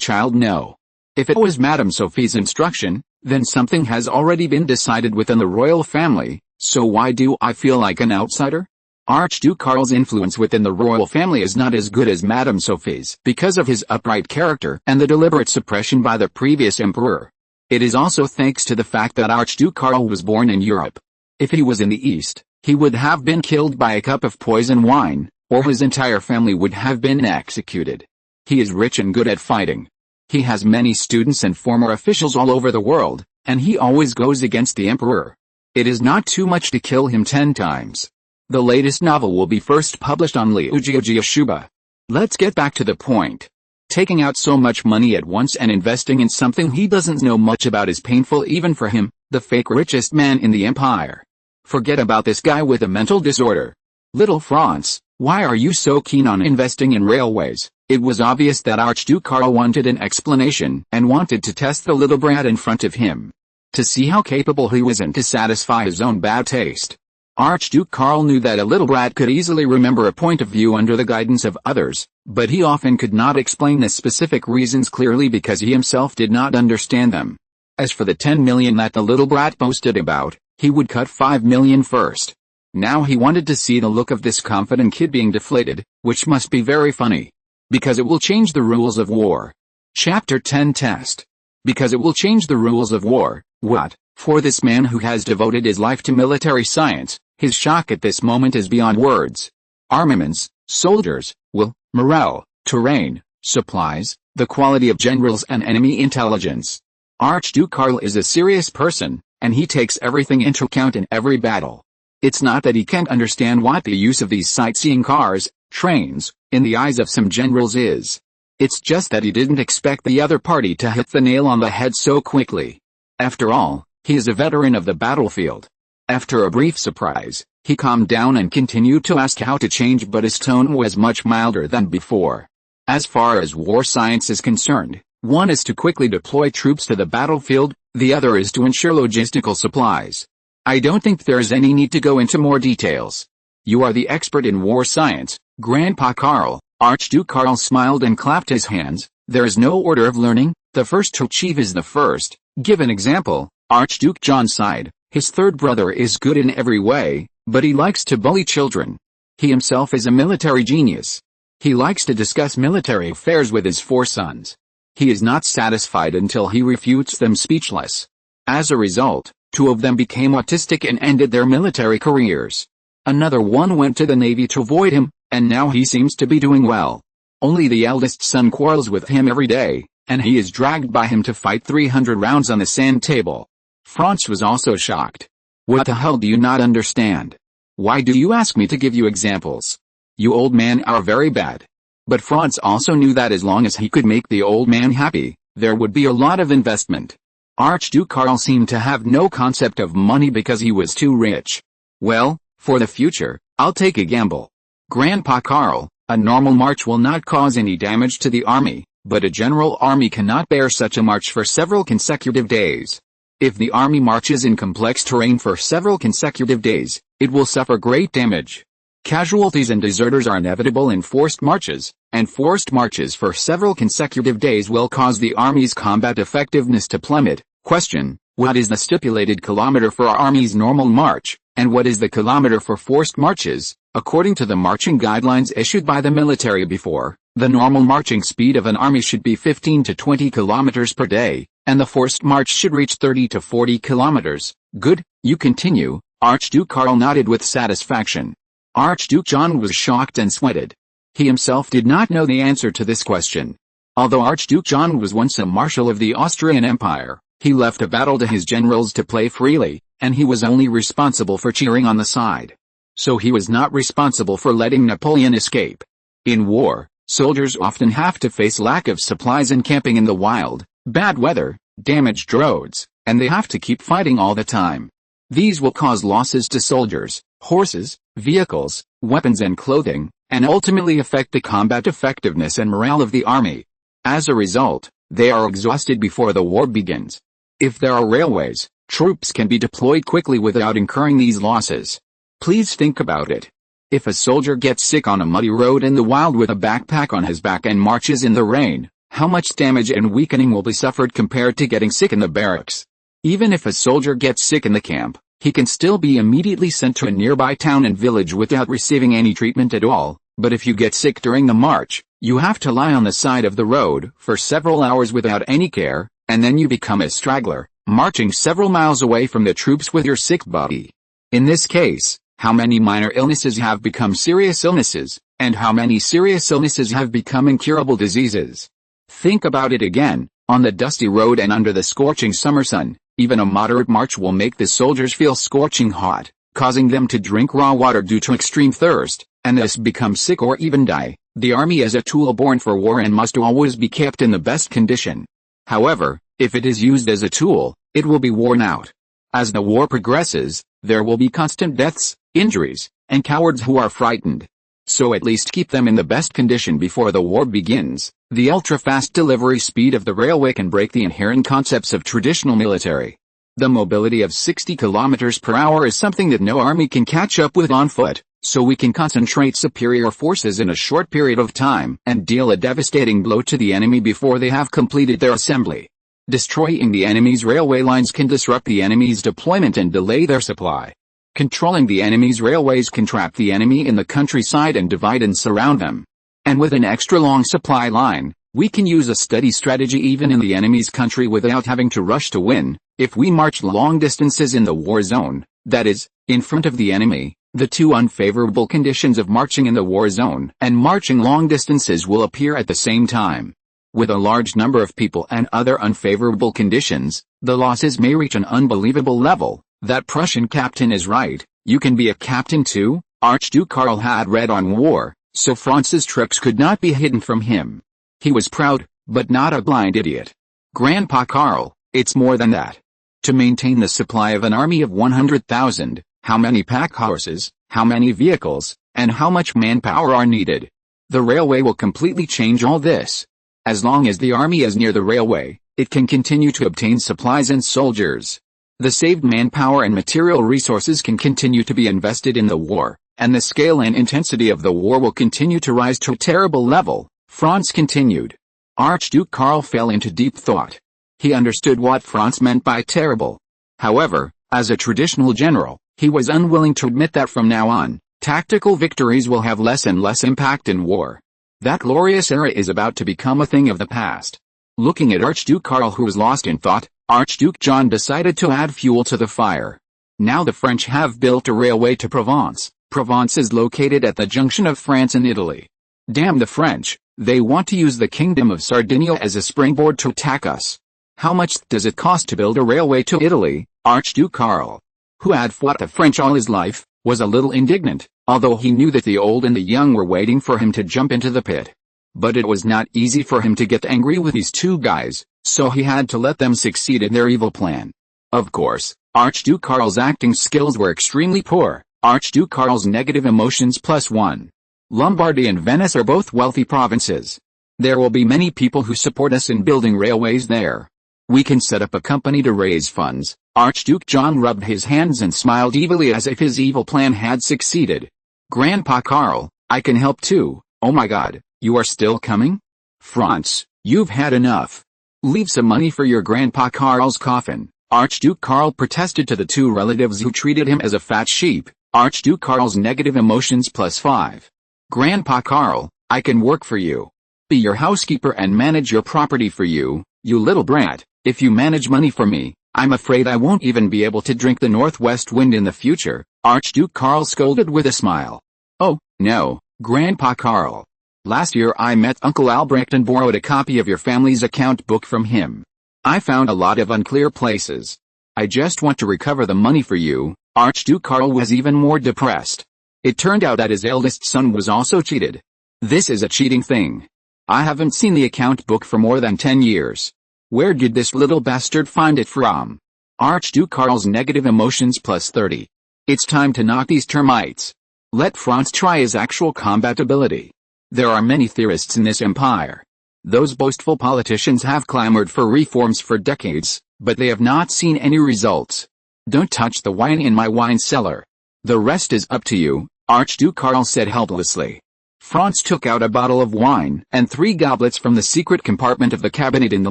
child know? If it was Madame Sophie's instruction, then something has already been decided within the royal family, so why do I feel like an outsider? Archduke Karl's influence within the royal family is not as good as Madame Sophie's because of his upright character and the deliberate suppression by the previous emperor. It is also thanks to the fact that Archduke Karl was born in Europe. If he was in the East, he would have been killed by a cup of poison wine, or his entire family would have been executed. He is rich and good at fighting. He has many students and former officials all over the world, and he always goes against the emperor. It is not too much to kill him 10 times. The latest novel will be first published on Shuba. Let's get back to the point. Taking out so much money at once and investing in something he doesn't know much about is painful even for him, the fake richest man in the empire. Forget about this guy with a mental disorder. Little Franz, why are you so keen on investing in railways? It was obvious that Archduke Karl wanted an explanation and wanted to test the little brat in front of him. To see how capable he was and to satisfy his own bad taste. Archduke Karl knew that a little brat could easily remember a point of view under the guidance of others, but he often could not explain the specific reasons clearly because he himself did not understand them. As for the 10 million that the little brat boasted about, he would cut 5 million first. Now he wanted to see the look of this confident kid being deflated, which must be very funny. Because it will change the rules of war. Chapter 10 Test. Because it will change the rules of war. What? For this man who has devoted his life to military science, his shock at this moment is beyond words. Armaments, soldiers, will, morale, terrain, supplies, the quality of generals and enemy intelligence. Archduke Karl is a serious person, and he takes everything into account in every battle. It's not that he can't understand what the use of these sightseeing cars, trains, in the eyes of some generals is. It's just that he didn't expect the other party to hit the nail on the head so quickly. After all, he is a veteran of the battlefield. After a brief surprise, he calmed down and continued to ask how to change, but his tone was much milder than before. As far as war science is concerned, one is to quickly deploy troops to the battlefield, the other is to ensure logistical supplies. I don't think there is any need to go into more details. You are the expert in war science, Grandpa Karl. Archduke Karl smiled and clapped his hands. There is no order of learning, the first to achieve is the first. Give an example. Archduke John sighed. His third brother is good in every way, but he likes to bully children. He himself is a military genius. He likes to discuss military affairs with his 4 sons. He is not satisfied until he refutes them speechless. As a result, 2 of them became autistic and ended their military careers. Another one went to the Navy to avoid him, and now he seems to be doing well. Only the eldest son quarrels with him every day, and he is dragged by him to fight 300 rounds on the sand table. Franz was also shocked. What the hell do you not understand? Why do you ask me to give you examples? You old men are very bad. But Franz also knew that as long as he could make the old man happy, there would be a lot of investment. Archduke Karl seemed to have no concept of money because he was too rich. Well, for the future, I'll take a gamble. Grandpa Karl, a normal march will not cause any damage to the army, but a general army cannot bear such a march for several consecutive days. If the army marches in complex terrain for several consecutive days, it will suffer great damage. Casualties and deserters are inevitable in forced marches, and forced marches for several consecutive days will cause the army's combat effectiveness to plummet. Question: what is the stipulated kilometer for our army's normal march, and what is the kilometer for forced marches? According to the marching guidelines issued by the military before, the normal marching speed of an army should be 15 to 20 kilometers per day, and the forced march should reach 30 to 40 kilometers. Good, you continue. Archduke Karl nodded with satisfaction. Archduke John was shocked and sweated. He himself did not know the answer to this question. Although Archduke John was once a marshal of the Austrian Empire, he left a battle to his generals to play freely, and he was only responsible for cheering on the side. So he was not responsible for letting Napoleon escape. In war, soldiers often have to face lack of supplies and camping in the wild, bad weather, damaged roads, and they have to keep fighting all the time. These will cause losses to soldiers, horses, vehicles, weapons and clothing, and ultimately affect the combat effectiveness and morale of the army. As a result, they are exhausted before the war begins. If there are railways, troops can be deployed quickly without incurring these losses. Please think about it. If a soldier gets sick on a muddy road in the wild with a backpack on his back and marches in the rain, how much damage and weakening will be suffered compared to getting sick in the barracks? Even if a soldier gets sick in the camp, he can still be immediately sent to a nearby town and village without receiving any treatment at all. But if you get sick during the march, you have to lie on the side of the road for several hours without any care, and then you become a straggler, marching several miles away from the troops with your sick body. In this case, how many minor illnesses have become serious illnesses, and how many serious illnesses have become incurable diseases? Think about it again. On the dusty road and under the scorching summer sun, even a moderate march will make the soldiers feel scorching hot, causing them to drink raw water due to extreme thirst, and thus become sick or even die. The army is a tool born for war and must always be kept in the best condition. However, if it is used as a tool, it will be worn out. As the war progresses, there will be constant deaths, injuries, and cowards who are frightened. So at least keep them in the best condition before the war begins. The ultra-fast delivery speed of the railway can break the inherent concepts of traditional military. The mobility of 60 kilometers per hour is something that no army can catch up with on foot, so we can concentrate superior forces in a short period of time and deal a devastating blow to the enemy before they have completed their assembly. Destroying the enemy's railway lines can disrupt the enemy's deployment and delay their supply. Controlling the enemy's railways can trap the enemy in the countryside and divide and surround them. And with an extra long supply line, we can use a steady strategy even in the enemy's country without having to rush to win. If we march long distances in the war zone, that is, in front of the enemy, the two unfavorable conditions of marching in the war zone and marching long distances will appear at the same time. With a large number of people and other unfavorable conditions, the losses may reach an unbelievable level. That Prussian captain is right. You can be a captain too. Archduke Karl had read on war, so Franz's tricks could not be hidden from him. He was proud, but not a blind idiot. Grandpa Karl, it's more than that. To maintain the supply of an army of 100,000, how many pack horses, how many vehicles, and how much manpower are needed? The railway will completely change all this. As long as the army is near the railway, it can continue to obtain supplies and soldiers. The saved manpower and material resources can continue to be invested in the war, and the scale and intensity of the war will continue to rise to a terrible level, Franz continued. Archduke Karl fell into deep thought. He understood what Franz meant by terrible. However, as a traditional general, he was unwilling to admit that from now on, tactical victories will have less and less impact in war. That glorious era is about to become a thing of the past. Looking at Archduke Karl, who was lost in thought, Archduke John decided to add fuel to the fire. Now the French have built a railway to Provence. Provence is located at the junction of France and Italy. Damn the French, they want to use the Kingdom of Sardinia as a springboard to attack us. How much does it cost to build a railway to Italy? Archduke Karl, who had fought the French all his life, was a little indignant, although he knew that the old and the young were waiting for him to jump into the pit. But it was not easy for him to get angry with these two guys, so he had to let them succeed in their evil plan. Of course, Archduke Karl's acting skills were extremely poor. Archduke Karl's negative emotions +1. Lombardy and Venice are both wealthy provinces. There will be many people who support us in building railways there. We can set up a company to raise funds. Archduke John rubbed his hands and smiled evilly as if his evil plan had succeeded. Grandpa Karl, I can help too. Oh my God, you are still coming? Franz, you've had enough. Leave some money for your Grandpa Karl's coffin. Archduke Karl protested to the two relatives who treated him as a fat sheep. Archduke Karl's negative emotions +5. Grandpa Karl, I can work for you. Be your housekeeper and manage your property for you, you little brat. If you manage money for me, I'm afraid I won't even be able to drink the northwest wind in the future. Archduke Karl scolded with a smile. Oh, no, Grandpa Karl. Last year I met Uncle Albrecht and borrowed a copy of your family's account book from him. I found a lot of unclear places. I just want to recover the money for you. Archduke Karl was even more depressed. It turned out that his eldest son was also cheated. This is a cheating thing. I haven't seen the account book for more than 10 years. Where did this little bastard find it from? Archduke Karl's negative emotions +30. It's time to knock these termites. Let Franz try his actual combat ability. There are many theorists in this empire. Those boastful politicians have clamored for reforms for decades, but they have not seen any results. Don't touch the wine in my wine cellar. The rest is up to you, Archduke Karl said helplessly. Franz took out a bottle of wine and 3 goblets from the secret compartment of the cabinet in the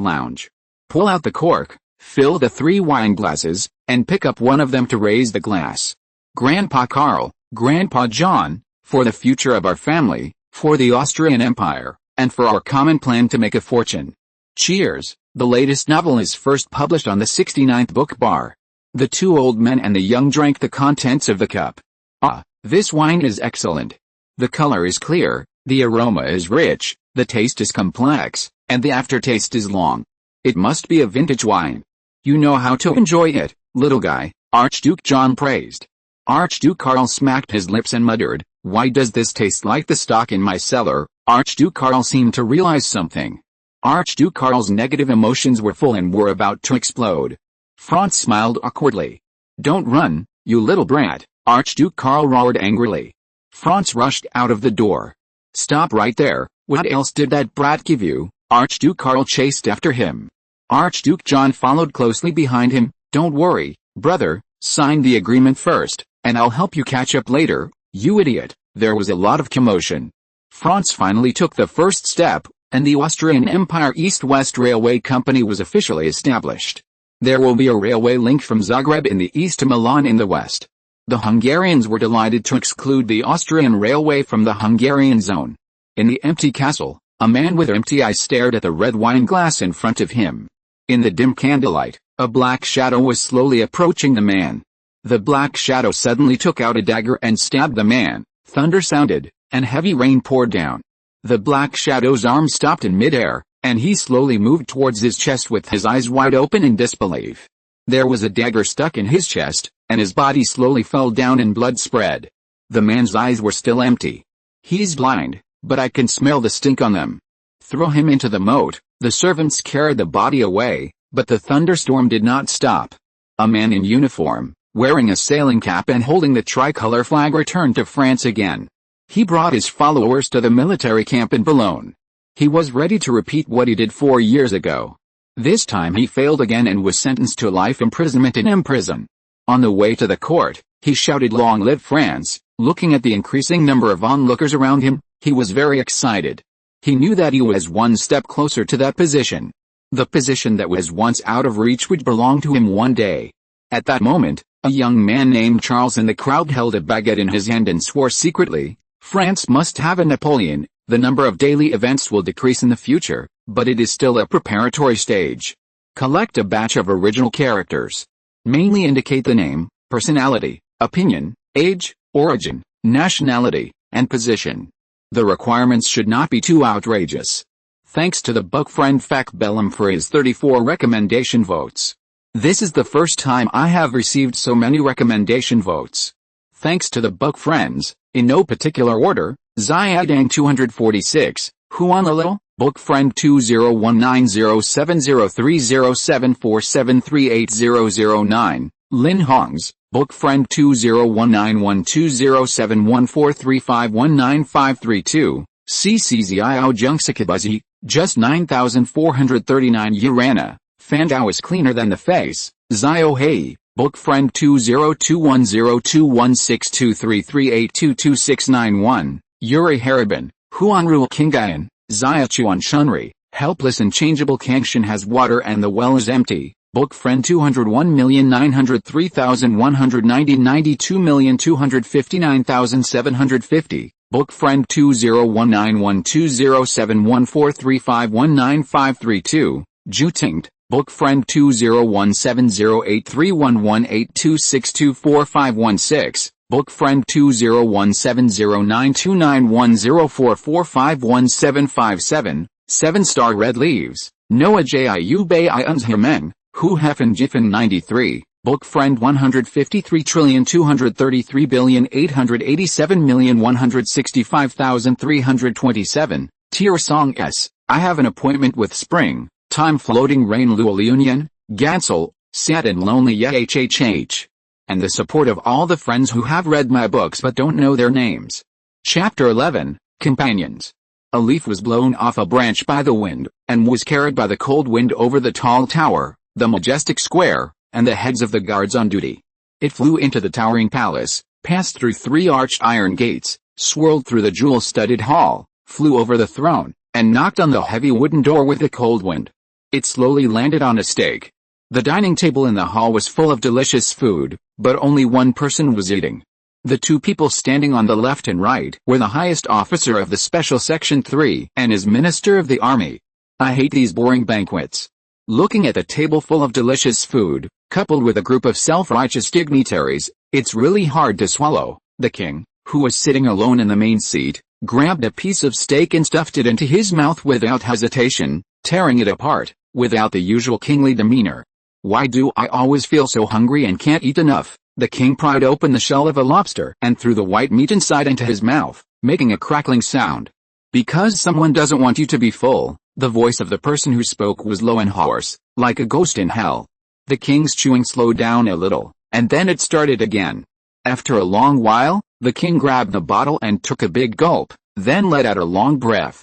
lounge. Pull out the cork, fill the 3 wine glasses, and pick up one of them to raise the glass. Grandpa Karl, Grandpa John, for the future of our family, for the Austrian Empire, and for our common plan to make a fortune. Cheers. The latest novel is first published on the 69th book bar. The 2 old men and the young drank the contents of the cup. Ah, this wine is excellent. The color is clear, the aroma is rich, the taste is complex, and the aftertaste is long. It must be a vintage wine. You know how to enjoy it, little guy, Archduke John praised. Archduke Karl smacked his lips and muttered, why does this taste like the stock in my cellar? Archduke Karl seemed to realize something. Archduke Karl's negative emotions were full and were about to explode. Franz smiled awkwardly. Don't run, you little brat, Archduke Karl roared angrily. Franz rushed out of the door. Stop right there, what else did that brat give you? Archduke Karl chased after him. Archduke John followed closely behind him. Don't worry, brother, sign the agreement first, and I'll help you catch up later, you idiot. There was a lot of commotion. Franz finally took the first step, and the Austrian Empire East-West Railway Company was officially established. There will be a railway link from Zagreb in the east to Milan in the west. The Hungarians were delighted to exclude the Austrian railway from the Hungarian zone. In the empty castle, a man with empty eyes stared at the red wine glass in front of him. In the dim candlelight, a black shadow was slowly approaching the man. The black shadow suddenly took out a dagger and stabbed the man. Thunder sounded, and heavy rain poured down. The black shadow's arm stopped in midair, and he slowly moved towards his chest with his eyes wide open in disbelief. There was a dagger stuck in his chest, and his body slowly fell down and blood spread. The man's eyes were still empty. He's blind, but I can smell the stink on them. Throw him into the moat. The servants carried the body away, but the thunderstorm did not stop. A man in uniform, wearing a sailing cap and holding the tricolor flag, returned to France again. He brought his followers to the military camp in Boulogne. He was ready to repeat what he did 4 years ago. This time he failed again and was sentenced to life imprisonment in M prison. On the way to the court, he shouted, "Long live France!" Looking at the increasing number of onlookers around him, he was very excited. He knew that he was one step closer to that position. The position that was once out of reach would belong to him one day. At that moment, a young man named Charles in the crowd held a baguette in his hand and swore secretly, "France must have a Napoleon. The number of daily events will decrease in the future, but it is still a preparatory stage. Collect a batch of original characters. Mainly indicate the name, personality, opinion, age, origin, nationality, and position. The requirements should not be too outrageous." Thanks to the book friend Fac Bellum for his 34 recommendation votes. This is the first time I have received so many recommendation votes. Thanks to the book friends, in no particular order: Ziadang 246, Juan Lilo, book friend 201907030747380009, Lin Hongs, book friend 201912071435195532, CCZIO Jungsakabuzi, just 9,439 Urana, Fandao is cleaner than the face, Zio Hei, book friend 202102162338222691, Yuri Haribin, Huanrul Kingayan, Zia Chuan Shunri, helpless and changeable Kangshan has water and the well is empty, book friend 201,903,190 92,259,750, book friend 201912071435195532, Jutingt, book friend 201708311826245516, book friend 201709291044517757, 7-star red leaves, Noah Jiu Bei Iuns Himeng, Hu Heffen Jiffen 93, book friend 153,233,887,165,327, Tier Song S, I have an appointment with spring, time floating rain Luoliunion, Gansel, sad and lonely YHHH. And the support of all the friends who have read my books but don't know their names. Chapter 11, Companions. A leaf was blown off a branch by the wind, and was carried by the cold wind over the tall tower, the majestic square, and the heads of the guards on duty. It flew into the towering palace, passed through 3 arched iron gates, swirled through the jewel-studded hall, flew over the throne, and knocked on the heavy wooden door with the cold wind. It slowly landed on a stake. The dining table in the hall was full of delicious food, but only one person was eating. The 2 people standing on the left and right were the highest officer of the Special Section 3 and his Minister of the Army. I hate these boring banquets. Looking at the table full of delicious food, coupled with a group of self-righteous dignitaries, it's really hard to swallow. The king, who was sitting alone in the main seat, grabbed a piece of steak and stuffed it into his mouth without hesitation, tearing it apart, without the usual kingly demeanor. Why do I always feel so hungry and can't eat enough? The king pried open the shell of a lobster and threw the white meat inside into his mouth, making a crackling sound. Because someone doesn't want you to be full, the voice of the person who spoke was low and hoarse, like a ghost in hell. The king's chewing slowed down a little, and then it started again. After a long while, the king grabbed the bottle and took a big gulp, then let out a long breath.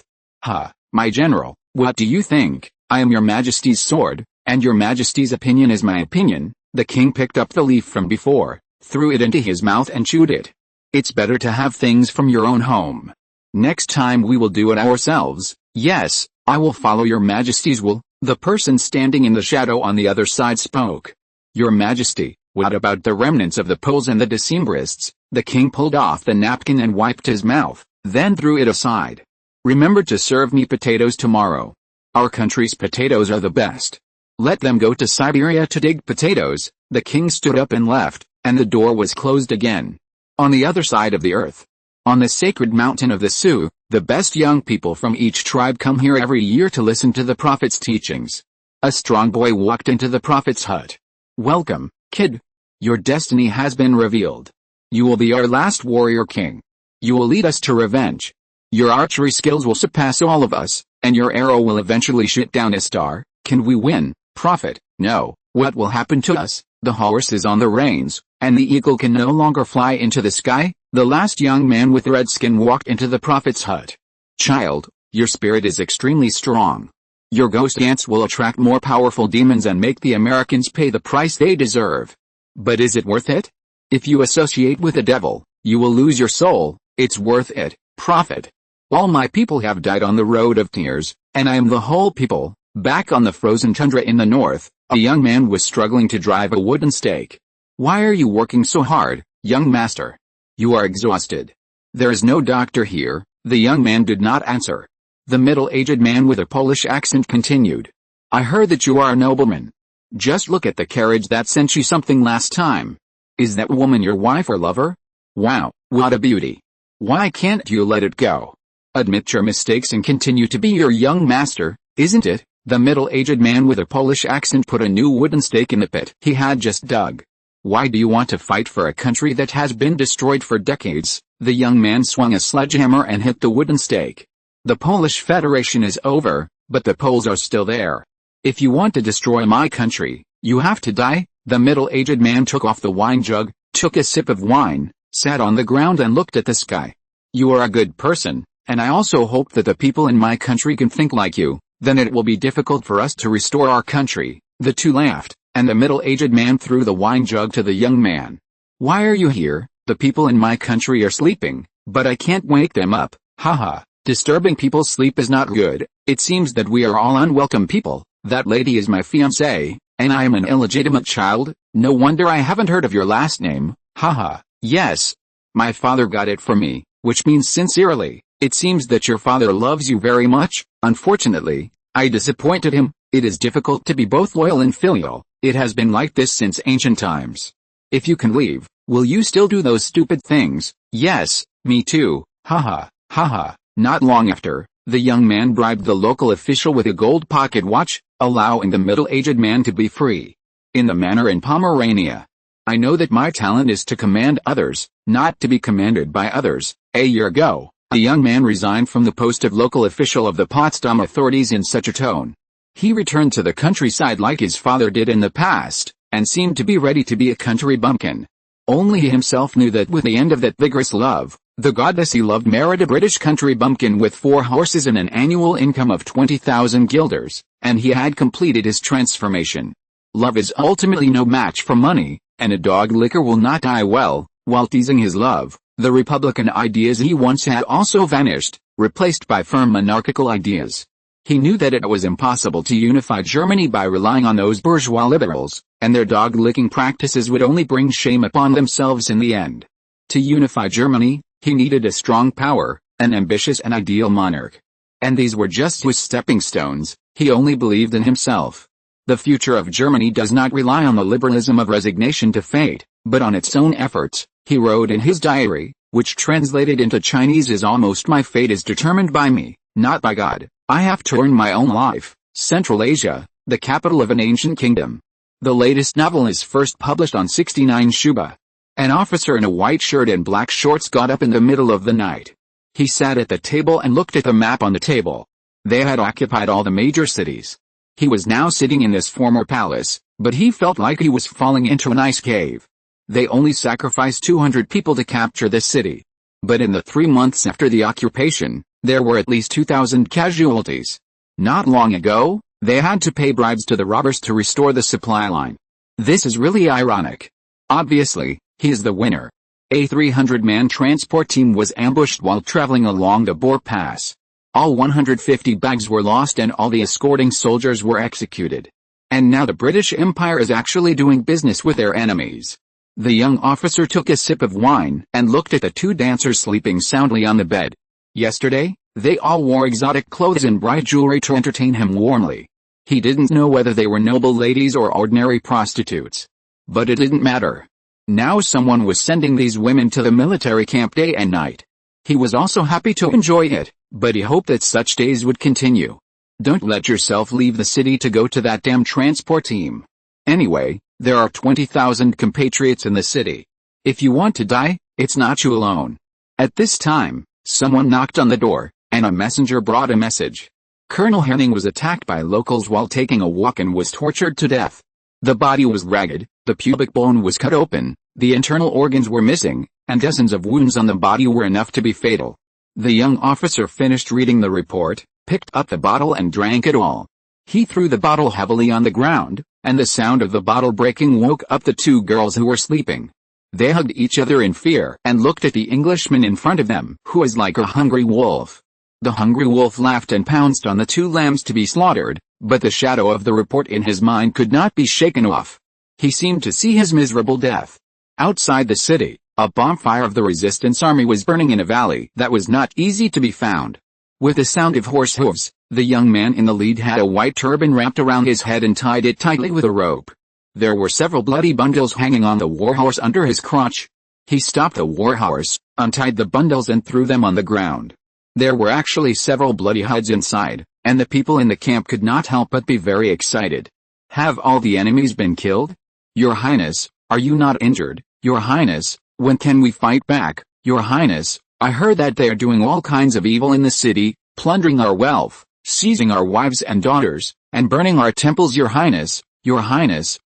My general, what do you think? I am your majesty's sword, and your majesty's opinion is my opinion. The king picked up the leaf from before, threw it into his mouth and chewed it. It's better to have things from your own home. Next time we will do it ourselves. Yes, I will follow your majesty's will. The person standing in the shadow on the other side spoke. Your majesty, what about the remnants of the Poles and the Decembrists? The king pulled off the napkin and wiped his mouth, then threw it aside. Remember to serve me potatoes tomorrow. Our country's potatoes are the best. Let them go to Siberia to dig potatoes. The king stood up and left, and the door was closed again. On the other side of the earth, on the sacred mountain of the Sioux, the best young people from each tribe come here every year to listen to the prophet's teachings. A strong boy walked into the prophet's hut. Welcome, kid. Your destiny has been revealed. You will be our last warrior king. You will lead us to revenge. Your archery skills will surpass all of us, and your arrow will eventually shoot down a star. Can we win, prophet? No. What will happen to us? The horse is on the reins, and the eagle can no longer fly into the sky. The last young man with red skin walked into the prophet's hut. Child, your spirit is extremely strong. Your ghost dance will attract more powerful demons and make the Americans pay the price they deserve. But is it worth it? If you associate with the devil, you will lose your soul. It's worth it, prophet. All my people have died on the road of tears, and I am the whole people. Back on the frozen tundra in the north, a young man was struggling to drive a wooden stake. Why are you working so hard, young master? You are exhausted. There is no doctor here. The young man did not answer. The middle-aged man with a Polish accent continued. I heard that you are a nobleman. Just look at the carriage that sent you something last time. Is that woman your wife or lover? Wow, what a beauty. Why can't you let it go? Admit your mistakes and continue to be your young master, isn't it? The middle-aged man with a Polish accent put a new wooden stake in the pit he had just dug. Why do you want to fight for a country that has been destroyed for decades? The young man swung a sledgehammer and hit the wooden stake. The Polish Federation is over, but the Poles are still there. If you want to destroy my country, you have to die. The middle-aged man took off the wine jug, took a sip of wine, sat on the ground and looked at the sky. You are a good person, and I also hope that the people in my country can think like you. Then it will be difficult for us to restore our country. The two laughed, and the middle-aged man threw the wine jug to the young man. Why are you here? The people in my country are sleeping, but I can't wake them up. Haha, disturbing people's sleep is not good. It seems that we are all unwelcome people. That lady is my fiancée, and I am an illegitimate child. No wonder I haven't heard of your last name. Haha, yes. My father got it for me, which means sincerely. It seems that your father loves you very much. Unfortunately, I disappointed him. It is difficult to be both loyal and filial. It has been like this since ancient times. If you can leave, will you still do those stupid things? Yes, me too. Haha, haha. Not long after, the young man bribed the local official with a gold pocket watch, allowing the middle-aged man to be free. In the manor in Pomerania. I know that my talent is to command others, not to be commanded by others. A year ago, a young man resigned from the post of local official of the Potsdam authorities in such a tone. He returned to the countryside like his father did in the past, and seemed to be ready to be a country bumpkin. Only he himself knew that with the end of that vigorous love, the goddess he loved married a British country bumpkin with 4 horses and an annual income of 20,000 guilders, and he had completed his transformation. Love is ultimately no match for money, and a dog licker will not die well. While teasing his love, the Republican ideas he once had also vanished, replaced by firm monarchical ideas. He knew that it was impossible to unify Germany by relying on those bourgeois liberals, and their dog-licking practices would only bring shame upon themselves in the end. To unify Germany, he needed a strong power, an ambitious and ideal monarch. And these were just his stepping stones. He only believed in himself. The future of Germany does not rely on the liberalism of resignation to fate, but on its own efforts. He wrote in his diary, which translated into Chinese is almost my fate is determined by me, not by God. I have to earn my own life. Central Asia, the capital of an ancient kingdom. The latest novel is first published on 69 Shuba. An officer in a white shirt and black shorts got up in the middle of the night. He sat at the table and looked at the map on the table. They had occupied all the major cities. He was now sitting in this former palace, but he felt like he was falling into an ice cave. They only sacrificed 200 people to capture this city. But in the 3 months after the occupation, there were at least 2,000 casualties. Not long ago, they had to pay bribes to the robbers to restore the supply line. This is really ironic. Obviously, he is the winner. A 300-man transport team was ambushed while traveling along the Boer Pass. All 150 bags were lost and all the escorting soldiers were executed. And now the British Empire is actually doing business with their enemies. The young officer took a sip of wine and looked at the two dancers sleeping soundly on the bed. Yesterday, they all wore exotic clothes and bright jewelry to entertain him warmly. He didn't know whether they were noble ladies or ordinary prostitutes. But it didn't matter. Now someone was sending these women to the military camp day and night. He was also happy to enjoy it, but he hoped that such days would continue. Don't let yourself leave the city to go to that damn transport team. Anyway, there are 20,000 compatriots in the city. If you want to die, it's not you alone. At this time, someone knocked on the door, and a messenger brought a message. Colonel Henning was attacked by locals while taking a walk and was tortured to death. The body was ragged, the pubic bone was cut open, the internal organs were missing, and dozens of wounds on the body were enough to be fatal. The young officer finished reading the report, picked up the bottle and drank it all. He threw the bottle heavily on the ground, and the sound of the bottle breaking woke up the two girls who were sleeping. They hugged each other in fear and looked at the Englishman in front of them, who was like a hungry wolf. The hungry wolf laughed and pounced on the two lambs to be slaughtered, but the shadow of the report in his mind could not be shaken off. He seemed to see his miserable death. Outside the city, a bonfire of the resistance army was burning in a valley that was not easy to be found. With the sound of horse hooves, the young man in the lead had a white turban wrapped around his head and tied it tightly with a rope. There were several bloody bundles hanging on the warhorse under his crotch. He stopped the warhorse, untied the bundles and threw them on the ground. There were actually several bloody hides inside, and the people in the camp could not help but be very excited. Have all the enemies been killed? Your Highness, are you not injured? Your Highness, when can we fight back? Your Highness, I heard that they are doing all kinds of evil in the city, plundering our wealth, seizing our wives and daughters, and burning our temples. Your Highness,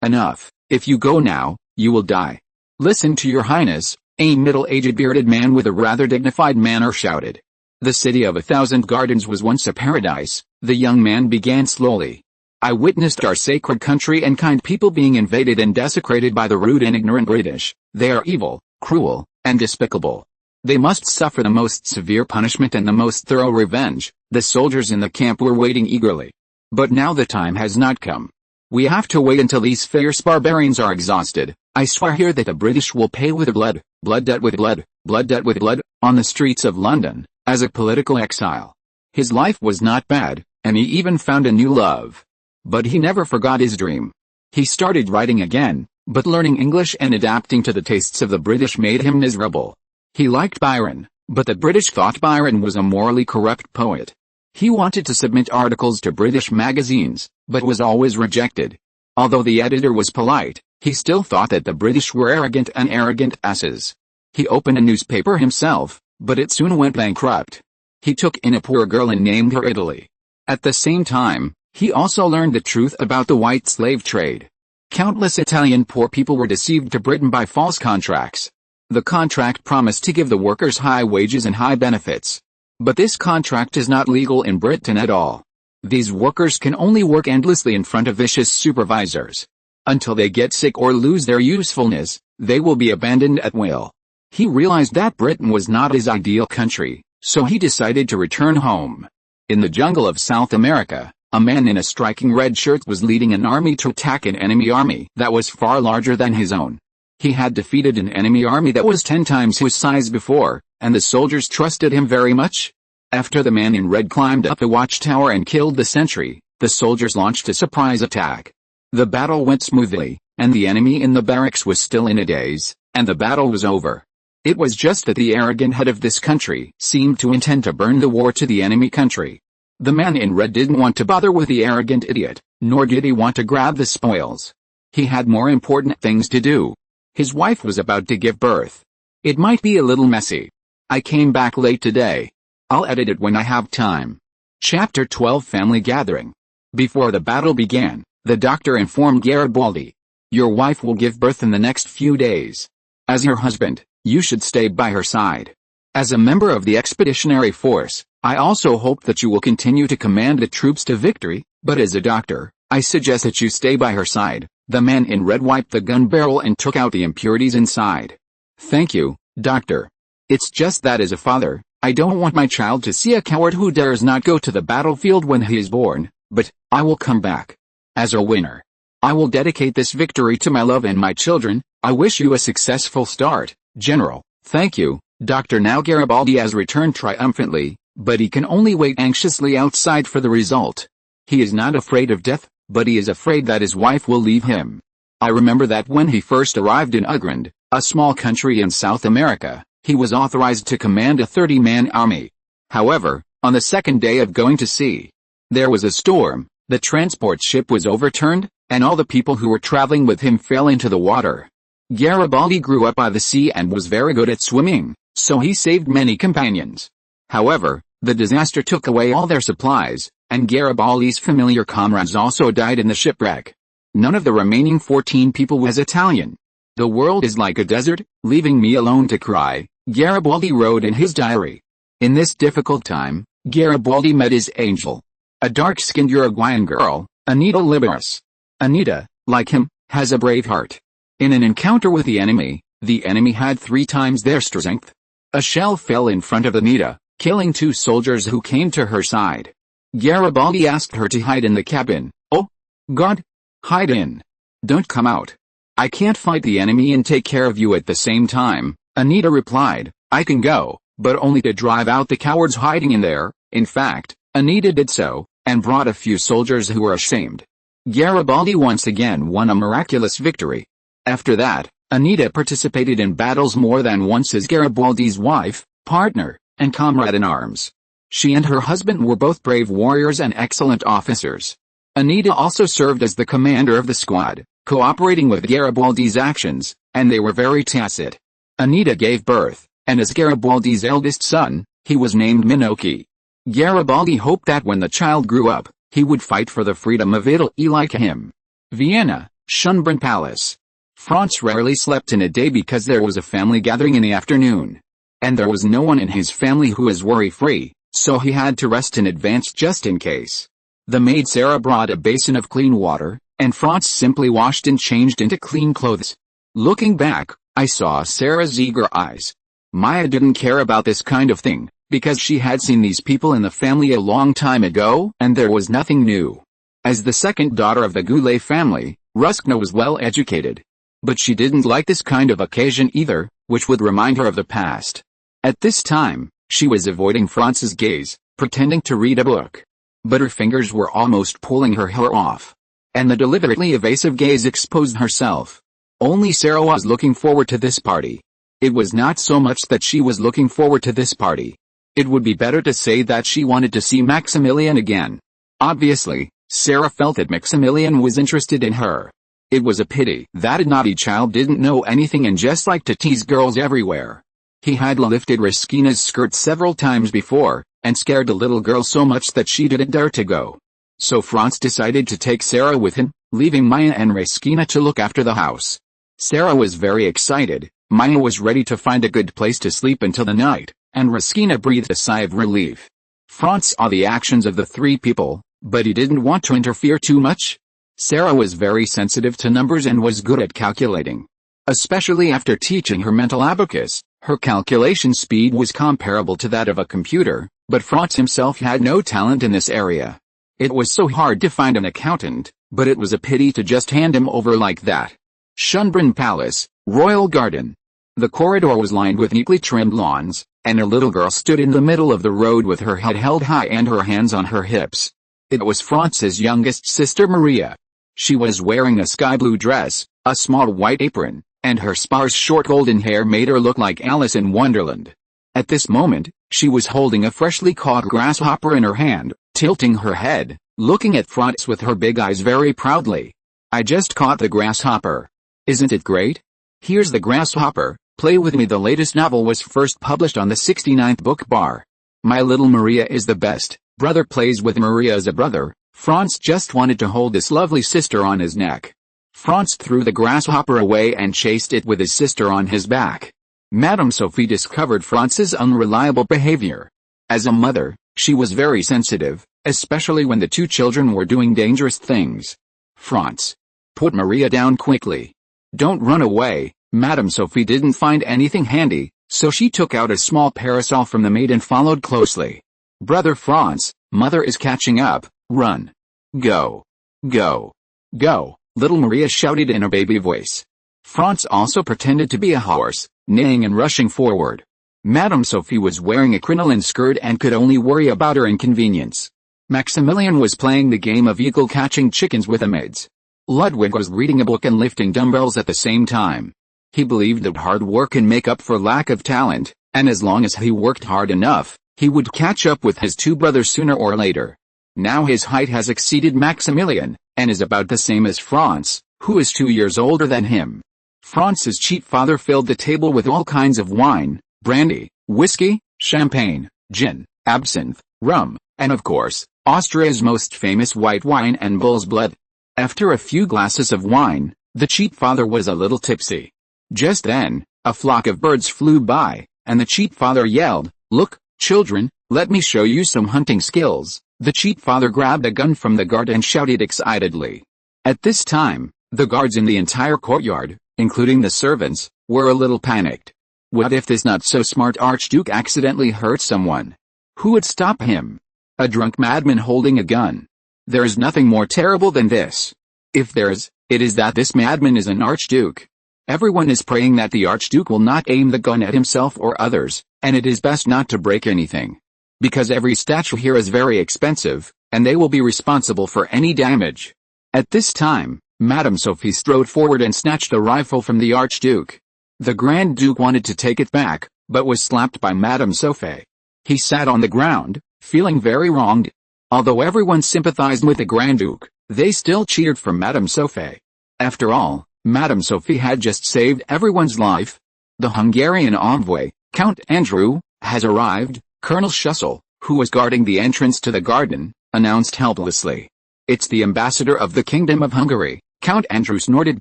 enough. If you go now, you will die. Listen to your Highness, a middle-aged bearded man with a rather dignified manner shouted. The city of 1,000 gardens was once a paradise, the young man began slowly. I witnessed our sacred country and kind people being invaded and desecrated by the rude and ignorant British. They are evil, cruel, and despicable. They must suffer the most severe punishment and the most thorough revenge. The soldiers in the camp were waiting eagerly. But now the time has not come. We have to wait until these fierce barbarians are exhausted. I swear here that the British will pay with blood, blood debt with blood, blood debt with blood, on the streets of London, as a political exile. His life was not bad, and he even found a new love. But he never forgot his dream. He started writing again, but learning English and adapting to the tastes of the British made him miserable. He liked Byron, but the British thought Byron was a morally corrupt poet. He wanted to submit articles to British magazines, but was always rejected. Although the editor was polite, he still thought that the British were arrogant asses. He opened a newspaper himself, but it soon went bankrupt. He took in a poor girl and named her Italy. At the same time, he also learned the truth about the white slave trade. Countless Italian poor people were deceived to Britain by false contracts. The contract promised to give the workers high wages and high benefits. But this contract is not legal in Britain at all. These workers can only work endlessly in front of vicious supervisors. Until they get sick or lose their usefulness, they will be abandoned at will. He realized that Britain was not his ideal country, so he decided to return home. In the jungle of South America, a man in a striking red shirt was leading an army to attack an enemy army that was far larger than his own. He had defeated an enemy army that was 10 times his size before, and the soldiers trusted him very much. After the man in red climbed up the watchtower and killed the sentry, the soldiers launched a surprise attack. The battle went smoothly, and the enemy in the barracks was still in a daze, and the battle was over. It was just that the arrogant head of this country seemed to intend to burn the war to the enemy country. The man in red didn't want to bother with the arrogant idiot, nor did he want to grab the spoils. He had more important things to do. His wife was about to give birth. It might be a little messy. I came back late today. I'll edit it when I have time. Chapter 12 Family Gathering. Before the battle began, the doctor informed Garibaldi. Your wife will give birth in the next few days. As your husband, you should stay by her side. As a member of the expeditionary force, I also hope that you will continue to command the troops to victory, but as a doctor, I suggest that you stay by her side, The man in red wiped the gun barrel and took out the impurities inside. "Thank you, doctor. It's just that as a father, I don't want my child to see a coward who dares not go to the battlefield when he is born, but I will come back as a winner. I will dedicate this victory to my love and my children. I wish you a successful start, General." "Thank you, Doctor." Now Garibaldi has returned triumphantly, but he can only wait anxiously outside for the result. He is not afraid of death, but he is afraid that his wife will leave him. I remember that when he first arrived in Uganda, a small country in South America, he was authorized to command a 30-man army. However, on the second day of going to sea, there was a storm, the transport ship was overturned, and all the people who were traveling with him fell into the water. Garibaldi grew up by the sea and was very good at swimming, so he saved many companions. However, the disaster took away all their supplies, and Garibaldi's familiar comrades also died in the shipwreck. None of the remaining 14 people was Italian. "The world is like a desert, leaving me alone to cry," Garibaldi wrote in his diary. In this difficult time, Garibaldi met his angel, a dark-skinned Uruguayan girl, Anita Liberis. Anita, like him, has a brave heart. In an encounter with the enemy had 3 times their strength. A shell fell in front of Anita, killing 2 soldiers who came to her side. Garibaldi asked her to hide in the cabin. "Oh, God! Hide in. Don't come out. I can't fight the enemy and take care of you at the same time," Anita replied. "I can go, but only to drive out the cowards hiding in there." In fact, Anita did so, and brought a few soldiers who were ashamed. Garibaldi once again won a miraculous victory. After that, Anita participated in battles more than once as Garibaldi's wife, partner, and comrade in arms. She and her husband were both brave warriors and excellent officers. Anita also served as the commander of the squad, cooperating with Garibaldi's actions, and they were very tacit. Anita gave birth, and as Garibaldi's eldest son, he was named Minocchi. Garibaldi hoped that when the child grew up, he would fight for the freedom of Italy like him. Vienna, Schönbrunn Palace. Franz rarely slept in a day because there was a family gathering in the afternoon. And there was no one in his family who was worry-free, so he had to rest in advance just in case. The maid Sarah brought a basin of clean water, and Franz simply washed and changed into clean clothes. Looking back, I saw Sarah's eager eyes. Maya didn't care about this kind of thing, because she had seen these people in the family a long time ago, and there was nothing new. As the second daughter of the Goulet family, Ruskna was well educated. But she didn't like this kind of occasion either, which would remind her of the past. At this time, she was avoiding Franz's gaze, pretending to read a book. But her fingers were almost pulling her hair off. And the deliberately evasive gaze exposed herself. Only Sarah was looking forward to this party. It was not so much that she was looking forward to this party. It would be better to say that she wanted to see Maximilian again. Obviously, Sarah felt that Maximilian was interested in her. It was a pity that a naughty child didn't know anything and just liked to tease girls everywhere. He had lifted Raskina's skirt several times before, and scared the little girl so much that she didn't dare to go. So Franz decided to take Sarah with him, leaving Maya and Raskina to look after the house. Sarah was very excited, Maya was ready to find a good place to sleep until the night, and Raskina breathed a sigh of relief. Franz saw the actions of the 3 people, but he didn't want to interfere too much. Sarah was very sensitive to numbers and was good at calculating. Especially after teaching her mental abacus, her calculation speed was comparable to that of a computer, but Franz himself had no talent in this area. It was so hard to find an accountant, but it was a pity to just hand him over like that. Schönbrunn Palace, Royal Garden. The corridor was lined with neatly trimmed lawns, and a little girl stood in the middle of the road with her head held high and her hands on her hips. It was Franz's youngest sister Maria. She was wearing a sky blue dress, a small white apron, and her sparse short golden hair made her look like Alice in Wonderland. At this moment, she was holding a freshly caught grasshopper in her hand, tilting her head, looking at Franz with her big eyes very proudly. "I just caught the grasshopper. Isn't it great? Here's the grasshopper, play with me." The latest novel was first published on the 69th book bar. My little Maria is the best, brother plays with Maria as a brother. Franz just wanted to hold this lovely sister on his neck. Franz threw the grasshopper away and chased it with his sister on his back. Madame Sophie discovered Franz's unreliable behavior. As a mother, she was very sensitive, especially when the 2 children were doing dangerous things. "Franz, Put Maria down quickly. Don't run away. Madame Sophie didn't find anything handy, so she took out a small parasol from the maid and followed closely. Brother Franz, mother is catching up. Run. Go. Go. Go, little Maria shouted in a baby voice. Franz also pretended to be a horse, neighing and rushing forward. Madame Sophie was wearing a crinoline skirt and could only worry about her inconvenience. Maximilian was playing the game of eagle catching chickens with the maids. Ludwig was reading a book and lifting dumbbells at the same time. He believed that hard work can make up for lack of talent, and as long as he worked hard enough, he would catch up with his two brothers sooner or later. Now his height has exceeded Maximilian, and is about the same as Franz, who is 2 years older than him. Franz's cheap father filled the table with all kinds of wine, brandy, whiskey, champagne, gin, absinthe, rum, and of course, Austria's most famous white wine and bull's blood. After a few glasses of wine, the cheap father was a little tipsy. Just then, a flock of birds flew by, and the cheap father yelled, "Look, children, let me show you some hunting skills." The cheap father grabbed a gun from the guard and shouted excitedly. At this time, the guards in the entire courtyard, including the servants, were a little panicked. What if this not-so-smart Archduke accidentally hurt someone? Who would stop him? A drunk madman holding a gun. There is nothing more terrible than this. If there is, it is that this madman is an Archduke. Everyone is praying that the Archduke will not aim the gun at himself or others, and it is best not to break anything. Because every statue here is very expensive, and they will be responsible for any damage. At this time, Madame Sophie strode forward and snatched a rifle from the Archduke. The Grand Duke wanted to take it back, but was slapped by Madame Sophie. He sat on the ground, feeling very wronged. Although everyone sympathized with the Grand Duke, they still cheered for Madame Sophie. After all, Madame Sophie had just saved everyone's life. The Hungarian envoy, Count Andrew, has arrived, Colonel Schussel, who was guarding the entrance to the garden, announced helplessly. It's the ambassador of the Kingdom of Hungary. Count Andrew snorted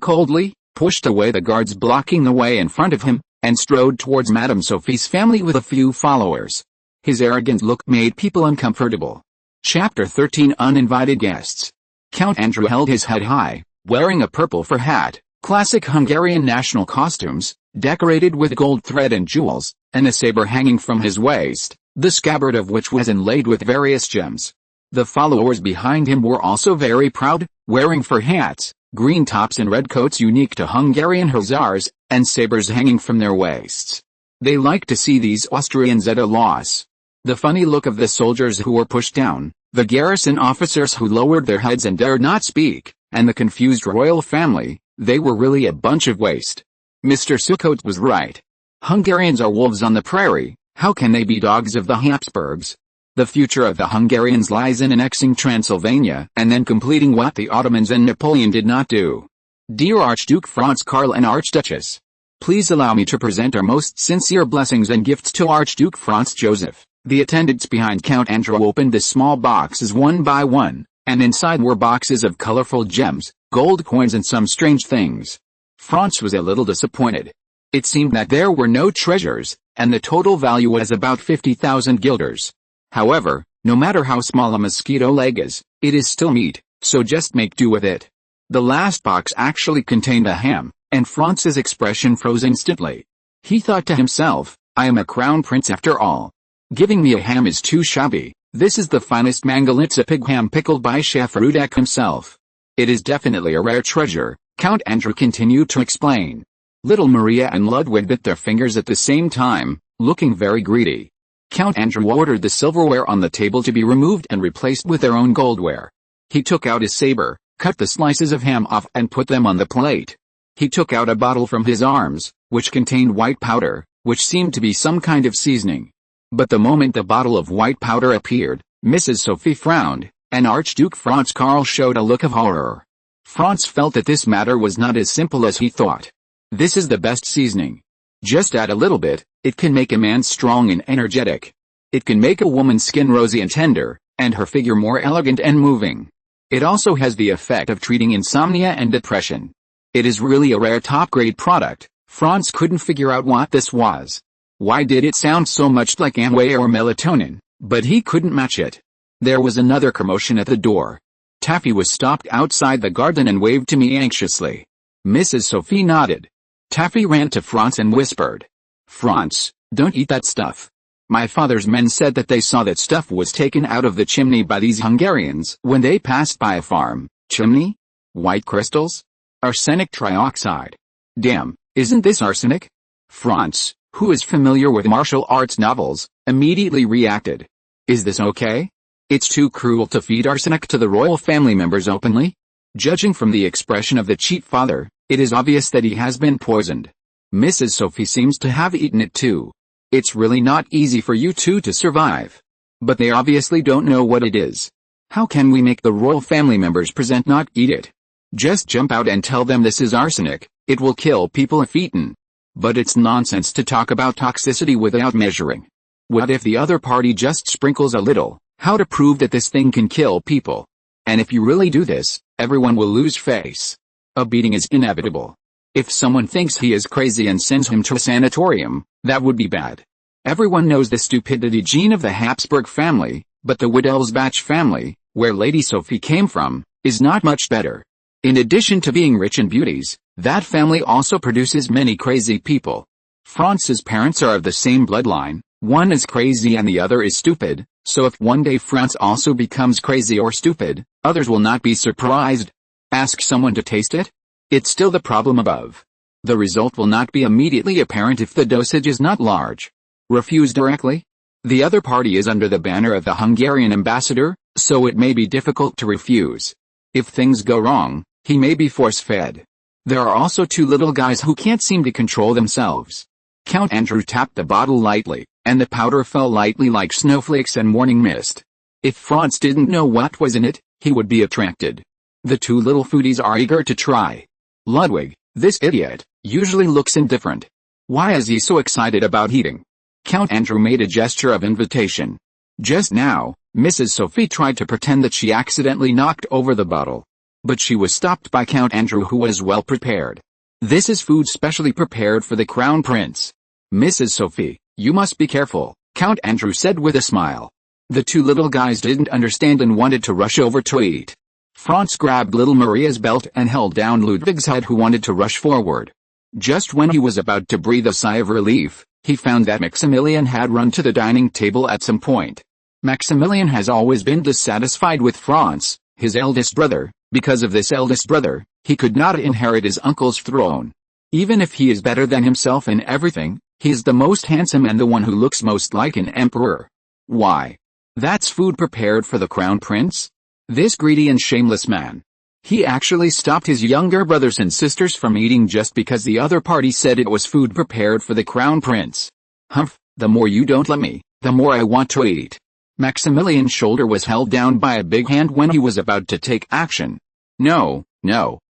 coldly, pushed away the guards blocking the way in front of him, and strode towards Madame Sophie's family with a few followers. His arrogant look made people uncomfortable. Chapter 13 Uninvited Guests. Count Andrew held his head high, wearing a purple fur hat, classic Hungarian national costumes, decorated with gold thread and jewels, and a saber hanging from his waist, the scabbard of which was inlaid with various gems. The followers behind him were also very proud, wearing fur hats, green tops and red coats unique to Hungarian hussars, and sabers hanging from their waists. They liked to see these Austrians at a loss. The funny look of the soldiers who were pushed down, the garrison officers who lowered their heads and dared not speak, and the confused royal family, they were really a bunch of waste. Mr. Sukkot was right. Hungarians are wolves on the prairie, how can they be dogs of the Habsburgs? The future of the Hungarians lies in annexing Transylvania and then completing what the Ottomans and Napoleon did not do. Dear Archduke Franz Karl and Archduchess, please allow me to present our most sincere blessings and gifts to Archduke Franz Joseph. The attendants behind Count Andrew opened the small boxes one by one, and inside were boxes of colorful gems, gold coins and some strange things. Franz was a little disappointed. It seemed that there were no treasures, and the total value was about 50,000 guilders. However, no matter how small a mosquito leg is, it is still meat, so just make do with it. The last box actually contained a ham, and Franz's expression froze instantly. He thought to himself, I am a crown prince after all. Giving me a ham is too shabby. This is the finest Mangalitsa pig ham pickled by Chef Rudek himself. It is definitely a rare treasure, Count Andrew continued to explain. Little Maria and Ludwig bit their fingers at the same time, looking very greedy. Count Andrew ordered the silverware on the table to be removed and replaced with their own goldware. He took out his saber, cut the slices of ham off and put them on the plate. He took out a bottle from his arms, which contained white powder, which seemed to be some kind of seasoning. But the moment the bottle of white powder appeared, Mrs. Sophie frowned, and Archduke Franz Karl showed a look of horror. Franz felt that this matter was not as simple as he thought. This is the best seasoning. Just add a little bit, it can make a man strong and energetic. It can make a woman's skin rosy and tender, and her figure more elegant and moving. It also has the effect of treating insomnia and depression. It is really a rare top-grade product. Franz couldn't figure out what this was. Why did it sound so much like Amway or melatonin? But he couldn't match it. There was another commotion at the door. Taffy was stopped outside the garden and waved to me anxiously. Mrs. Sophie nodded. Taffy ran to Franz and whispered, "Franz, don't eat that stuff. My father's men said that they saw that stuff was taken out of the chimney by these Hungarians when they passed by a farm." Chimney? White crystals? Arsenic trioxide. Damn, isn't this arsenic? Franz, who is familiar with martial arts novels, immediately reacted. Is this okay? It's too cruel to feed arsenic to the royal family members openly. Judging from the expression of the cheat father, it is obvious that he has been poisoned. Mrs. Sophie seems to have eaten it too. It's really not easy for you two to survive. But they obviously don't know what it is. How can we make the royal family members present not eat it? Just jump out and tell them this is arsenic, it will kill people if eaten. But it's nonsense to talk about toxicity without measuring. What if the other party just sprinkles a little? How to prove that this thing can kill people? And if you really do this, everyone will lose face. A beating is inevitable. If someone thinks he is crazy and sends him to a sanatorium, that would be bad. Everyone knows the stupidity gene of the Habsburg family, but the Wittelsbach family, where Lady Sophie came from, is not much better. In addition to being rich in beauties, that family also produces many crazy people. Franz's parents are of the same bloodline, one is crazy and the other is stupid, so if one day Franz also becomes crazy or stupid, others will not be surprised. Ask someone to taste it? It's still the problem above. The result will not be immediately apparent if the dosage is not large. Refuse directly? The other party is under the banner of the Hungarian ambassador, so it may be difficult to refuse. If things go wrong, he may be force-fed. There are also two little guys who can't seem to control themselves. Count Andrew tapped the bottle lightly, and the powder fell lightly like snowflakes and morning mist. If Franz didn't know what was in it, he would be attracted. The two little foodies are eager to try. Ludwig, this idiot, usually looks indifferent. Why is he so excited about eating? Count Andrew made a gesture of invitation. Just now, Mrs. Sophie tried to pretend that she accidentally knocked over the bottle. But she was stopped by Count Andrew, who was well prepared. This is food specially prepared for the Crown Prince. Mrs. Sophie, you must be careful, Count Andrew said with a smile. The two little guys didn't understand and wanted to rush over to eat. Franz grabbed little Maria's belt and held down Ludwig's head, who wanted to rush forward. Just when he was about to breathe a sigh of relief, he found that Maximilian had run to the dining table at some point. Maximilian has always been dissatisfied with Franz, his eldest brother. Because of this eldest brother, he could not inherit his uncle's throne. Even if he is better than himself in everything, he is the most handsome and the one who looks most like an emperor. Why? That's food prepared for the crown prince? This greedy and shameless man. He actually stopped his younger brothers and sisters from eating just because the other party said it was food prepared for the crown prince. Humph, the more you don't let me, the more I want to eat. Maximilian's shoulder was held down by a big hand when he was about to take action. No,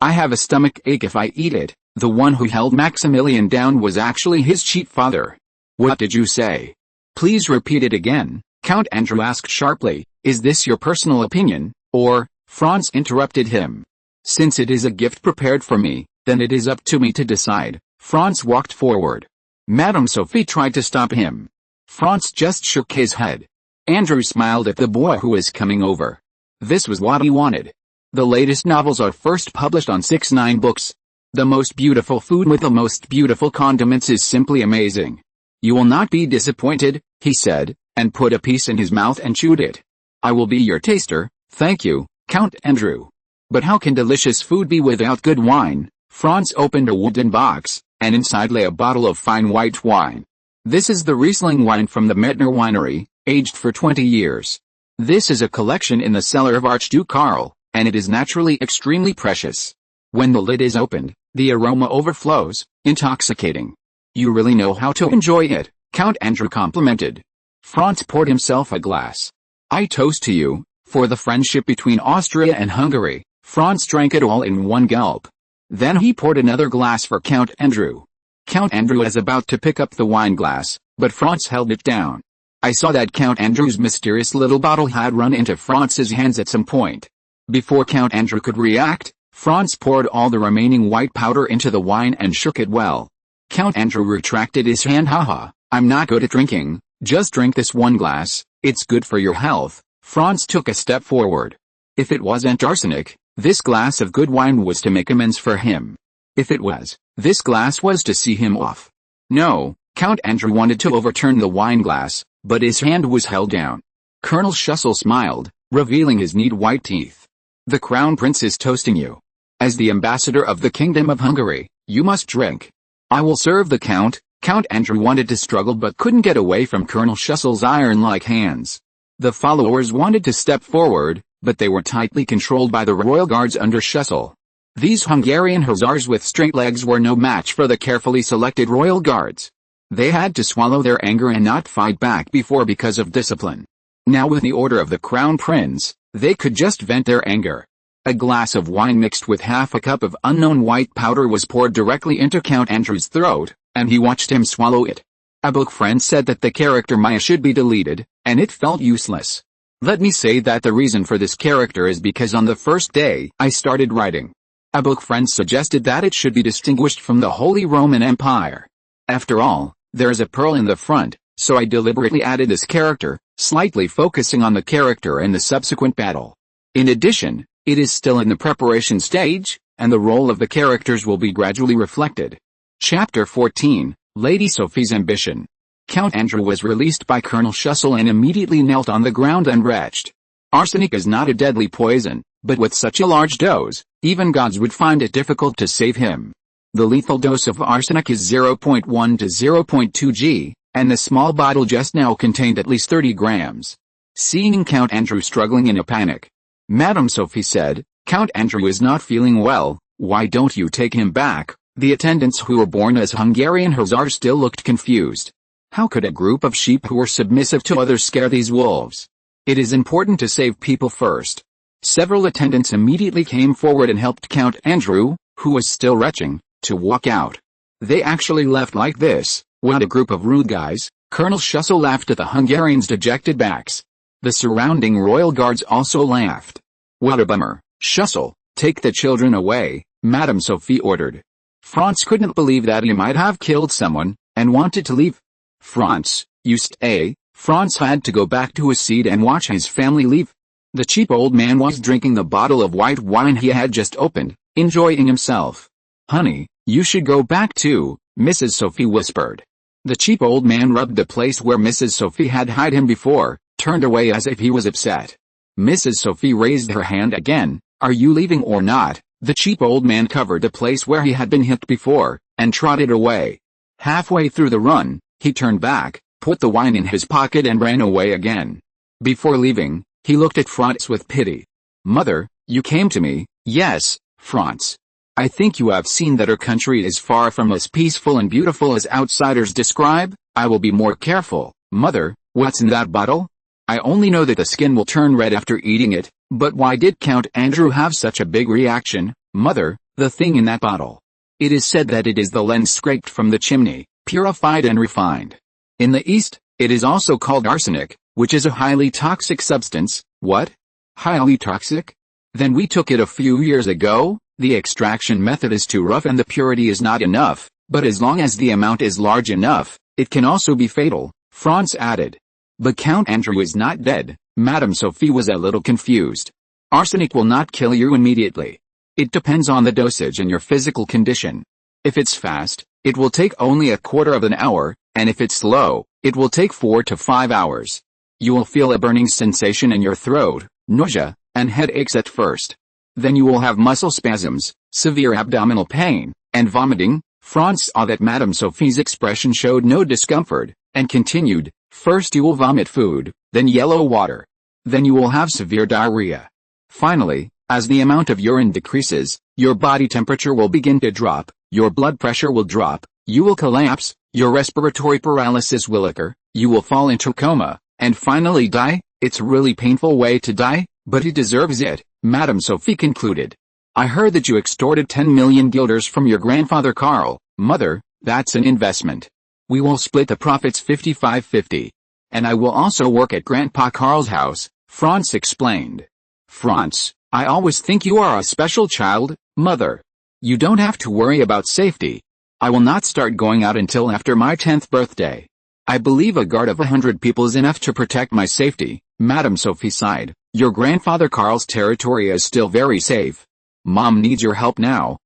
I have a stomach ache if I eat it. The one who held Maximilian down was actually his cheat father. What did you say? Please repeat it again, Count Andrew asked sharply. Is this your personal opinion, or? Franz interrupted him. Since it is a gift prepared for me, then it is up to me to decide. Franz walked forward. Madame Sophie tried to stop him. Franz just shook his head. Andrew smiled at the boy who was coming over. This was what he wanted. The latest novels are first published on 6/9 books. The most beautiful food with the most beautiful condiments is simply amazing. You will not be disappointed, he said, and put a piece in his mouth and chewed it. I will be your taster, thank you, Count Andrew. But how can delicious food be without good wine? Franz opened a wooden box, and inside lay a bottle of fine white wine. This is the Riesling wine from the Mettner winery, aged for 20 years. This is a collection in the cellar of Archduke Karl, and it is naturally extremely precious. When the lid is opened, the aroma overflows, intoxicating. You really know how to enjoy it, Count Andrew complimented. Franz poured himself a glass. I toast to you, for the friendship between Austria and Hungary. Franz drank it all in one gulp. Then he poured another glass for Count Andrew. Count Andrew was about to pick up the wine glass, but Franz held it down. I saw that Count Andrew's mysterious little bottle had run into Franz's hands at some point. Before Count Andrew could react, Franz poured all the remaining white powder into the wine and shook it well. Count Andrew retracted his hand. Haha, I'm not good at drinking, just drink this one glass, it's good for your health. Franz took a step forward. If it wasn't arsenic, this glass of good wine was to make amends for him. If it was, this glass was to see him off. No, Count Andrew wanted to overturn the wine glass, but his hand was held down. Colonel Schussel smiled, revealing his neat white teeth. The Crown Prince is toasting you. As the ambassador of the Kingdom of Hungary, you must drink. I will serve the Count. Count Andrew wanted to struggle but couldn't get away from Colonel Schussel's iron-like hands. The followers wanted to step forward, but they were tightly controlled by the royal guards under Schussel. These Hungarian hussars with straight legs were no match for the carefully selected royal guards. They had to swallow their anger and not fight back before because of discipline. Now with the order of the Crown Prince, they could just vent their anger. A glass of wine mixed with half a cup of unknown white powder was poured directly into Count Andrew's throat, and he watched him swallow it. A book friend said that the character Maya should be deleted, and it felt useless. Let me say that the reason for this character is because on the first day I started writing, a book friend suggested that it should be distinguished from the Holy Roman Empire. After all, there is a pearl in the front, so I deliberately added this character, slightly focusing on the character and the subsequent battle. In addition, it is still in the preparation stage, and the role of the characters will be gradually reflected. Chapter 14, Lady Sophie's Ambition. Count Andrew was released by Colonel Schussel and immediately knelt on the ground and retched. Arsenic is not a deadly poison, but with such a large dose, even gods would find it difficult to save him. The lethal dose of arsenic is 0.1 to 0.2 g, and the small bottle just now contained at least 30 grams. Seeing Count Andrew struggling in a panic, Madame Sophie said, "Count Andrew is not feeling well, why don't you take him back?" The attendants who were born as Hungarian hussars still looked confused. How could a group of sheep who were submissive to others scare these wolves? It is important to save people first. Several attendants immediately came forward and helped Count Andrew, who was still retching, to walk out. They actually left like this. What a group of rude guys. Colonel Schussel laughed at the Hungarians' dejected backs. The surrounding royal guards also laughed. What a bummer. Schussel, take the children away, Madame Sophie ordered. Franz couldn't believe that he might have killed someone, and wanted to leave. Franz, you stay. Franz had to go back to his seat and watch his family leave. The cheap old man was drinking the bottle of white wine he had just opened, enjoying himself. Honey, you should go back too, Mrs. Sophie whispered. The cheap old man rubbed the place where Mrs. Sophie had hid him before, turned away as if he was upset. Mrs. Sophie raised her hand again. Are you leaving or not? The cheap old man covered the place where he had been hit before, and trotted away. Halfway through the run, he turned back, put the wine in his pocket and ran away again. Before leaving, he looked at Franz with pity. Mother, you came to me. Yes, Franz. I think you have seen that our country is far from as peaceful and beautiful as outsiders describe. I will be more careful. Mother, what's in that bottle? I only know that the skin will turn red after eating it, but why did Count Andrew have such a big reaction? Mother, the thing in that bottle. It is said that it is the lens scraped from the chimney, purified and refined. In the East, it is also called arsenic, which is a highly toxic substance. What? Highly toxic? Then we took it a few years ago. The extraction method is too rough and the purity is not enough, but as long as the amount is large enough, it can also be fatal, Franz added. But Count Andrew is not dead. Madame Sophie was a little confused. Arsenic will not kill you immediately. It depends on the dosage and your physical condition. If it's fast, it will take only a quarter of an hour, and if it's slow, it will take 4 to 5 hours. You will feel a burning sensation in your throat, nausea, and headaches at first. Then you will have muscle spasms, severe abdominal pain, and vomiting. Franz saw that Madame Sophie's expression showed no discomfort, and continued, first you will vomit food, then yellow water. Then you will have severe diarrhea. Finally, as the amount of urine decreases, your body temperature will begin to drop, your blood pressure will drop, you will collapse, your respiratory paralysis will occur, you will fall into coma, and finally die. It's a really painful way to die, but he deserves it, Madame Sophie concluded. I heard that you extorted 10 million guilders from your grandfather Karl. Mother, that's an investment. We will split the profits 55-50. And I will also work at Grandpa Karl's house, Franz explained. Franz, I always think you are a special child, Mother. You don't have to worry about safety. I will not start going out until after my 10th birthday. I believe a guard of 100 people is enough to protect my safety, Madame Sophie sighed. Your grandfather Karl's territory is still very safe. Mom needs your help now.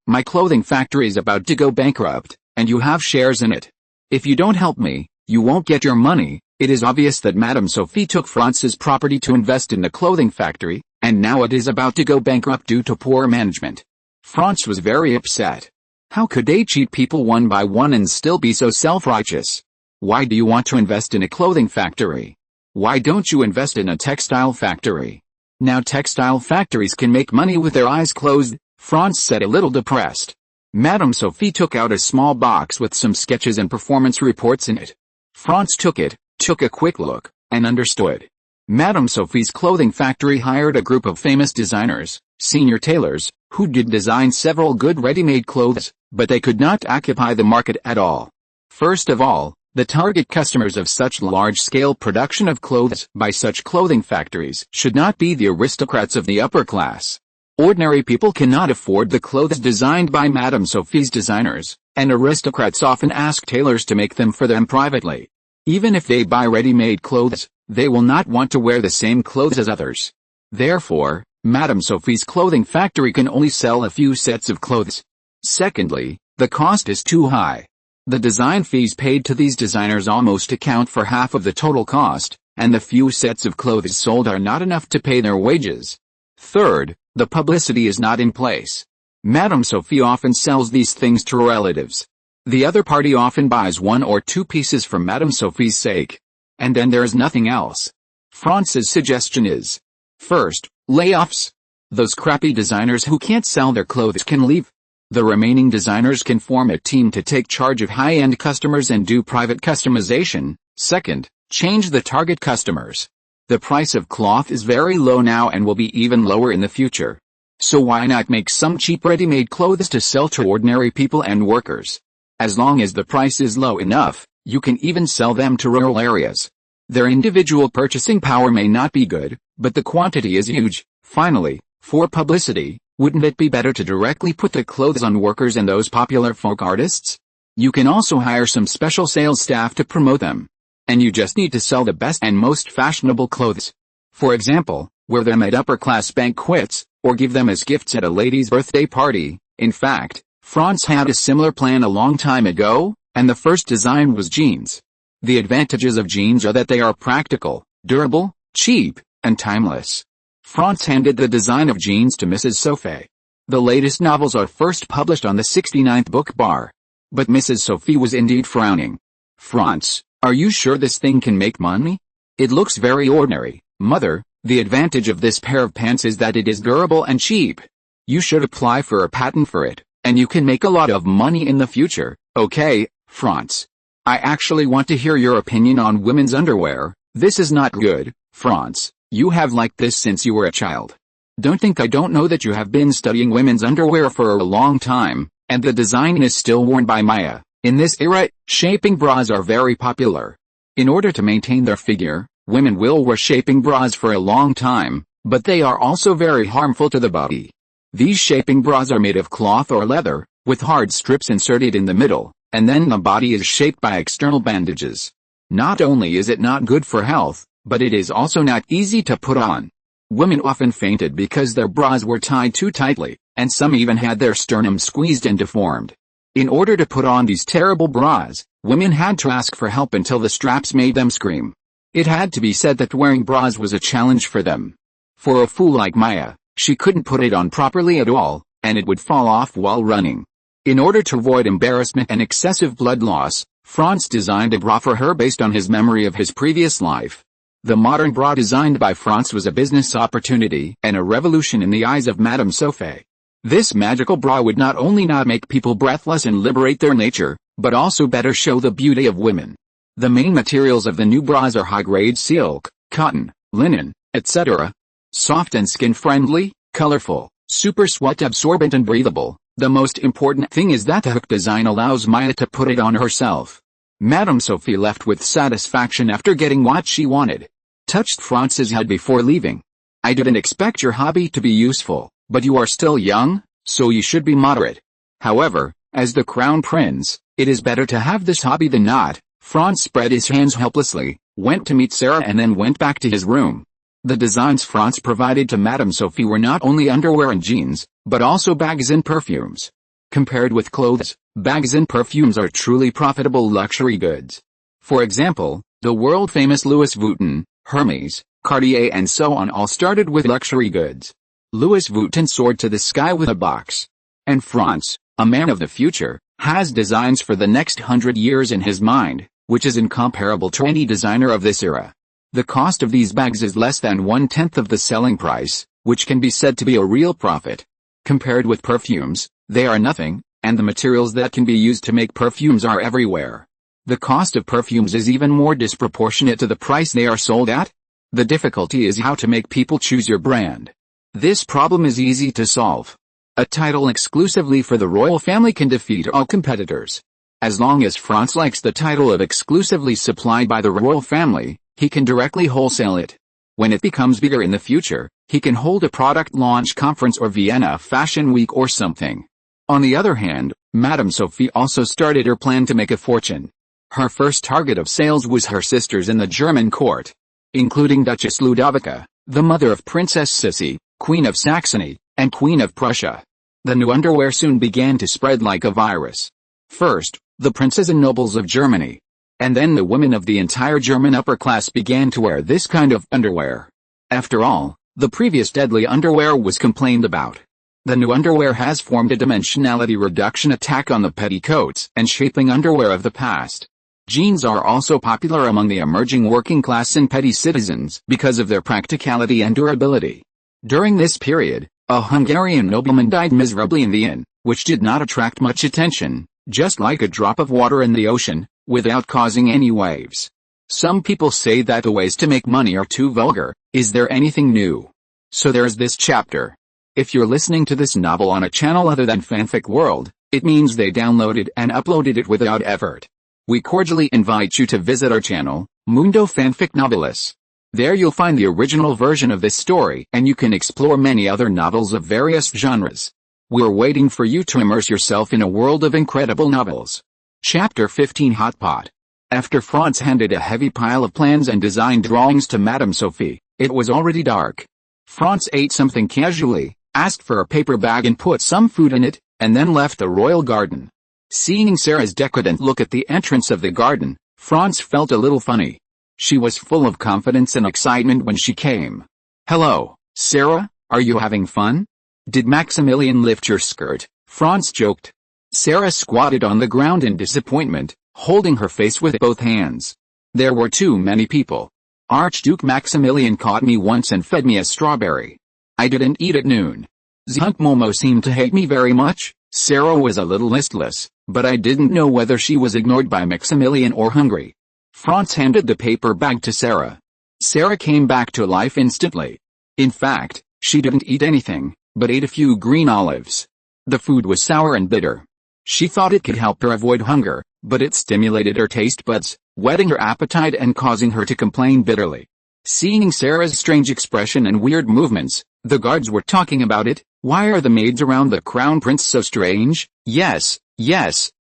My clothing factory is about to go bankrupt, and you have shares in it. If you don't help me, you won't get your money." It is obvious that Madame Sophie took Franz's property to invest in the clothing factory, and now it is about to go bankrupt due to poor management. Franz was very upset. How could they cheat people one by one and still be so self-righteous? Why do you want to invest in a clothing factory? Why don't you invest in a textile factory? Now textile factories can make money with their eyes closed, Franz said, a little depressed. Madame Sophie took out a small box with some sketches and performance reports in it. Franz took a quick look, and understood. Madame Sophie's clothing factory hired a group of famous designers, senior tailors, who did design several good ready-made clothes, but they could not occupy the market at all. First of all, the target customers of such large-scale production of clothes by such clothing factories should not be the aristocrats of the upper class. Ordinary people cannot afford the clothes designed by Madame Sophie's designers, and aristocrats often ask tailors to make them for them privately. Even if they buy ready-made clothes, they will not want to wear the same clothes as others. Therefore, Madame Sophie's clothing factory can only sell a few sets of clothes. Secondly, the cost is too high. The design fees paid to these designers almost account for half of the total cost, and the few sets of clothes sold are not enough to pay their wages. Third, the publicity is not in place. Madame Sophie often sells these things to relatives. The other party often buys one or two pieces for Madame Sophie's sake. And then there is nothing else. Franz's suggestion is: first, layoffs. Those crappy designers who can't sell their clothes can leave. The remaining designers can form a team to take charge of high-end customers and do private customization. Second, change the target customers. The price of cloth is very low now and will be even lower in the future. So why not make some cheap ready-made clothes to sell to ordinary people and workers? As long as the price is low enough, you can even sell them to rural areas. Their individual purchasing power may not be good, but the quantity is huge. Finally, for publicity, wouldn't it be better to directly put the clothes on workers and those popular folk artists? You can also hire some special sales staff to promote them. And you just need to sell the best and most fashionable clothes. For example, wear them at upper-class banquets, or give them as gifts at a lady's birthday party. In fact, Franz had a similar plan a long time ago, and the first design was jeans. The advantages of jeans are that they are practical, durable, cheap, and timeless. Franz handed the design of jeans to Mrs. Sophie. The latest novels are first published on the 69th book bar. But Mrs. Sophie was indeed frowning. "Franz, are you sure this thing can make money? It looks very ordinary, Mother. The advantage of this pair of pants is that it is durable and cheap. You should apply for a patent for it, and you can make a lot of money in the future." "Okay, Franz. I actually want to hear your opinion on women's underwear. This is not good, Franz. You have liked this since you were a child. Don't think I don't know that you have been studying women's underwear for a long time, and the design is still worn by Maya. In this era, shaping bras are very popular. In order to maintain their figure, women will wear shaping bras for a long time, but they are also very harmful to the body. These shaping bras are made of cloth or leather, with hard strips inserted in the middle, and then the body is shaped by external bandages. Not only is it not good for health, but it is also not easy to put on. Women often fainted because their bras were tied too tightly, and some even had their sternum squeezed and deformed. In order to put on these terrible bras, women had to ask for help until the straps made them scream. It had to be said that wearing bras was a challenge for them. For a fool like Maya, she couldn't put it on properly at all, and it would fall off while running. In order to avoid embarrassment and excessive blood loss, Franz designed a bra for her based on his memory of his previous life. The modern bra designed by Franz was a business opportunity and a revolution in the eyes of Madame Sophie. This magical bra would not only not make people breathless and liberate their nature, but also better show the beauty of women. The main materials of the new bras are high-grade silk, cotton, linen, etc. Soft and skin-friendly, colorful, super sweat-absorbent and breathable. The most important thing is that the hook design allows Maya to put it on herself. Madame Sophie left with satisfaction after getting what she wanted. Touched Franz's head before leaving. "I didn't expect your hobby to be useful, but you are still young, so you should be moderate. However, as the crown prince, it is better to have this hobby than not." Franz spread his hands helplessly, went to meet Sarah and then went back to his room. The designs Franz provided to Madame Sophie were not only underwear and jeans, but also bags and perfumes. Compared with clothes, bags and perfumes are truly profitable luxury goods. For example, the world-famous Louis Vuitton, Hermes, Cartier and so on all started with luxury goods. Louis Vuitton soared to the sky with a box. And Franz, a man of the future, has designs for the next 100 years in his mind, which is incomparable to any designer of this era. The cost of these bags is less than 1/10 of the selling price, which can be said to be a real profit. Compared with perfumes, they are nothing, and the materials that can be used to make perfumes are everywhere. The cost of perfumes is even more disproportionate to the price they are sold at. The difficulty is how to make people choose your brand. This problem is easy to solve. A title exclusively for the royal family can defeat all competitors. As long as Franz likes the title of exclusively supplied by the royal family, he can directly wholesale it. When it becomes bigger in the future, he can hold a product launch conference or Vienna Fashion Week or something. On the other hand, Madame Sophie also started her plan to make a fortune. Her first target of sales was her sisters in the German court, including Duchess Ludovica, the mother of Princess Sissi, Queen of Saxony, and Queen of Prussia. The new underwear soon began to spread like a virus. First, the princes and nobles of Germany. And then the women of the entire German upper class began to wear this kind of underwear. After all, the previous deadly underwear was complained about. The new underwear has formed a dimensionality reduction attack on the petticoats and shaping underwear of the past. Jeans are also popular among the emerging working class and petty citizens because of their practicality and durability. During this period, a Hungarian nobleman died miserably in the inn, which did not attract much attention, just like a drop of water in the ocean, without causing any waves. Some people say that the ways to make money are too vulgar. Is there anything new? So there's this chapter. If you're listening to this novel on a channel other than Fanfic World, it means they downloaded and uploaded it without effort. We cordially invite you to visit our channel, Mundo Fanfic Novelis. There you'll find the original version of this story and you can explore many other novels of various genres. We're waiting for you to immerse yourself in a world of incredible novels. Chapter 15 Hot Pot. After Franz handed a heavy pile of plans and design drawings to Madame Sophie, it was already dark. Franz ate something casually, asked for a paper bag and put some food in it, and then left the royal garden. Seeing Sarah's decadent look at the entrance of the garden, Franz felt a little funny. She was full of confidence and excitement when she came. "Hello, Sarah, are you having fun? Did Maximilian lift your skirt?" Franz joked. Sarah squatted on the ground in disappointment, holding her face with both hands. "There were too many people. Archduke Maximilian caught me once and fed me a strawberry. I didn't eat at noon. Zhunk Momo seemed to hate me very much." Sarah was a little listless, but I didn't know whether she was ignored by Maximilian or hungry. Franz handed the paper bag to Sarah. Sarah came back to life instantly. In fact, she didn't eat anything, but ate a few green olives. The food was sour and bitter. She thought it could help her avoid hunger, but it stimulated her taste buds, whetting her appetite and causing her to complain bitterly. Seeing Sarah's strange expression and weird movements, the guards were talking about it. "Why are the maids around the crown prince so strange?" Yes,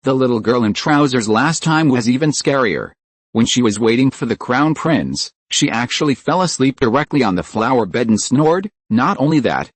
the little girl in trousers last time was even scarier. When she was waiting for the crown prince, she actually fell asleep directly on the flower bed and snored. Not only that,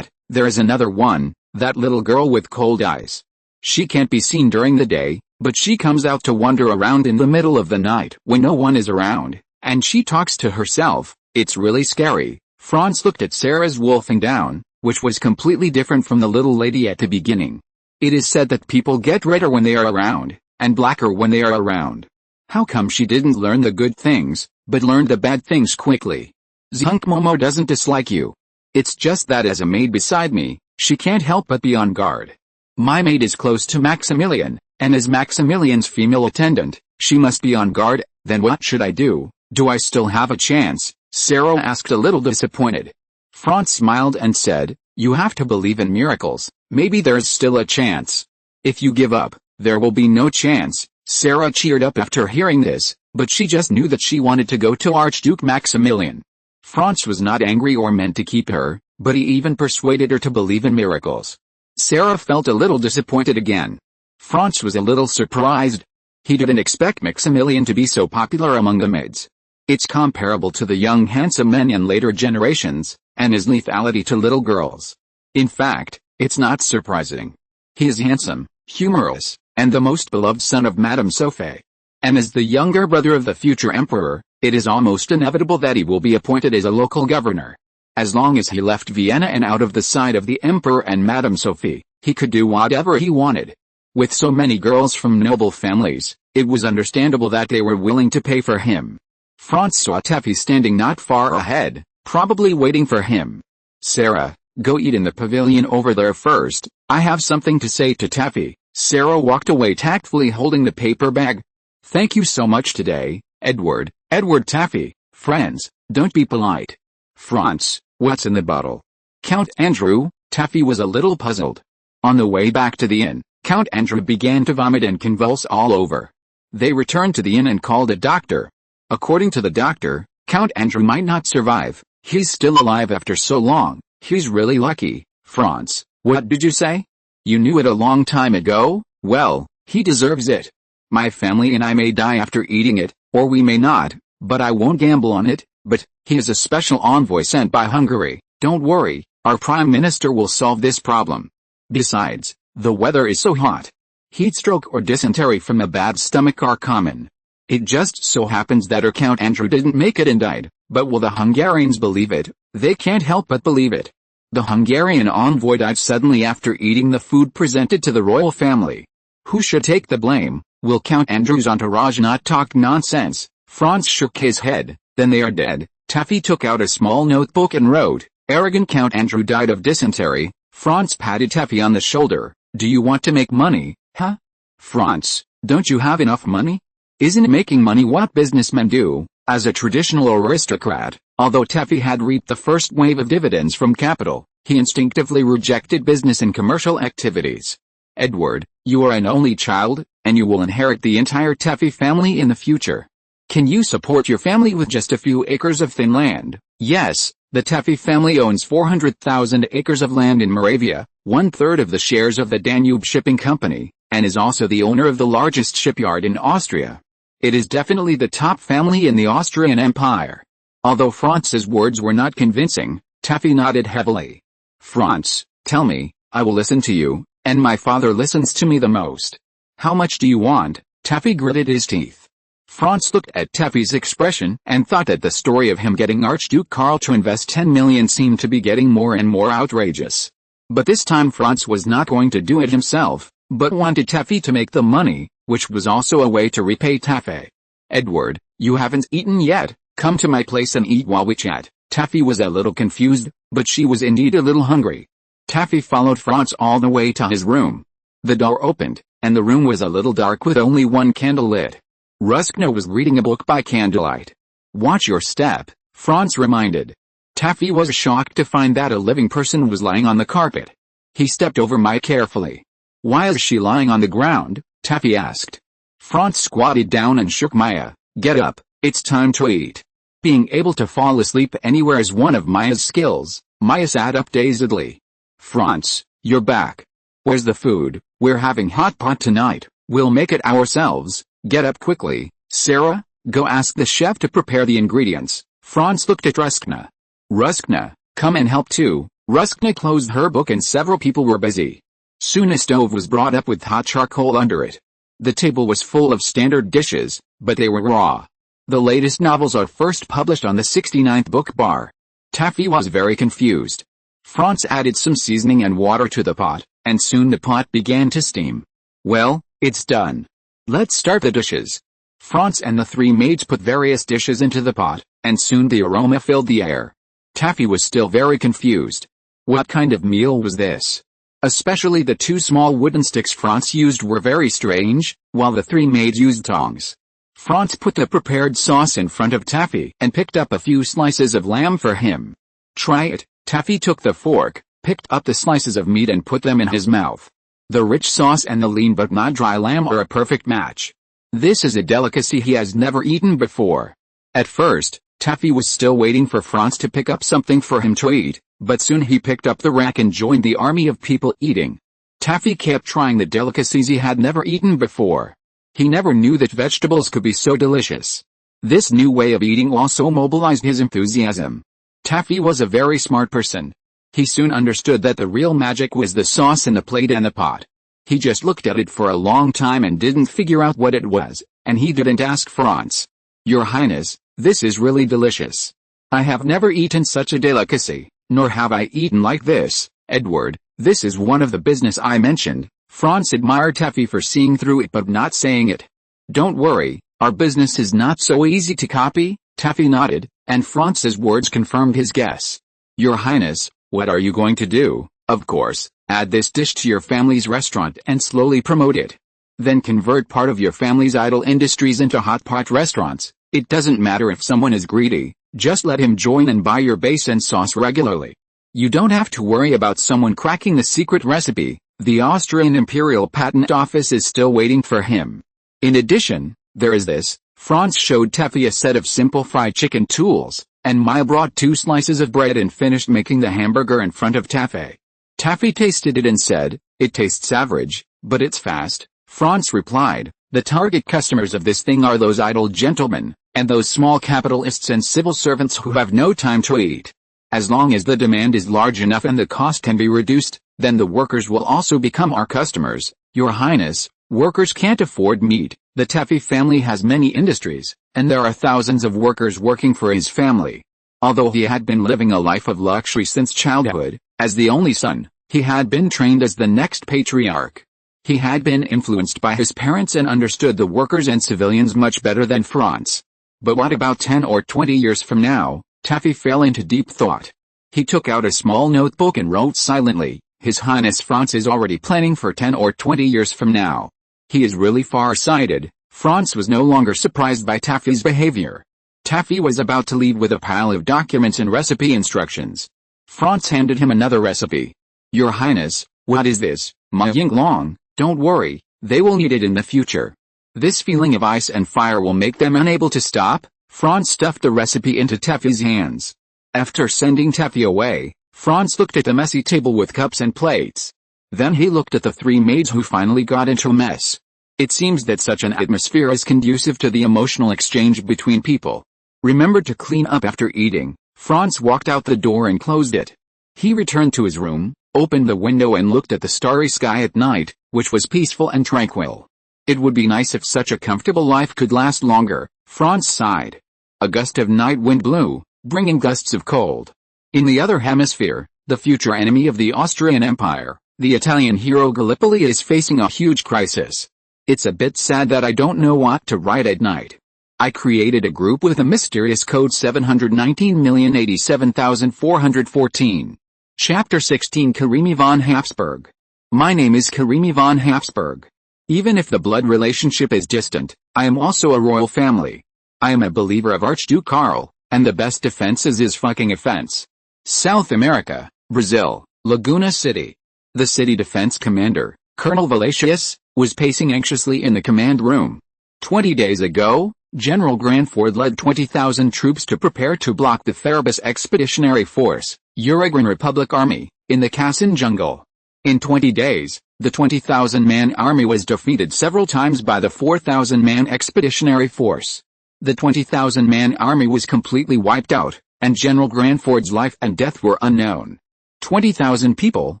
there is another one, that little girl with cold eyes. She can't be seen during the day, but she comes out to wander around in the middle of the night when no one is around, and she talks to herself. It's really scary. Franz looked at Sarah's wolfing down, which was completely different from the little lady at the beginning. It is said that people get redder when they are around, and blacker when they are around. How come she didn't learn the good things, but learned the bad things quickly? Zhunk Momo doesn't dislike you. It's just that as a maid beside me, she can't help but be on guard. My maid is close to Maximilian, and as Maximilian's female attendant, she must be on guard. Then what should I do? Do I still have a chance? Sarah asked, a little disappointed. Franz smiled and said, "You have to believe in miracles. Maybe there's still a chance. If you give up, there will be no chance." Sarah cheered up after hearing this, but she just knew that she wanted to go to Archduke Maximilian. Franz was not angry or meant to keep her, but he even persuaded her to believe in miracles. Sarah felt a little disappointed again. Franz was a little surprised. He didn't expect Maximilian to be so popular among the maids. It's comparable to the young handsome men in later generations, and his lethality to little girls. In fact, it's not surprising. He is handsome, humorous, and the most beloved son of Madame Sophie. And as the younger brother of the future emperor, it is almost inevitable that he will be appointed as a local governor. As long as he left Vienna and out of the sight of the emperor and Madame Sophie, he could do whatever he wanted. With so many girls from noble families, it was understandable that they were willing to pay for him. Franz saw Teffy standing not far ahead, probably waiting for him. "Sarah, go eat in the pavilion over there first, I have something to say to Teffy." Sarah walked away tactfully holding the paper bag. "Thank you so much today, Edward." "Edward Taffy, friends, don't be polite." "Franz, what's in the bottle?" "Count Andrew." Taffy was a little puzzled. On the way back to the inn, Count Andrew began to vomit and convulse all over. They returned to the inn and called a doctor. According to the doctor, Count Andrew might not survive. "He's still alive after so long, he's really lucky." "Franz, what did you say?" "You knew it a long time ago." "Well, he deserves it. My family and I may die after eating it, or we may not, but I won't gamble on it." "But, he is a special envoy sent by Hungary." "Don't worry, our prime minister will solve this problem. Besides, the weather is so hot. Heatstroke or dysentery from a bad stomach are common. It just so happens that our Count Andrew didn't make it and died, but will the Hungarians believe it?" "They can't help but believe it. The Hungarian envoy died suddenly after eating the food presented to the royal family. Who should take the blame? Will Count Andrew's entourage not talk nonsense?" Franz shook his head. "Then they are dead." Taffy took out a small notebook and wrote, "Arrogant Count Andrew died of dysentery." Franz patted Taffy on the shoulder. "Do you want to make money, huh?" "Franz, don't you have enough money? Isn't making money what businessmen do?" As a traditional aristocrat, although Taffy had reaped the first wave of dividends from capital, he instinctively rejected business and commercial activities. "Edward, you are an only child, and you will inherit the entire Taffy family in the future. Can you support your family with just a few acres of thin land?" "Yes, the Taffy family owns 400,000 acres of land in Moravia, 1/3 of the shares of the Danube Shipping Company, and is also the owner of the largest shipyard in Austria. It is definitely the top family in the Austrian Empire." Although Franz's words were not convincing, Taffy nodded heavily. "Franz, tell me, I will listen to you, and my father listens to me the most." "How much do you want?" Taffy gritted his teeth. Franz looked at Taffy's expression and thought that the story of him getting Archduke Karl to invest 10 million seemed to be getting more and more outrageous. But this time Franz was not going to do it himself, but wanted Taffy to make the money, which was also a way to repay Taffy. "Edward, you haven't eaten yet, come to my place and eat while we chat." Taffy was a little confused, but she was indeed a little hungry. Taffy followed Franz all the way to his room. The door opened, and the room was a little dark with only one candle lit. Ruskna was reading a book by candlelight. "Watch your step," Franz reminded. Taffy was shocked to find that a living person was lying on the carpet. He stepped over Maya carefully. "Why is she lying on the ground?" Taffy asked. Franz squatted down and shook Maya. "Get up, it's time to eat." Being able to fall asleep anywhere is one of Maya's skills. Maya sat up dazedly. "Franz, you're back. Where's the food? We're having hot pot tonight. We'll make it ourselves. Get up quickly. Sarah, go ask the chef to prepare the ingredients." Franz looked at Ruskna. "Ruskna, come and help too." Ruskna closed her book and several people were busy. Soon a stove was brought up with hot charcoal under it. The table was full of standard dishes, but they were raw. The latest novels are first published on the 69th book bar. Taffy was very confused. Franz added some seasoning and water to the pot, and soon the pot began to steam. "Well, it's done. Let's start the dishes." Franz and the three maids put various dishes into the pot, and soon the aroma filled the air. Taffy was still very confused. What kind of meal was this? Especially the two small wooden sticks Franz used were very strange, while the three maids used tongs. Franz put the prepared sauce in front of Taffy and picked up a few slices of lamb for him. "Try it." Taffy took the fork, picked up the slices of meat and put them in his mouth. The rich sauce and the lean but not dry lamb are a perfect match. This is a delicacy he has never eaten before. At first, Taffy was still waiting for Franz to pick up something for him to eat, but soon he picked up the rack and joined the army of people eating. Taffy kept trying the delicacies he had never eaten before. He never knew that vegetables could be so delicious. This new way of eating also mobilized his enthusiasm. Taffy was a very smart person. He soon understood that the real magic was the sauce in the plate and the pot. He just looked at it for a long time and didn't figure out what it was, and he didn't ask Franz. "Your Highness, this is really delicious. I have never eaten such a delicacy, nor have I eaten like this, Edward. This is one of the business I mentioned." Franz admired Taffy for seeing through it but not saying it. "Don't worry, our business is not so easy to copy." Taffy nodded, and Franz's words confirmed his guess. "Your Highness, what are you going to do?" "Of course, add this dish to your family's restaurant and slowly promote it. Then convert part of your family's idle industries into hot pot restaurants. It doesn't matter if someone is greedy, just let him join and buy your base and sauce regularly. You don't have to worry about someone cracking the secret recipe. The Austrian Imperial Patent Office is still waiting for him. In addition, there is this." Franz showed Taffy a set of simple fried chicken tools, and Maya brought 2 slices of bread and finished making the hamburger in front of Taffy. Taffy tasted it and said, "It tastes average, but it's fast." Franz replied, "The target customers of this thing are those idle gentlemen, and those small capitalists and civil servants who have no time to eat. As long as the demand is large enough and the cost can be reduced, then the workers will also become our customers. Your Highness, workers can't afford meat. The Taffy family has many industries, and there are thousands of workers working for his family." Although he had been living a life of luxury since childhood, as the only son, he had been trained as the next patriarch. He had been influenced by his parents and understood the workers and civilians much better than Franz. But what about 10 or 20 years from now? Taffy fell into deep thought. He took out a small notebook and wrote silently, "His Highness Franz is already planning for 10 or 20 years from now. He is really far-sighted." Franz was no longer surprised by Taffy's behavior. Taffy was about to leave with a pile of documents and recipe instructions. Franz handed him another recipe. "Your Highness, what is this?" "Ma Ying Long, don't worry, they will need it in the future. This feeling of ice and fire will make them unable to stop." Franz stuffed the recipe into Taffy's hands. After sending Taffy away, Franz looked at the messy table with cups and plates. Then he looked at the 3 maids who finally got into a mess. It seems that such an atmosphere is conducive to the emotional exchange between people. "Remember to clean up after eating." Franz walked out the door and closed it. He returned to his room, opened the window and looked at the starry sky at night, which was peaceful and tranquil. It would be nice if such a comfortable life could last longer, Franz sighed. A gust of night wind blew, bringing gusts of cold. In the other hemisphere, the future enemy of the Austrian Empire, the Italian hero Gallipoli, is facing a huge crisis. "It's a bit sad that I don't know what to write at night. I created a group with a mysterious code 719,087,414. Chapter 16 Karimi von Habsburg. My name is Karimi von Habsburg. Even if the blood relationship is distant, I am also a royal family. I am a believer of Archduke Karl, and the best defense is fucking offense." South America, Brazil, Laguna City. The city defense commander, Colonel Valacius, was pacing anxiously in the command room. 20 days ago, General Granford led 20,000 troops to prepare to block the Ferbus Expeditionary Force, Uruguayan Republic Army, in the Kassan jungle. In 20 days, the 20,000-man army was defeated several times by the 4,000-man Expeditionary Force. The 20,000-man army was completely wiped out, and General Granford's life and death were unknown. 20,000 people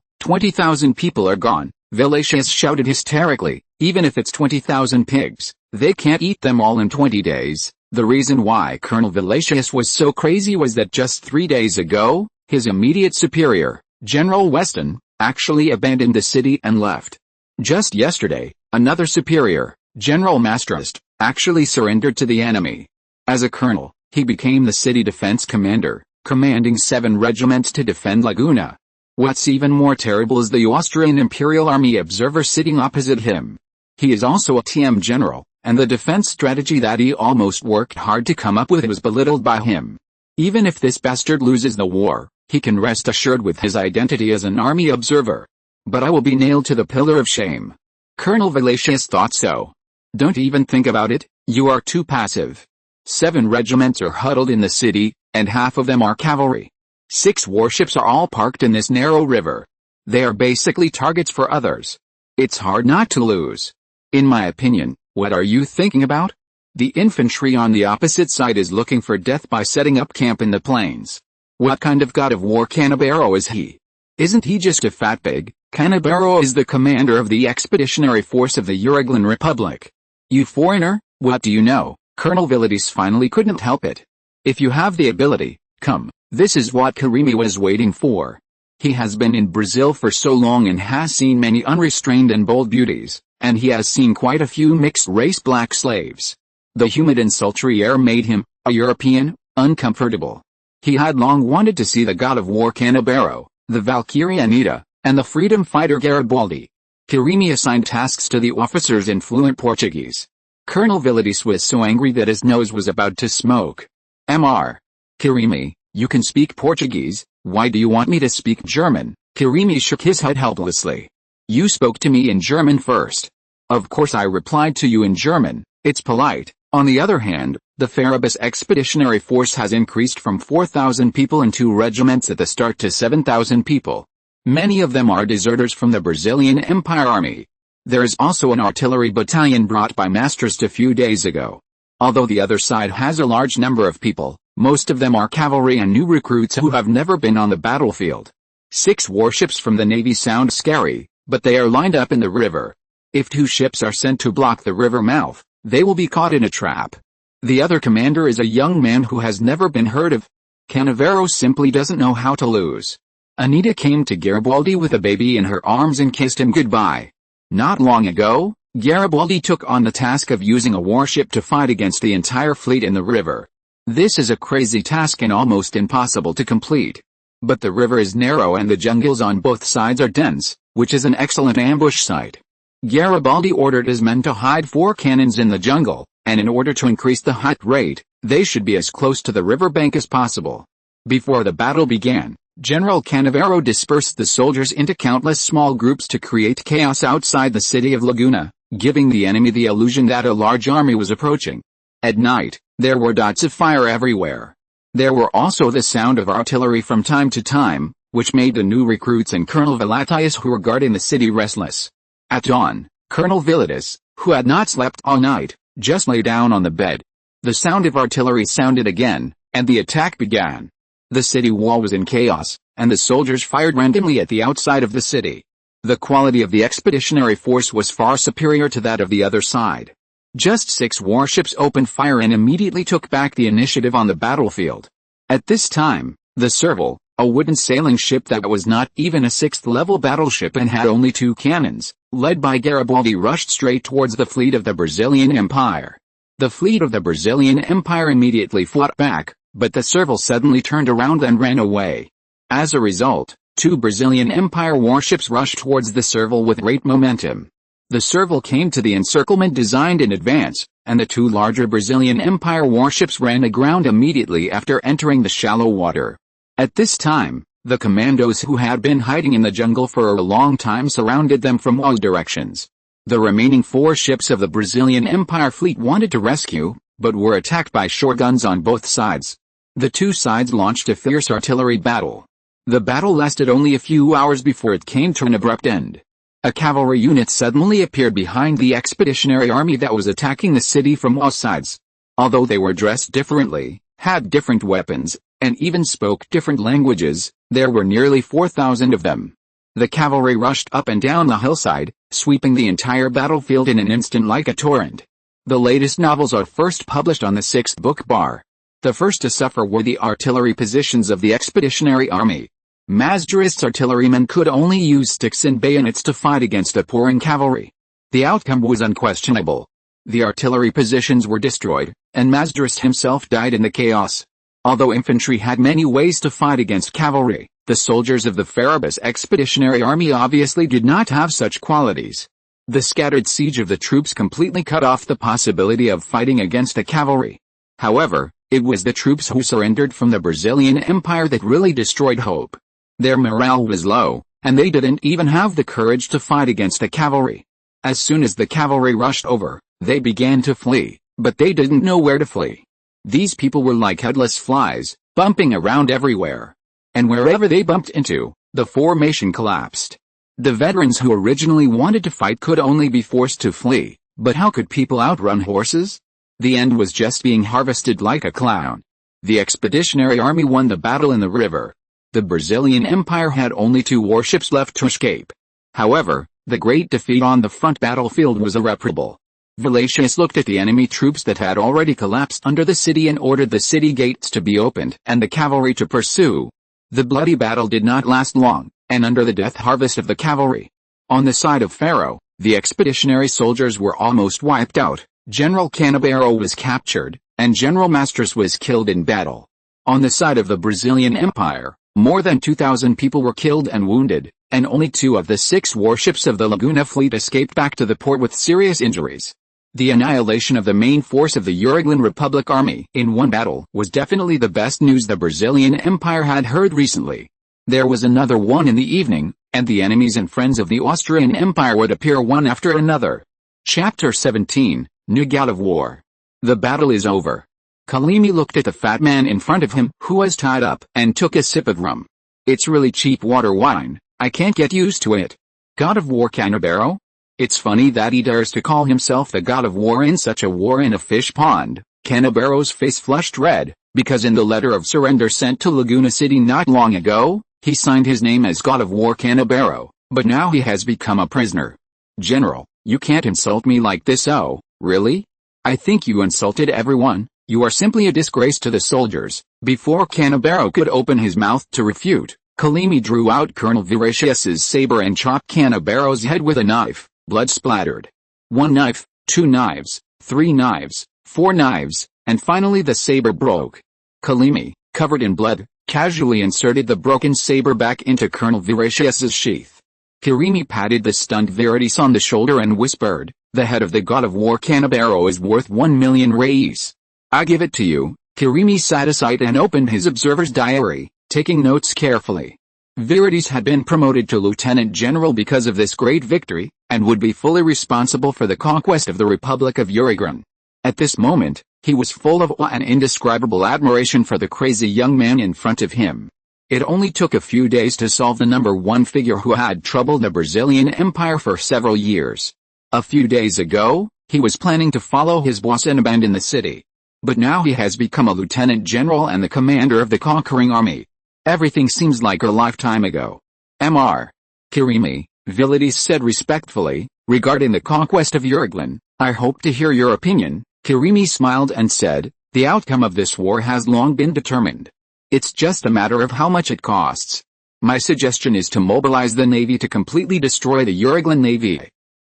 are gone," Valacius shouted hysterically. "Even if it's 20,000 pigs, they can't eat them all in 20 days. The reason why Colonel Valacius was so crazy was that just 3 days ago, his immediate superior, General Weston, actually abandoned the city and left. Just yesterday, another superior, General Mastrust, actually surrendered to the enemy. As a colonel, he became the city defense commander, commanding 7 regiments to defend Laguna. What's even more terrible is the Austrian Imperial Army observer sitting opposite him. He is also a TM general, and the defense strategy that he almost worked hard to come up with was belittled by him. Even if this bastard loses the war, he can rest assured with his identity as an army observer. But I will be nailed to the pillar of shame. Colonel Valacius thought so. Don't even think about it, you are too passive. 7 regiments are huddled in the city, and half of them are cavalry. 6 warships are all parked in this narrow river. They are basically targets for others. It's hard not to lose. In my opinion, what are you thinking about? The infantry on the opposite side is looking for death by setting up camp in the plains. What kind of god of war Canabaro is he? Isn't he just a fat pig? Canabaro is the commander of the expeditionary force of the Uruguayan Republic. You foreigner, what do you know? Colonel Villades finally couldn't help it. If you have the ability, come. This is what Karimi was waiting for. He has been in Brazil for so long and has seen many unrestrained and bold beauties, and he has seen quite a few mixed-race black slaves. The humid and sultry air made him, a European, uncomfortable. He had long wanted to see the god of war Canabaro, the Valkyrie Anita, and the freedom fighter Garibaldi. Karimi assigned tasks to the officers in fluent Portuguese. Colonel Villades was so angry that his nose was about to smoke. Mr. Karimi, you can speak Portuguese, why do you want me to speak German? Karimi shook his head helplessly. You spoke to me in German first. Of course I replied to you in German, it's polite. On the other hand, the Farabas expeditionary force has increased from 4,000 people in 2 regiments at the start to 7,000 people. Many of them are deserters from the Brazilian Empire Army. There is also an artillery battalion brought by Maastricht a few days ago. Although the other side has a large number of people, most of them are cavalry and new recruits who have never been on the battlefield. 6 warships from the Navy sound scary, but they are lined up in the river. If 2 ships are sent to block the river mouth, they will be caught in a trap. The other commander is a young man who has never been heard of. Canavero simply doesn't know how to lose. Anita came to Garibaldi with a baby in her arms and kissed him goodbye. Not long ago, Garibaldi took on the task of using a warship to fight against the entire fleet in the river. This is a crazy task and almost impossible to complete. But the river is narrow and the jungles on both sides are dense, which is an excellent ambush site. Garibaldi ordered his men to hide 4 cannons in the jungle, and in order to increase the hit rate, they should be as close to the riverbank as possible. Before the battle began, General Canavero dispersed the soldiers into countless small groups to create chaos outside the city of Laguna, giving the enemy the illusion that a large army was approaching. At night, there were dots of fire everywhere. There were also the sound of artillery from time to time, which made the new recruits and Colonel Villatius who were guarding the city restless. At dawn, Colonel Villades, who had not slept all night, just lay down on the bed. The sound of artillery sounded again, and the attack began. The city wall was in chaos, and the soldiers fired randomly at the outside of the city. The quality of the expeditionary force was far superior to that of the other side. Just 6 warships opened fire and immediately took back the initiative on the battlefield. At this time, the Serval, a wooden sailing ship that was not even a 6th-level battleship and had only 2 cannons, led by Garibaldi rushed straight towards the fleet of the Brazilian Empire. The fleet of the Brazilian Empire immediately fought back, but the Serval suddenly turned around and ran away. As a result, 2 Brazilian Empire warships rushed towards the Serval with great momentum. The Serval came to the encirclement designed in advance, and the 2 larger Brazilian Empire warships ran aground immediately after entering the shallow water. At this time, the commandos who had been hiding in the jungle for a long time surrounded them from all directions. The remaining 4 ships of the Brazilian Empire fleet wanted to rescue, but were attacked by shore guns on both sides. The 2 sides launched a fierce artillery battle. The battle lasted only a few hours before it came to an abrupt end. A cavalry unit suddenly appeared behind the expeditionary army that was attacking the city from all sides. Although they were dressed differently, had different weapons, and even spoke different languages, there were nearly 4,000 of them. The cavalry rushed up and down the hillside, sweeping the entire battlefield in an instant like a torrent. The latest novels are first published on the 6th book bar. The first to suffer were the artillery positions of the expeditionary army. Maastricht's artillerymen could only use sticks and bayonets to fight against the pouring cavalry. The outcome was unquestionable. The artillery positions were destroyed, and Maastricht himself died in the chaos. Although infantry had many ways to fight against cavalry, the soldiers of the Farabas expeditionary army obviously did not have such qualities. The scattered siege of the troops completely cut off the possibility of fighting against the cavalry. However, it was the troops who surrendered from the Brazilian Empire that really destroyed hope. Their morale was low, and they didn't even have the courage to fight against the cavalry. As soon as the cavalry rushed over, they began to flee, but they didn't know where to flee. These people were like headless flies, bumping around everywhere. And wherever they bumped into, the formation collapsed. The veterans who originally wanted to fight could only be forced to flee, but how could people outrun horses? The end was just being harvested like a clown. The expeditionary army won the battle in the river. The Brazilian Empire had only 2 warships left to escape. However, the great defeat on the front battlefield was irreparable. Velatius looked at the enemy troops that had already collapsed under the city and ordered the city gates to be opened and the cavalry to pursue. The bloody battle did not last long, and under the death harvest of the cavalry. On the side of Pharaoh, the expeditionary soldiers were almost wiped out. General Canabero was captured, and General Mastras was killed in battle. On the side of the Brazilian Empire, more than 2,000 people were killed and wounded, and only 2 of the 6 warships of the Laguna fleet escaped back to the port with serious injuries. The annihilation of the main force of the Uruguayan Republic Army in one battle was definitely the best news the Brazilian Empire had heard recently. There was another one in the evening, and the enemies and friends of the Austrian Empire would appear one after another. Chapter 17, New God of War. The battle is over. Kalimi looked at the fat man in front of him who was tied up and took a sip of rum. It's really cheap water wine, I can't get used to it. God of War Canabero? It's funny that he dares to call himself the God of War in such a war in a fish pond. Canabero's face flushed red, because in the letter of surrender sent to Laguna City not long ago, he signed his name as God of War Canabero, but now he has become a prisoner. General, you can't insult me like this. Oh, really? I think you insulted everyone. You are simply a disgrace to the soldiers. Before Canabero could open his mouth to refute, Kalimi drew out Colonel Veratius's saber and chopped Canabero's head with a knife. Blood splattered. 1 knife, 2 knives, 3 knives, 4 knives, and finally the saber broke. Kalimi, covered in blood, casually inserted the broken saber back into Colonel Veratius's sheath. Kirimi patted the stunned Veratius on the shoulder and whispered, "The head of the God of War Canabero is worth 1 million reis. I give it to you." Kirimi sat aside and opened his observer's diary, taking notes carefully. Veratius had been promoted to lieutenant general because of this great victory, and would be fully responsible for the conquest of the Republic of Uruguay. At this moment, he was full of awe and indescribable admiration for the crazy young man in front of him. It only took a few days to solve the number 1 figure who had troubled the Brazilian Empire for several years. A few days ago, he was planning to follow his boss and abandon the city. But now he has become a lieutenant general and the commander of the conquering army. Everything seems like a lifetime ago. Mr. Kirimi, Veratius said respectfully, regarding the conquest of Uruguay, I hope to hear your opinion. Kirimi smiled and said, the outcome of this war has long been determined. It's just a matter of how much it costs. My suggestion is to mobilize the navy to completely destroy the Uruguayan navy.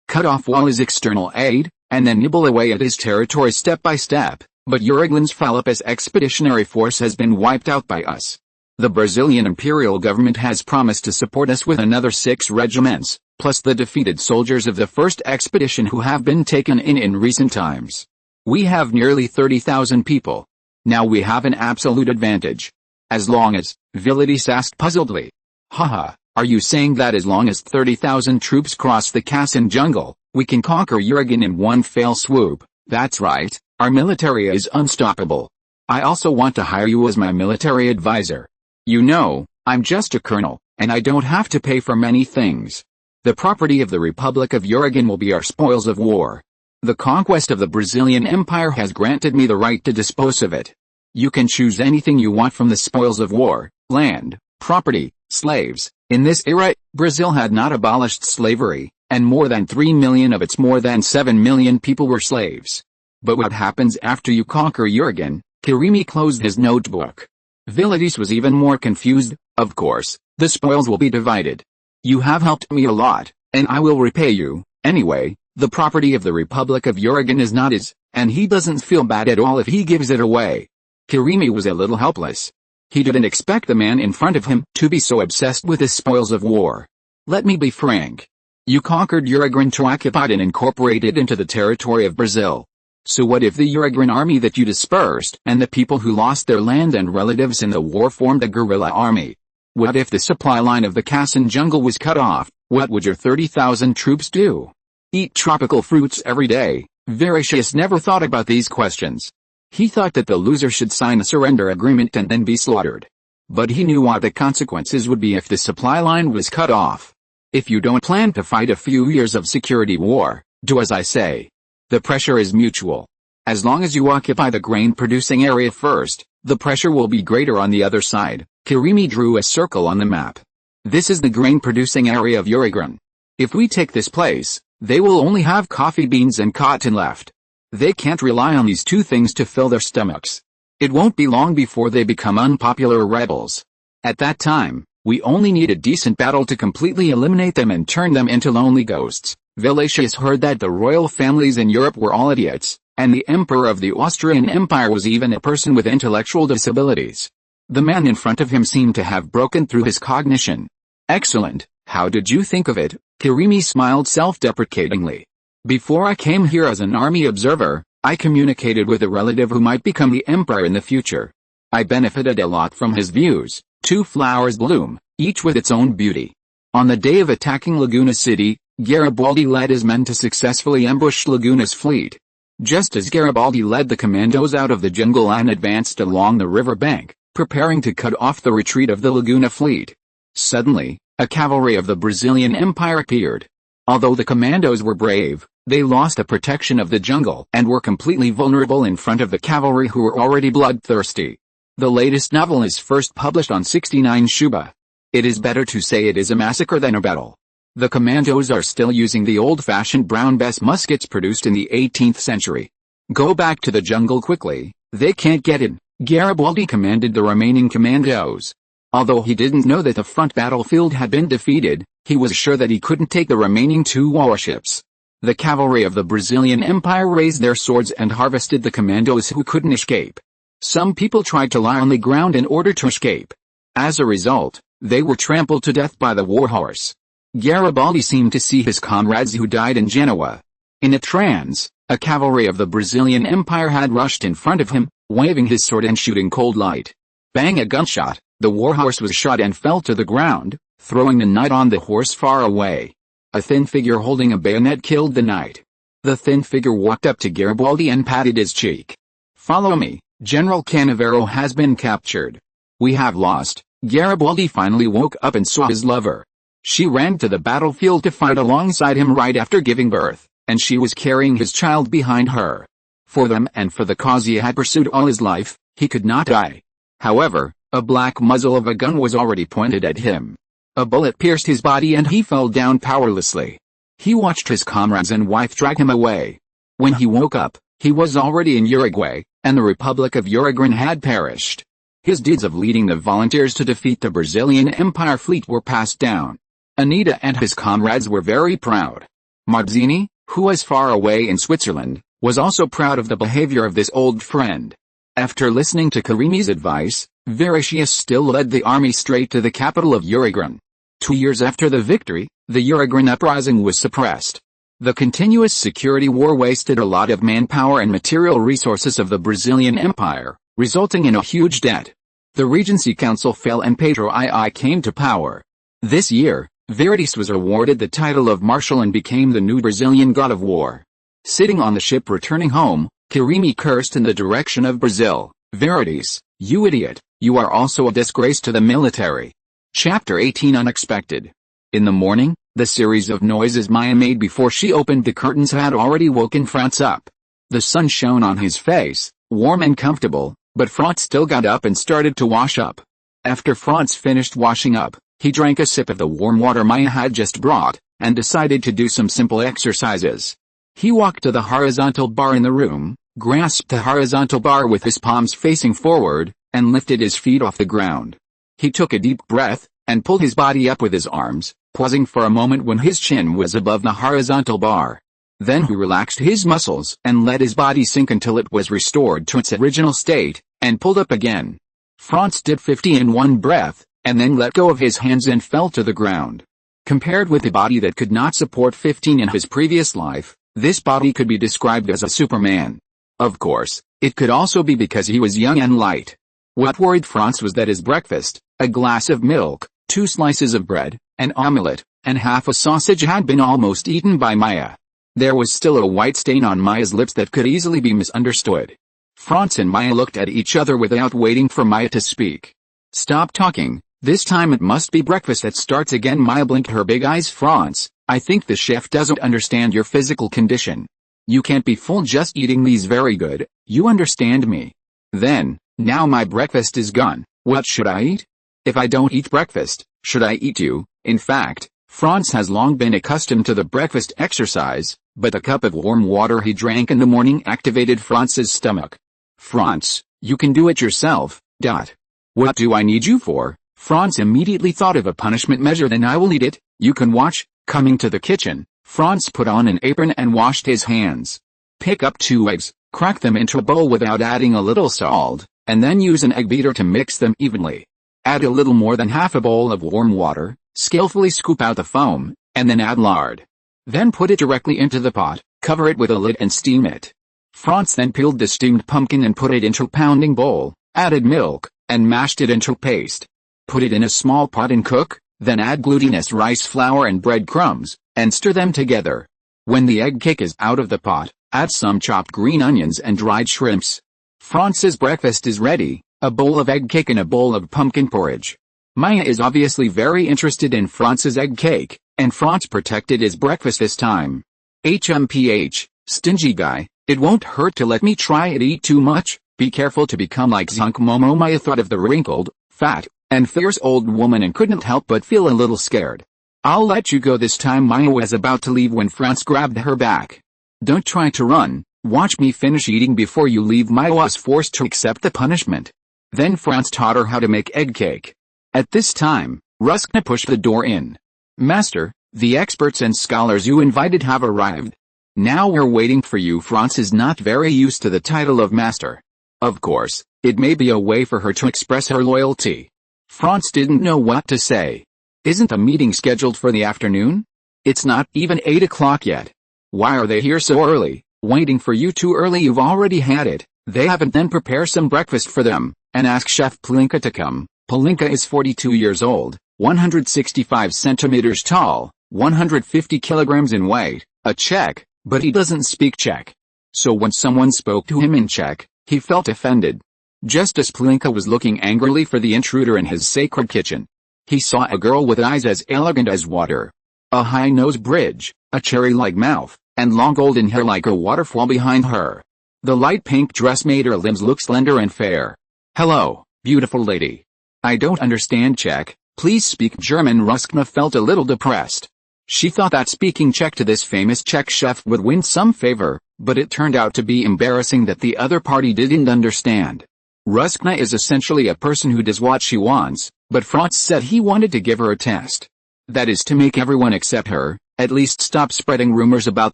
Cut off all his external aid, and then nibble away at his territory step by step, but Uruguayan's Philippus expeditionary force has been wiped out by us. The Brazilian imperial government has promised to support us with another 6 regiments, plus the defeated soldiers of the first expedition who have been taken in recent times. We have nearly 30,000 people. Now we have an absolute advantage. As long as, Veratius asked puzzledly. Haha, are you saying that as long as 30,000 troops cross the Kassan jungle, we can conquer Uruguay in one fell swoop? That's right, our military is unstoppable. I also want to hire you as my military advisor. You know, I'm just a colonel, and I don't have to pay for many things. The property of the Republic of Uruguay will be our spoils of war. The conquest of the Brazilian Empire has granted me the right to dispose of it. You can choose anything you want from the spoils of war: land, property, slaves. In this era, Brazil had not abolished slavery, and more than 3 million of its more than 7 million people were slaves. But what happens after you conquer Uruguay? Kirimi closed his notebook. Veratius was even more confused. Of course, the spoils will be divided. You have helped me a lot, and I will repay you. Anyway, the property of the Republic of Uruguay is not his, and he doesn't feel bad at all if he gives it away. Kirimi was a little helpless. He didn't expect the man in front of him to be so obsessed with the spoils of war. Let me be frank. You conquered Uruguay to occupy it and incorporate it into the territory of Brazil. So what if the Uruguayan army that you dispersed and the people who lost their land and relatives in the war formed a guerrilla army? What if the supply line of the Kassan jungle was cut off? What would your 30,000 troops do? Eat tropical fruits every day? Veratius never thought about these questions. He thought that the loser should sign a surrender agreement and then be slaughtered. But he knew what the consequences would be if the supply line was cut off. If you don't plan to fight a few years of security war, do as I say. The pressure is mutual. As long as you occupy the grain-producing area first, the pressure will be greater on the other side. Karimi drew a circle on the map. This is the grain-producing area of Uruguay. If we take this place, they will only have coffee beans and cotton left. They can't rely on these two things to fill their stomachs. It won't be long before they become unpopular rebels. At that time, we only need a decent battle to completely eliminate them and turn them into lonely ghosts. Valasius heard that the royal families in Europe were all idiots, and the emperor of the Austrian Empire was even a person with intellectual disabilities. The man in front of him seemed to have broken through his cognition. Excellent, how did you think of it? Karimi smiled self-deprecatingly. Before I came here as an army observer, I communicated with a relative who might become the emperor in the future. I benefited a lot from his views. Two flowers bloom, each with its own beauty. On the day of attacking Laguna City, Garibaldi led his men to successfully ambush Laguna's fleet. Just as Garibaldi led the commandos out of the jungle and advanced along the river bank, preparing to cut off the retreat of the Laguna fleet, suddenly, a cavalry of the Brazilian Empire appeared. Although the commandos were brave, they lost the protection of the jungle and were completely vulnerable in front of the cavalry who were already bloodthirsty. The latest novel is first published on 69 Shuba. It is better to say it is a massacre than a battle. The commandos are still using the old-fashioned brown Bess muskets produced in the 18th century. Go back to the jungle quickly, they can't get in, Garibaldi commanded the remaining commandos. Although he didn't know that the front battlefield had been defeated, he was sure that he couldn't take the remaining two warships. The cavalry of the Brazilian Empire raised their swords and harvested the commandos who couldn't escape. Some people tried to lie on the ground in order to escape. As a result, they were trampled to death by the warhorse. Garibaldi seemed to see his comrades who died in Genoa. In a trance, a cavalry of the Brazilian Empire had rushed in front of him, waving his sword and shooting cold light. Bang, a gunshot, the warhorse was shot and fell to the ground, throwing the knight on the horse far away. A thin figure holding a bayonet killed the knight. The thin figure walked up to Garibaldi and patted his cheek. Follow me, General Canavero has been captured. We have lost. Garibaldi finally woke up and saw his lover. She ran to the battlefield to fight alongside him right after giving birth, and she was carrying his child behind her. For them and for the cause he had pursued all his life, he could not die. However, a black muzzle of a gun was already pointed at him. A bullet pierced his body and he fell down powerlessly. He watched his comrades and wife drag him away. When he woke up, he was already in Uruguay, and the Republic of Uruguay had perished. His deeds of leading the volunteers to defeat the Brazilian Empire fleet were passed down. Anita and his comrades were very proud. Mazzini, who was far away in Switzerland, was also proud of the behavior of this old friend. After listening to Karimi's advice, Valasius still led the army straight to the capital of Uruguay. 2 years after the victory, the Uruguayan uprising was suppressed. The continuous security war wasted a lot of manpower and material resources of the Brazilian Empire, resulting in a huge debt. The Regency Council fell and Pedro II came to power. This year, Valasius was awarded the title of Marshal and became the new Brazilian god of war. Sitting on the ship returning home, Karimi cursed in the direction of Brazil. Valasius, you idiot, you are also a disgrace to the military. Chapter 18 Unexpected. In the morning, the series of noises Maya made before she opened the curtains had already woken Franz up. The sun shone on his face, warm and comfortable, but Franz still got up and started to wash up. After Franz finished washing up, he drank a sip of the warm water Maya had just brought, and decided to do some simple exercises. He walked to the horizontal bar in the room, grasped the horizontal bar with his palms facing forward, and lifted his feet off the ground. He took a deep breath, and pulled his body up with his arms, pausing for a moment when his chin was above the horizontal bar. Then he relaxed his muscles and let his body sink until it was restored to its original state, and pulled up again. Franz did 50 in one breath, and then let go of his hands and fell to the ground. Compared with a body that could not support 15 in his previous life, this body could be described as a Superman. Of course, it could also be because he was young and light. What worried Franz was that his breakfast, a glass of milk, 2 slices of bread, an omelette, and half a sausage had been almost eaten by Maya. There was still a white stain on Maya's lips that could easily be misunderstood. Franz and Maya looked at each other without waiting for Maya to speak. Stop talking, this time it must be breakfast that starts again. Maya blinked her big eyes. Franz, I think the chef doesn't understand your physical condition. You can't be full just eating these very good, you understand me? Then, now my breakfast is gone, what should I eat? If I don't eat breakfast, should I eat you? In fact, Franz has long been accustomed to the breakfast exercise, but the cup of warm water he drank in the morning activated Franz's stomach. Franz, you can do it yourself, dot. What do I need you for? Franz immediately thought of a punishment measure. Then I will eat it, you can watch. Coming to the kitchen, Franz put on an apron and washed his hands. Pick up 2 eggs, crack them into a bowl without adding a little salt, and then use an egg beater to mix them evenly. Add a little more than half a bowl of warm water, skillfully scoop out the foam, and then add lard. Then put it directly into the pot, cover it with a lid and steam it. Franz then peeled the steamed pumpkin and put it into a pounding bowl, added milk, and mashed it into paste. Put it in a small pot and cook, then add glutinous rice flour and breadcrumbs, and stir them together. When the egg cake is out of the pot, add some chopped green onions and dried shrimps. Franz's breakfast is ready, a bowl of egg cake and a bowl of pumpkin porridge. Maya is obviously very interested in Franz's egg cake, and Franz protected his breakfast this time. HMPH, stingy guy, it won't hurt to let me try it. Eat too much, be careful to become like Zunk Momo. Maya thought of the wrinkled, fat, and fierce old woman and couldn't help but feel a little scared. I'll let you go this time. Maya was about to leave when Franz grabbed her back. Don't try to run, watch me finish eating before you leave. Maya was forced to accept the punishment. Then Franz taught her how to make egg cake. At this time, Ruskna pushed the door in. Master, the experts and scholars you invited have arrived. Now we're waiting for you. Franz is not very used to the title of master. Of course, it may be a way for her to express her loyalty. Franz didn't know what to say. Isn't a meeting scheduled for the afternoon? It's not even 8 o'clock yet. Why are they here so early? Waiting for you too early. You've already had it. They haven't. Then prepare some breakfast for them, and ask Chef Polinka to come. Polinka is 42 years old, 165 centimeters tall, 150 kilograms in weight, a Czech, but he doesn't speak Czech. So when someone spoke to him in Czech, he felt offended. Just as Polinka was looking angrily for the intruder in his sacred kitchen, he saw a girl with eyes as elegant as water. A high nose bridge, a cherry-like mouth, and long golden hair like a waterfall behind her. The light pink dress made her limbs look slender and fair. Hello, beautiful lady. I don't understand Czech, please speak German. Ruskna felt a little depressed. She thought that speaking Czech to this famous Czech chef would win some favor, but it turned out to be embarrassing that the other party didn't understand. Ruskna is essentially a person who does what she wants, but Franz said he wanted to give her a test. That is to make everyone accept her, at least stop spreading rumors about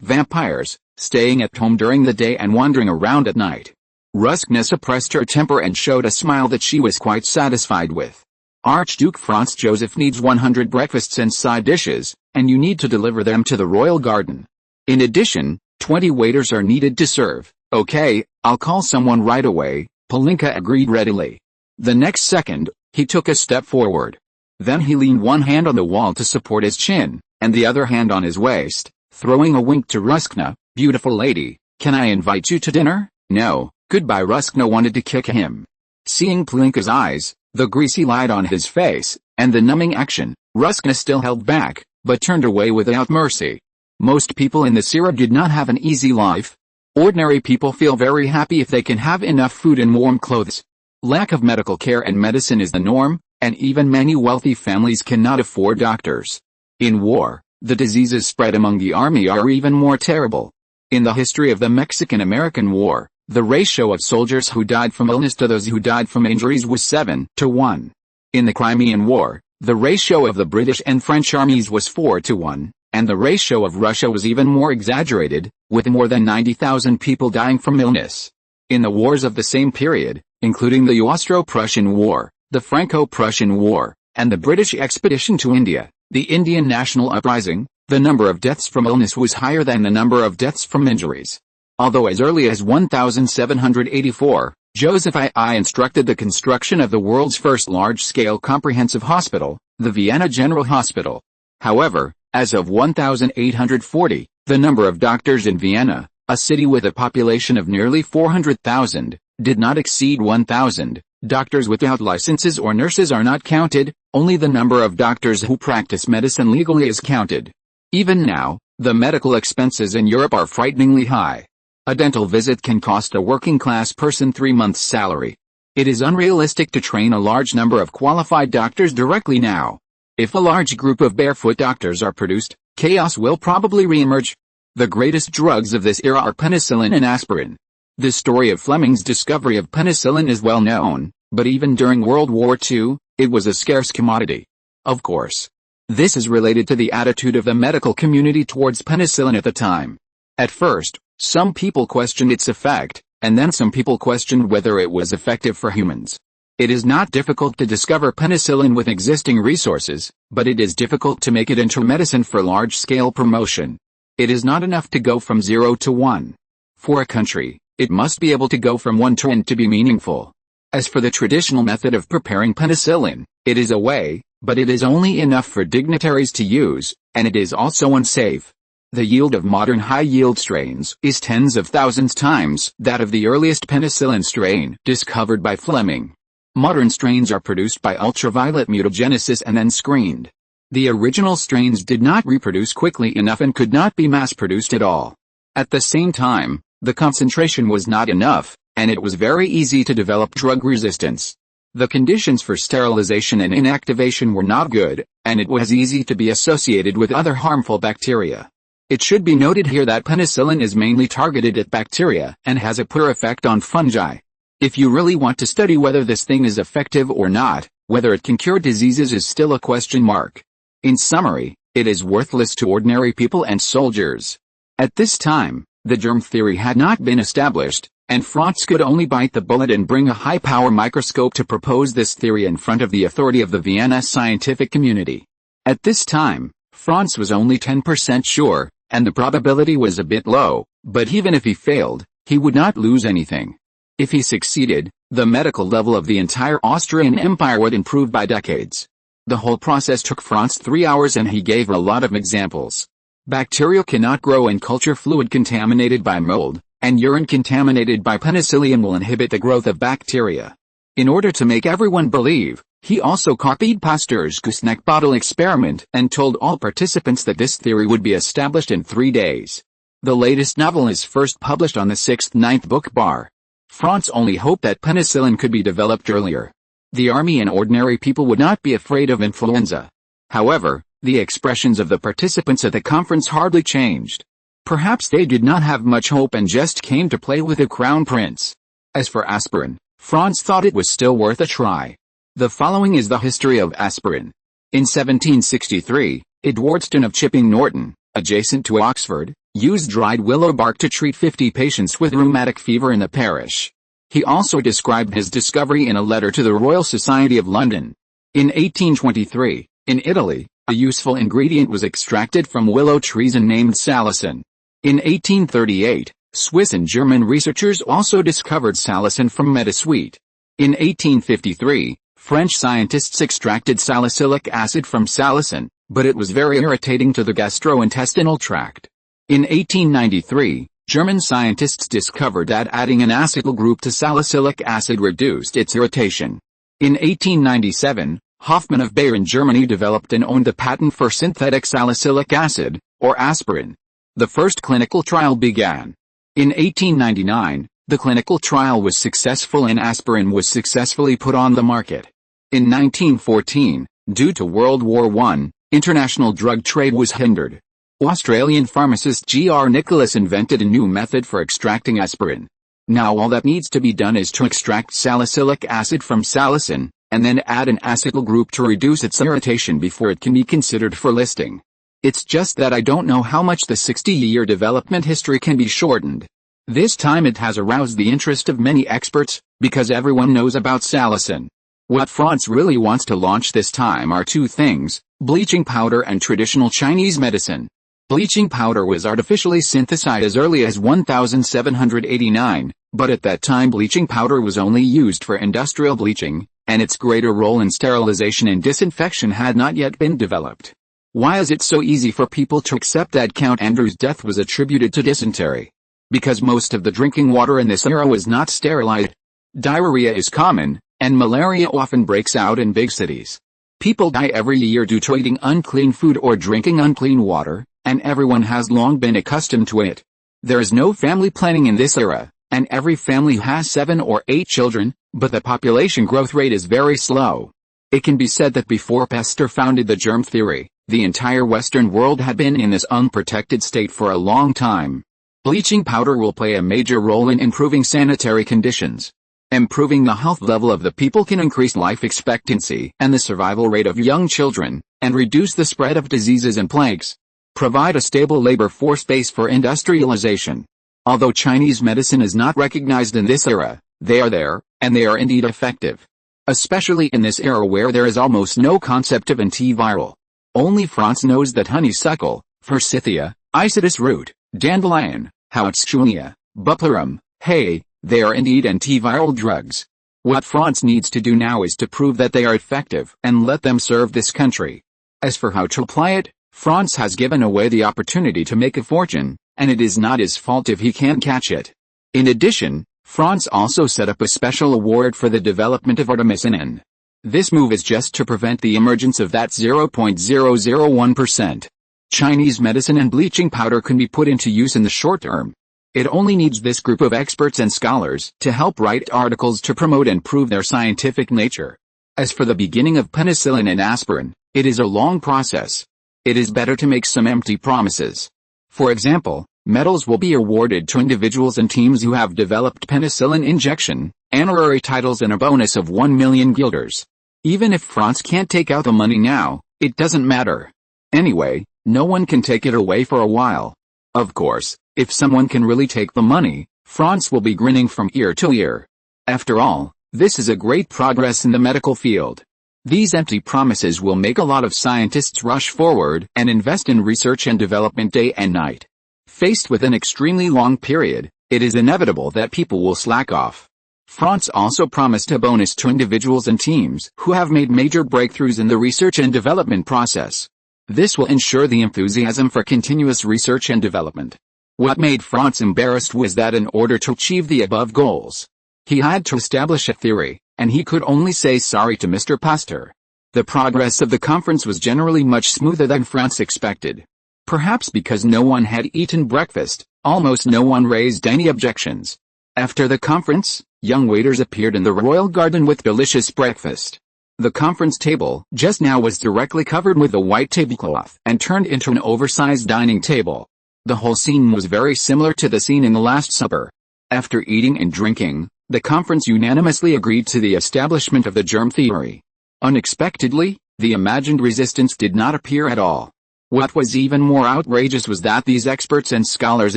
vampires, staying at home during the day and wandering around at night. Ruskna suppressed her temper and showed a smile that she was quite satisfied with. Archduke Franz Joseph needs 100 breakfasts and side dishes, and you need to deliver them to the royal garden. In addition, 20 waiters are needed to serve. Okay, I'll call someone right away, Polinka agreed readily. The next second, he took a step forward. Then he leaned one hand on the wall to support his chin, and the other hand on his waist, throwing a wink to Ruskna. Beautiful lady, can I invite you to dinner? No, goodbye. Ruskna wanted to kick him. Seeing Polinka's eyes, the greasy light on his face, and the numbing action, Ruskna still held back, but turned away without mercy. Most people in the Sierra did not have an easy life. Ordinary people feel very happy if they can have enough food and warm clothes. Lack of medical care and medicine is the norm, and even many wealthy families cannot afford doctors. In war, the diseases spread among the army are even more terrible. In the history of the Mexican-American War, the ratio of soldiers who died from illness to those who died from injuries was 7-1. In the Crimean War, the ratio of the British and French armies was 4-1, and the ratio of Russia was even more exaggerated, with more than 90,000 people dying from illness. In the wars of the same period, including the Austro-Prussian War, the Franco-Prussian War, and the British expedition to India, the Indian National Uprising, the number of deaths from illness was higher than the number of deaths from injuries. Although as early as 1784, Joseph I instructed the construction of the world's first large-scale comprehensive hospital, the Vienna General Hospital. However, as of 1840, the number of doctors in Vienna, a city with a population of nearly 400,000, did not exceed 1,000. Doctors without licenses or nurses are not counted, only the number of doctors who practice medicine legally is counted. Even now, The medical expenses in Europe are frighteningly high. A dental visit can cost a working-class person 3 months' salary. It is unrealistic to train a large number of qualified doctors directly now. If a large group of barefoot doctors are produced, chaos will probably re-emerge. The greatest drugs of this era are penicillin and aspirin. The story of Fleming's discovery of penicillin is well known, but even during World War II, it was a scarce commodity. Of course, this is related to the attitude of the medical community towards penicillin at the time. At first, some people questioned its effect, and then some people questioned whether it was effective for humans. It is not difficult to discover penicillin with existing resources, but it is difficult to make it into medicine for large-scale promotion. It is not enough to go from 0 to 1. For a country, it must be able to go from 1 to N to be meaningful. As for the traditional method of preparing penicillin, it is a way, but it is only enough for dignitaries to use, and it is also unsafe. The yield of modern high-yield strains is tens of thousands times that of the earliest penicillin strain discovered by Fleming. Modern strains are produced by ultraviolet mutagenesis and then screened. The original strains did not reproduce quickly enough and could not be mass-produced at all. At the same time, the concentration was not enough, and it was very easy to develop drug resistance. The conditions for sterilization and inactivation were not good, and it was easy to be associated with other harmful bacteria. It should be noted here that penicillin is mainly targeted at bacteria and has a poor effect on fungi. If you really want to study whether this thing is effective or not, whether it can cure diseases is still a question mark. In summary, it is worthless to ordinary people and soldiers. At this time, the germ theory had not been established, and Franz could only bite the bullet and bring a high-power microscope to propose this theory in front of the authority of the Vienna scientific community. At this time, Franz was only 10% sure, and the probability was a bit low, but even if he failed, he would not lose anything. If he succeeded, the medical level of the entire Austrian Empire would improve by decades. The whole process took Franz 3 hours and he gave a lot of examples. Bacteria cannot grow in culture fluid contaminated by mold, and urine contaminated by penicillium will inhibit the growth of bacteria. In order to make everyone believe, he also copied Pasteur's gooseneck bottle experiment and told all participants that this theory would be established in 3 days. The latest novel is first published on the 6th-9th book bar. Franz only hoped that penicillin could be developed earlier. The army and ordinary people would not be afraid of influenza. However, the expressions of the participants at the conference hardly changed. Perhaps they did not have much hope and just came to play with the crown prince. As for aspirin, Franz thought it was still worth a try. The following is the history of aspirin. In 1763, Edwardston of Chipping Norton, adjacent to Oxford, used dried willow bark to treat 50 patients with rheumatic fever in the parish. He also described his discovery in a letter to the Royal Society of London. In 1823, in Italy, a useful ingredient was extracted from willow trees and named salicin. In 1838, Swiss and German researchers also discovered salicin from meadowsweet. In 1853, French scientists extracted salicylic acid from salicin, but it was very irritating to the gastrointestinal tract. In 1893, German scientists discovered that adding an acetyl group to salicylic acid reduced its irritation. In 1897, Hoffmann of Bayer in Germany developed and owned the patent for synthetic salicylic acid, or aspirin. The first clinical trial began. In 1899, the clinical trial was successful and aspirin was successfully put on the market. In 1914, due to World War I, international drug trade was hindered. Australian pharmacist G.R. Nicholas invented a new method for extracting aspirin. Now all that needs to be done is to extract salicylic acid from salicin, and then add an acetyl group to reduce its irritation before it can be considered for listing. It's just that I don't know how much the 60-year development history can be shortened. This time it has aroused the interest of many experts, because everyone knows about salicin. What Franz really wants to launch this time are two things, bleaching powder and traditional Chinese medicine. Bleaching powder was artificially synthesized as early as 1789, but at that time bleaching powder was only used for industrial bleaching, and its greater role in sterilization and disinfection had not yet been developed. Why is it so easy for people to accept that Count Andrew's death was attributed to dysentery? Because most of the drinking water in this era was not sterilized. Diarrhea is common, and malaria often breaks out in big cities. People die every year due to eating unclean food or drinking unclean water, and everyone has long been accustomed to it. There is no family planning in this era, and every family has 7 or 8 children, but the population growth rate is very slow. It can be said that before Pasteur founded the germ theory, the entire Western world had been in this unprotected state for a long time. Bleaching powder will play a major role in improving sanitary conditions. Improving the health level of the people can increase life expectancy and the survival rate of young children, and reduce the spread of diseases and plagues. Provide a stable labor force base for industrialization. Although Chinese medicine is not recognized in this era, they are there, and they are indeed effective. Especially in this era where there is almost no concept of antiviral. Only Franz knows that honeysuckle, forsythia, isitis root, dandelion, hautschunia, bupleurum, hay, they are indeed antiviral drugs. What Franz needs to do now is to prove that they are effective and let them serve this country. As for how to apply it, Franz has given away the opportunity to make a fortune, and it is not his fault if he can't catch it. In addition, Franz also set up a special award for the development of artemisinin. This move is just to prevent the emergence of that 0.001%. Chinese medicine and bleaching powder can be put into use in the short term. It only needs this group of experts and scholars to help write articles to promote and prove their scientific nature. As for the beginning of penicillin and aspirin, it is a long process. It is better to make some empty promises. For example, medals will be awarded to individuals and teams who have developed penicillin injection, honorary titles and a bonus of 1 million guilders. Even if Franz can't take out the money now, it doesn't matter. Anyway, no one can take it away for a while. Of course, if someone can really take the money, Franz will be grinning from ear to ear. After all, this is a great progress in the medical field. These empty promises will make a lot of scientists rush forward and invest in research and development day and night. Faced with an extremely long period, it is inevitable that people will slack off. Franz also promised a bonus to individuals and teams who have made major breakthroughs in the research and development process. This will ensure the enthusiasm for continuous research and development. What made Franz embarrassed was that in order to achieve the above goals, he had to establish a theory, and he could only say sorry to Mr. Pasteur. The progress of the conference was generally much smoother than Franz expected. Perhaps because no one had eaten breakfast, almost no one raised any objections. After the conference, young waiters appeared in the royal garden with delicious breakfast. The conference table just now was directly covered with a white tablecloth and turned into an oversized dining table. The whole scene was very similar to the scene in the Last Supper. After eating and drinking, the conference unanimously agreed to the establishment of the germ theory. Unexpectedly, the imagined resistance did not appear at all. What was even more outrageous was that these experts and scholars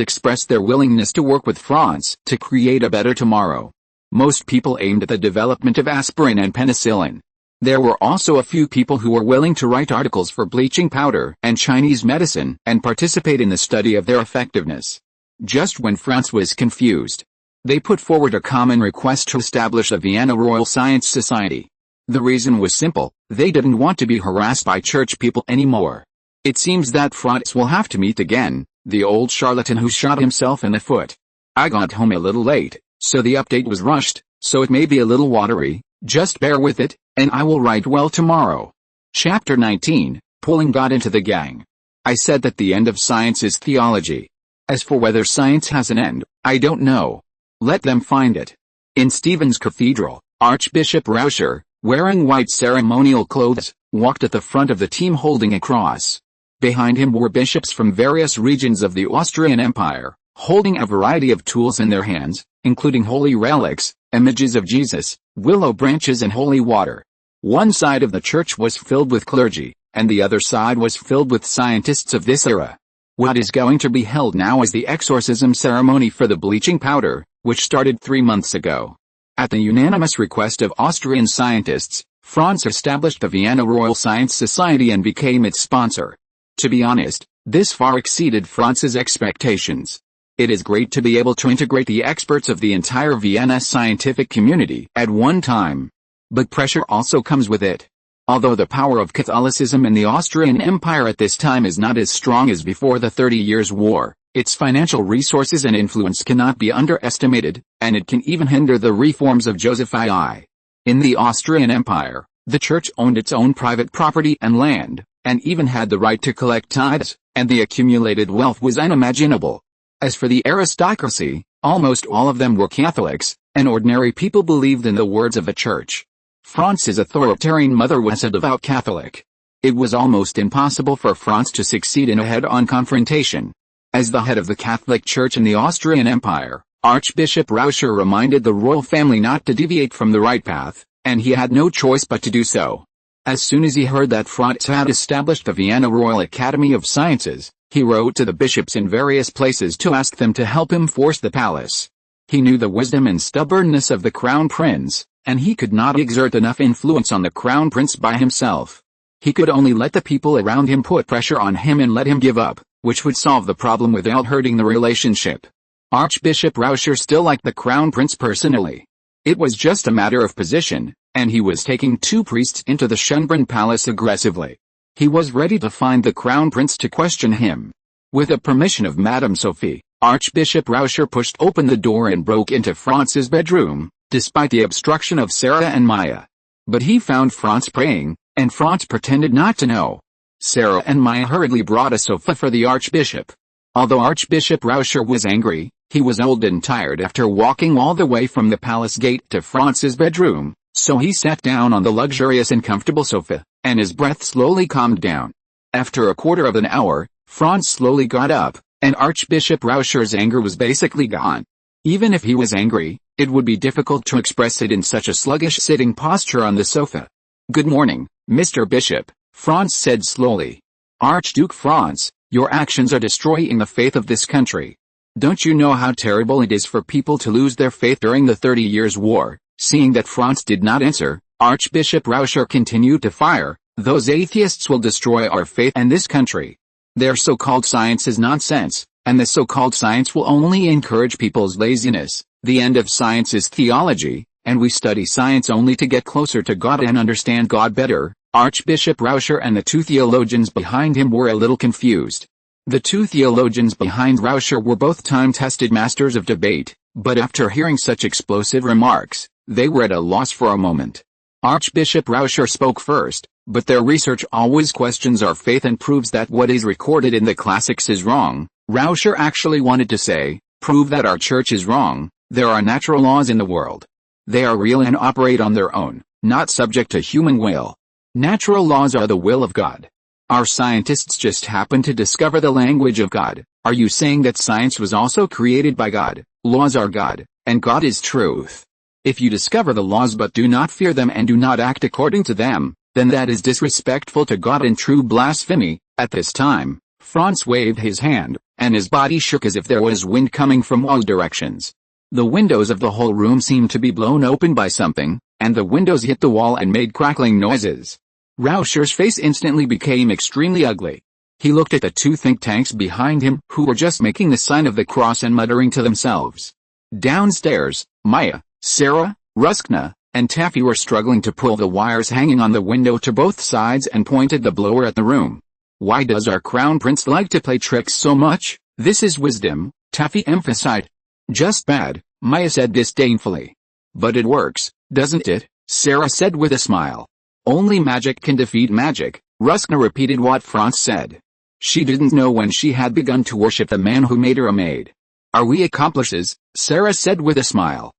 expressed their willingness to work with Franz to create a better tomorrow. Most people aimed at the development of aspirin and penicillin. There were also a few people who were willing to write articles for bleaching powder and Chinese medicine and participate in the study of their effectiveness. Just when Franz was confused, they put forward a common request to establish a Vienna Royal Science Society. The reason was simple: they didn't want to be harassed by church people anymore. It seems that Franz will have to meet again, the old charlatan who shot himself in the foot. I got home a little late, so the update was rushed, so it may be a little watery, just bear with it, and I will write well tomorrow. Chapter 19, Pulling God into the Gang. I said that the end of science is theology. As for whether science has an end, I don't know. Let them find it. In Stephen's Cathedral, Archbishop Rauscher, wearing white ceremonial clothes, walked at the front of the team holding a cross. Behind him were bishops from various regions of the Austrian Empire, holding a variety of tools in their hands, including holy relics, images of Jesus, willow branches and holy water. One side of the church was filled with clergy, and the other side was filled with scientists of this era. What is going to be held now is the exorcism ceremony for the bleaching powder, which started 3 months ago. At the unanimous request of Austrian scientists, Franz established the Vienna Royal Science Society and became its sponsor. To be honest, this far exceeded Franz's expectations. It is great to be able to integrate the experts of the entire Vienna scientific community at one time. But pressure also comes with it. Although the power of Catholicism in the Austrian Empire at this time is not as strong as before the 30 Years' War, its financial resources and influence cannot be underestimated, and it can even hinder the reforms of Joseph II. In the Austrian Empire, the church owned its own private property and land, and even had the right to collect tithes, and the accumulated wealth was unimaginable. As for the aristocracy, almost all of them were Catholics, and ordinary people believed in the words of the church. Franz's authoritarian mother was a devout Catholic. It was almost impossible for Franz to succeed in a head-on confrontation. As the head of the Catholic Church in the Austrian Empire, Archbishop Rauscher reminded the royal family not to deviate from the right path, and he had no choice but to do so. As soon as he heard that Franz had established the Vienna Royal Academy of Sciences, he wrote to the bishops in various places to ask them to help him force the palace. He knew the wisdom and stubbornness of the crown prince, and he could not exert enough influence on the crown prince by himself. He could only let the people around him put pressure on him and let him give up, which would solve the problem without hurting the relationship. Archbishop Rauscher still liked the crown prince personally. It was just a matter of position, and he was taking 2 priests into the Schönbrunn palace aggressively. He was ready to find the crown prince to question him. With the permission of Madame Sophie, Archbishop Rauscher pushed open the door and broke into Franz's bedroom, despite the obstruction of Sarah and Maya. But he found Franz praying, and Franz pretended not to know. Sarah and Maya hurriedly brought a sofa for the archbishop. Although Archbishop Rauscher was angry, he was old and tired after walking all the way from the palace gate to Franz's bedroom, so he sat down on the luxurious and comfortable sofa, and his breath slowly calmed down. After a quarter of an hour, Franz slowly got up, and Archbishop Rauscher's anger was basically gone. Even if he was angry, it would be difficult to express it in such a sluggish sitting posture on the sofa. "Good morning, Mr. Bishop," Franz said slowly. "Archduke Franz, your actions are destroying the faith of this country. Don't you know how terrible it is for people to lose their faith during the 30 Years' War?" Seeing that Franz did not answer, Archbishop Rauscher continued to fire. "Those atheists will destroy our faith and this country. Their so-called science is nonsense, and the so-called science will only encourage people's laziness. The end of science is theology, and we study science only to get closer to God and understand God better." Archbishop Rauscher and the 2 theologians behind him were a little confused. The 2 theologians behind Rauscher were both time-tested masters of debate, but after hearing such explosive remarks, they were at a loss for a moment. Archbishop Rauscher spoke first, "But their research always questions our faith and proves that what is recorded in the classics is wrong." Rauscher actually wanted to say, "Prove that our church is wrong. There are natural laws in the world. They are real and operate on their own, not subject to human will. Natural laws are the will of God. Our scientists just happen to discover the language of God. Are you saying that science was also created by God? Laws are God, and God is truth. If you discover the laws but do not fear them and do not act according to them, then that is disrespectful to God and true blasphemy." At this time, Franz waved his hand, and his body shook as if there was wind coming from all directions. The windows of the whole room seemed to be blown open by something, and the windows hit the wall and made crackling noises. Rauscher's face instantly became extremely ugly. He looked at the 2 think tanks behind him, who were just making the sign of the cross and muttering to themselves. Downstairs, Maya, Sarah, Ruskna, and Taffy were struggling to pull the wires hanging on the window to both sides and pointed the blower at the room. "Why does our crown prince like to play tricks so much? This is wisdom," Taffy emphasized. "Just bad," Maya said disdainfully. "But it works, doesn't it?" Sarah said with a smile. "Only magic can defeat magic," Ruskna repeated what Franz said. She didn't know when she had begun to worship the man who made her a maid. "Are we accomplices?" Sarah said with a smile.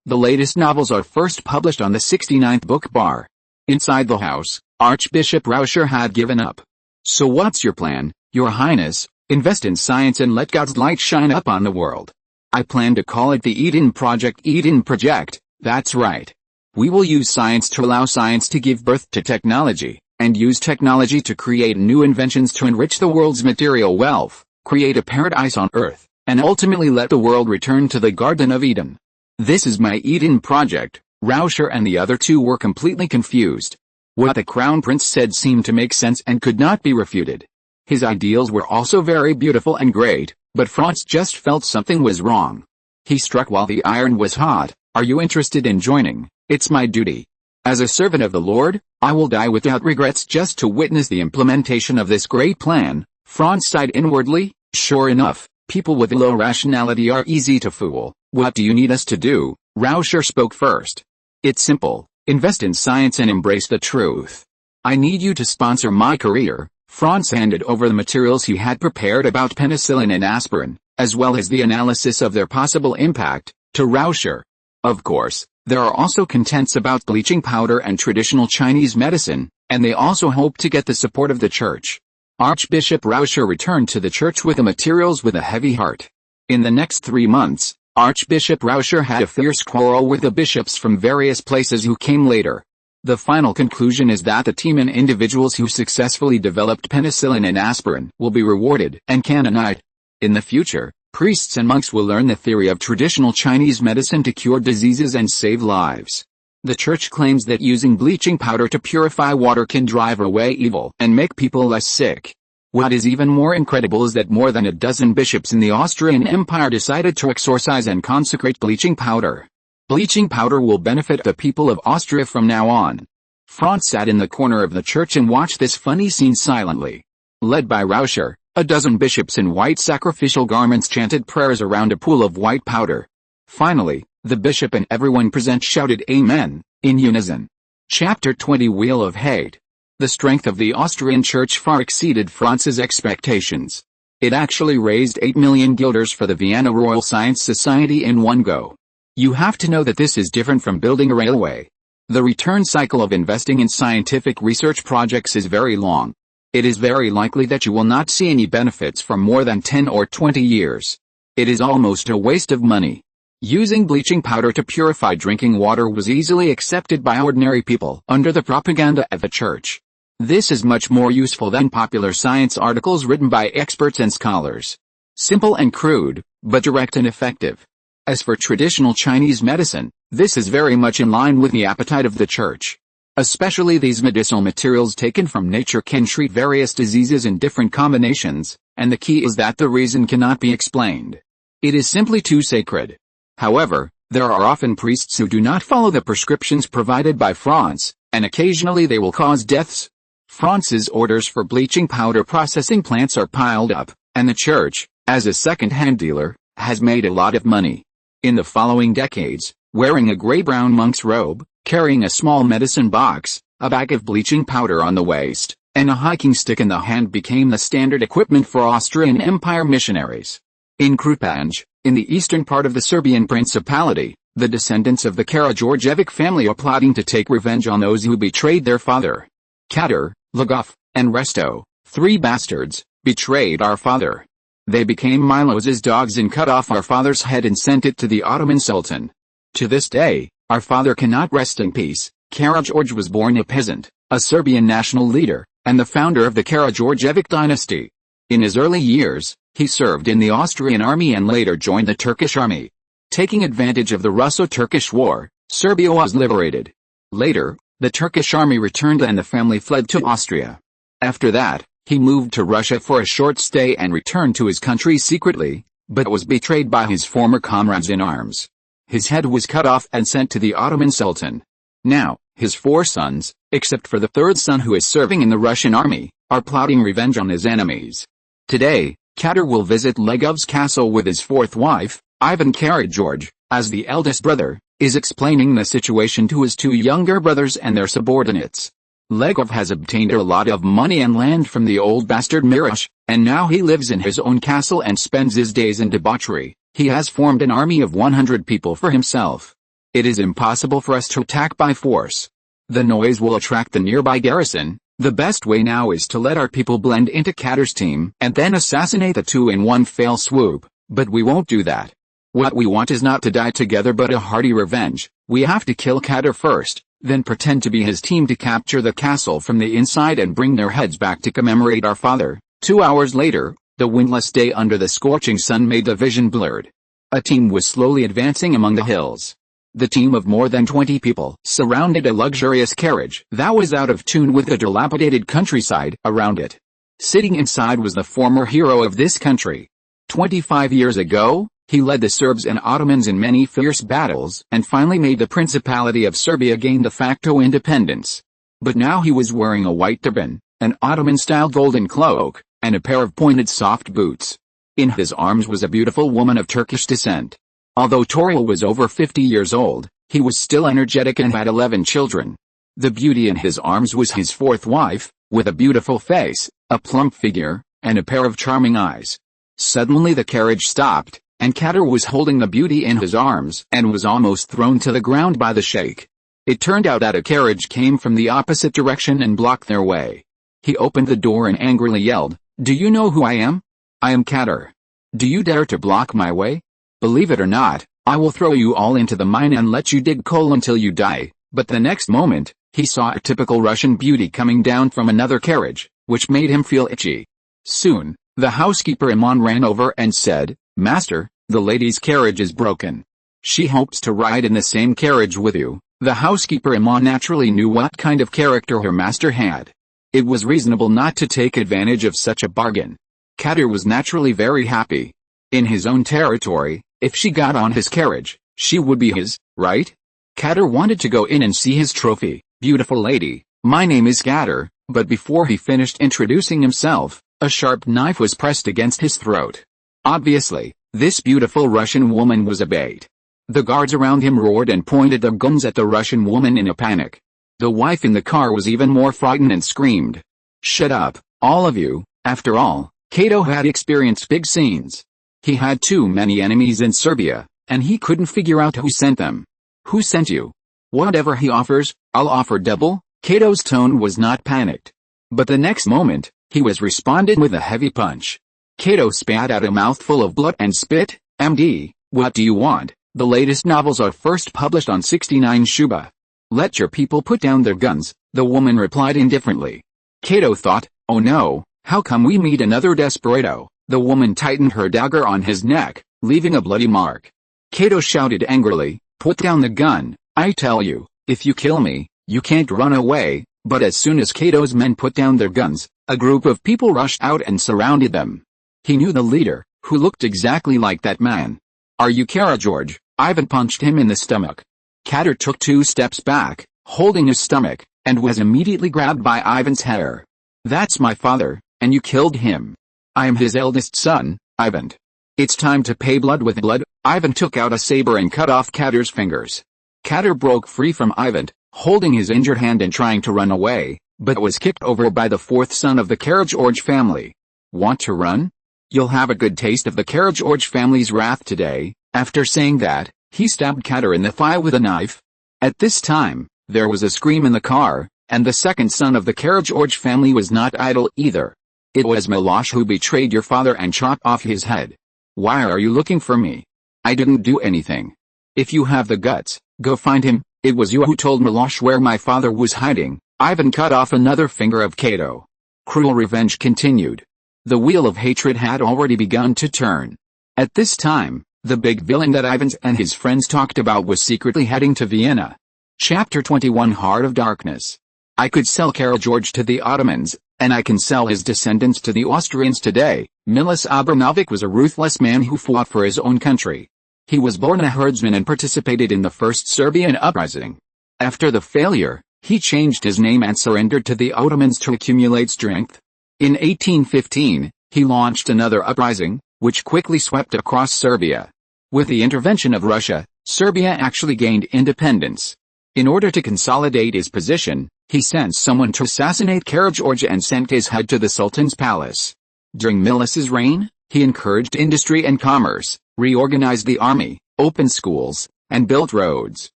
The latest novels are first published on the 69th book bar." Inside the house, Archbishop Rauscher had given up. "So what's your plan, Your Highness?" "Invest in science and let God's light shine up on the world. I plan to call it the Eden Project." "Eden Project, that's right. We will use science to allow science to give birth to technology, and use technology to create new inventions to enrich the world's material wealth, create a paradise on earth, and ultimately let the world return to the Garden of Eden. This is my Eden Project." Rauscher and the other 2 were completely confused. What the crown prince said seemed to make sense and could not be refuted. His ideals were also very beautiful and great, but Franz just felt something was wrong. He struck while the iron was hot. "Are you interested in joining? It's my duty. As a servant of the Lord, I will die without regrets just to witness the implementation of this great plan." Franz sighed inwardly. Sure enough, people with low rationality are easy to fool. "What do you need us to do?" Rauscher spoke first. "It's simple. Invest in science and embrace the truth. I need you to sponsor my career." Franz handed over the materials he had prepared about penicillin and aspirin, as well as the analysis of their possible impact, to Rauscher. Of course, there are also contents about bleaching powder and traditional Chinese medicine, and they also hope to get the support of the church. Archbishop Rauscher returned to the church with the materials with a heavy heart. In the next 3 months, Archbishop Rauscher had a fierce quarrel with the bishops from various places who came later. The final conclusion is that the team and individuals who successfully developed penicillin and aspirin will be rewarded and canonized. In the future, priests and monks will learn the theory of traditional Chinese medicine to cure diseases and save lives. The church claims that using bleaching powder to purify water can drive away evil and make people less sick. What is even more incredible is that more than a dozen bishops in the Austrian Empire decided to exorcise and consecrate bleaching powder. Bleaching powder will benefit the people of Austria from now on. Franz sat in the corner of the church and watched this funny scene silently. Led by Rauscher, a dozen bishops in white sacrificial garments chanted prayers around a pool of white powder. Finally, the bishop and everyone present shouted Amen, in unison. Chapter 20 Wheel of Hate. The strength of the Austrian church far exceeded Franz's expectations. It actually raised 8 million guilders for the Vienna Royal Science Society in one go. You have to know that this is different from building a railway. The return cycle of investing in scientific research projects is very long. It is very likely that you will not see any benefits for more than 10 or 20 years. It is almost a waste of money. Using bleaching powder to purify drinking water was easily accepted by ordinary people under the propaganda of the church. This is much more useful than popular science articles written by experts and scholars. Simple and crude, but direct and effective. As for traditional Chinese medicine, this is very much in line with the appetite of the church. Especially these medicinal materials taken from nature can treat various diseases in different combinations, and the key is that the reason cannot be explained. It is simply too sacred. However, there are often priests who do not follow the prescriptions provided by Franz, and occasionally they will cause deaths. Franz's orders for bleaching powder processing plants are piled up, and the church, as a second-hand dealer, has made a lot of money. In the following decades, wearing a gray-brown monk's robe, carrying a small medicine box, a bag of bleaching powder on the waist, and a hiking stick in the hand became the standard equipment for Austrian Empire missionaries. In Krupanj, in the eastern part of the Serbian Principality, the descendants of the Karađorđević family are plotting to take revenge on those who betrayed their father. Kadar, Lagov, and Resto, 3 bastards, betrayed our father. They became Milos's dogs and cut off our father's head and sent it to the Ottoman Sultan. To this day, our father cannot rest in peace. Karađorđe was born a peasant, a Serbian national leader, and the founder of the Karađorđević dynasty. In his early years, he served in the Austrian army and later joined the Turkish army. Taking advantage of the Russo-Turkish War, Serbia was liberated. Later, the Turkish army returned and the family fled to Austria. After that, he moved to Russia for a short stay and returned to his country secretly, but was betrayed by his former comrades in arms. His head was cut off and sent to the Ottoman Sultan. Now, his 4 sons, except for the 3rd son who is serving in the Russian army, are plotting revenge on his enemies. Today, Kadar will visit Legov's castle with his 4th wife, Ivan Karađorđe, as the eldest brother, is explaining the situation to his 2 younger brothers and their subordinates. Legov has obtained a lot of money and land from the old bastard Mirosh, and now he lives in his own castle and spends his days in debauchery. He has formed an army of 100 people for himself. It is impossible for us to attack by force. The noise will attract the nearby garrison. The best way now is to let our people blend into Kadar's team and then assassinate the 2 in one fell swoop, but we won't do that. What we want is not to die together but a hearty revenge. We have to kill Kadar first, then pretend to be his team to capture the castle from the inside and bring their heads back to commemorate our father. 2 hours later, the windless day under the scorching sun made the vision blurred. A team was slowly advancing among the hills. The team of more than 20 people surrounded a luxurious carriage that was out of tune with the dilapidated countryside around it. Sitting inside was the former hero of this country. 25 years ago, he led the Serbs and Ottomans in many fierce battles and finally made the Principality of Serbia gain de facto independence. But now he was wearing a white turban, an Ottoman-style golden cloak, and a pair of pointed soft boots. In his arms was a beautiful woman of Turkish descent. Although Toril was over 50 years old, he was still energetic and had 11 children. The beauty in his arms was his 4th wife, with a beautiful face, a plump figure, and a pair of charming eyes. Suddenly the carriage stopped, and Katar was holding the beauty in his arms and was almost thrown to the ground by the sheikh. It turned out that a carriage came from the opposite direction and blocked their way. He opened the door and angrily yelled, "Do you know who I am? I am Katar. Do you dare to block my way? Believe it or not, I will throw you all into the mine and let you dig coal until you die." But the next moment, he saw a typical Russian beauty coming down from another carriage, which made him feel itchy. Soon, the housekeeper Iman ran over and said, "Master, the lady's carriage is broken. She hopes to ride in the same carriage with you." The housekeeper Iman naturally knew what kind of character her master had. It was reasonable not to take advantage of such a bargain. Katar was naturally very happy. In his own territory, if she got on his carriage, she would be his, right? Katar wanted to go in and see his trophy. "Beautiful lady, my name is Katar," but before he finished introducing himself, a sharp knife was pressed against his throat. Obviously, this beautiful Russian woman was a bait. The guards around him roared and pointed their guns at the Russian woman in a panic. The wife in the car was even more frightened and screamed, "Shut up, all of you." After all, Cato had experienced big scenes. He had too many enemies in Serbia, and he couldn't figure out who sent them. "Who sent you? Whatever he offers, I'll offer double." Cato's tone was not panicked. But the next moment, he was responded with a heavy punch. Cato spat out a mouthful of blood and spit. "MD, what do you want? The latest novels are first published on 69 Shuba. Let your people put down their guns," the woman replied indifferently. Cato thought, "Oh no, how come we meet another desperado?" The woman tightened her dagger on his neck, leaving a bloody mark. Cato shouted angrily, "Put down the gun, I tell you. If you kill me, you can't run away." But as soon as Cato's men put down their guns, a group of people rushed out and surrounded them. He knew the leader, who looked exactly like that man. "Are you Kara George?" Ivan punched him in the stomach. Katar took 2 steps back, holding his stomach, and was immediately grabbed by Ivan's hair. "That's my father, and you killed him. I am his eldest son, Ivan. It's time to pay blood with blood." Ivan took out a saber and cut off Katar's fingers. Katar broke free from Ivan, holding his injured hand and trying to run away, but was kicked over by the 4th son of the Karageorge family. "Want to run? You'll have a good taste of the Karageorge family's wrath today." After saying that, he stabbed Katar in the thigh with a knife. At this time, there was a scream in the car, and the 2nd son of the Karageorge family was not idle either. "It was Milosh who betrayed your father and chopped off his head. Why are you looking for me? I didn't do anything. If you have the guts, go find him. It was you who told Milosh where my father was hiding." Ivan cut off another finger of Cato. Cruel revenge continued. The wheel of hatred had already begun to turn. At this time, the big villain that Ivan and his friends talked about was secretly heading to Vienna. Chapter 21 Heart of Darkness. "I could sell Karageorge to the Ottomans, and I can sell his descendants to the Austrians today." Miloš Obrenović was a ruthless man who fought for his own country. He was born a herdsman and participated in the First Serbian uprising. After the failure, he changed his name and surrendered to the Ottomans to accumulate strength. In 1815, he launched another uprising, which quickly swept across Serbia. With the intervention of Russia, Serbia actually gained independence. In order to consolidate his position, he sent someone to assassinate Karageorge and sent his head to the Sultan's palace. During Miloš's reign, he encouraged industry and commerce, reorganized the army, opened schools, and built roads.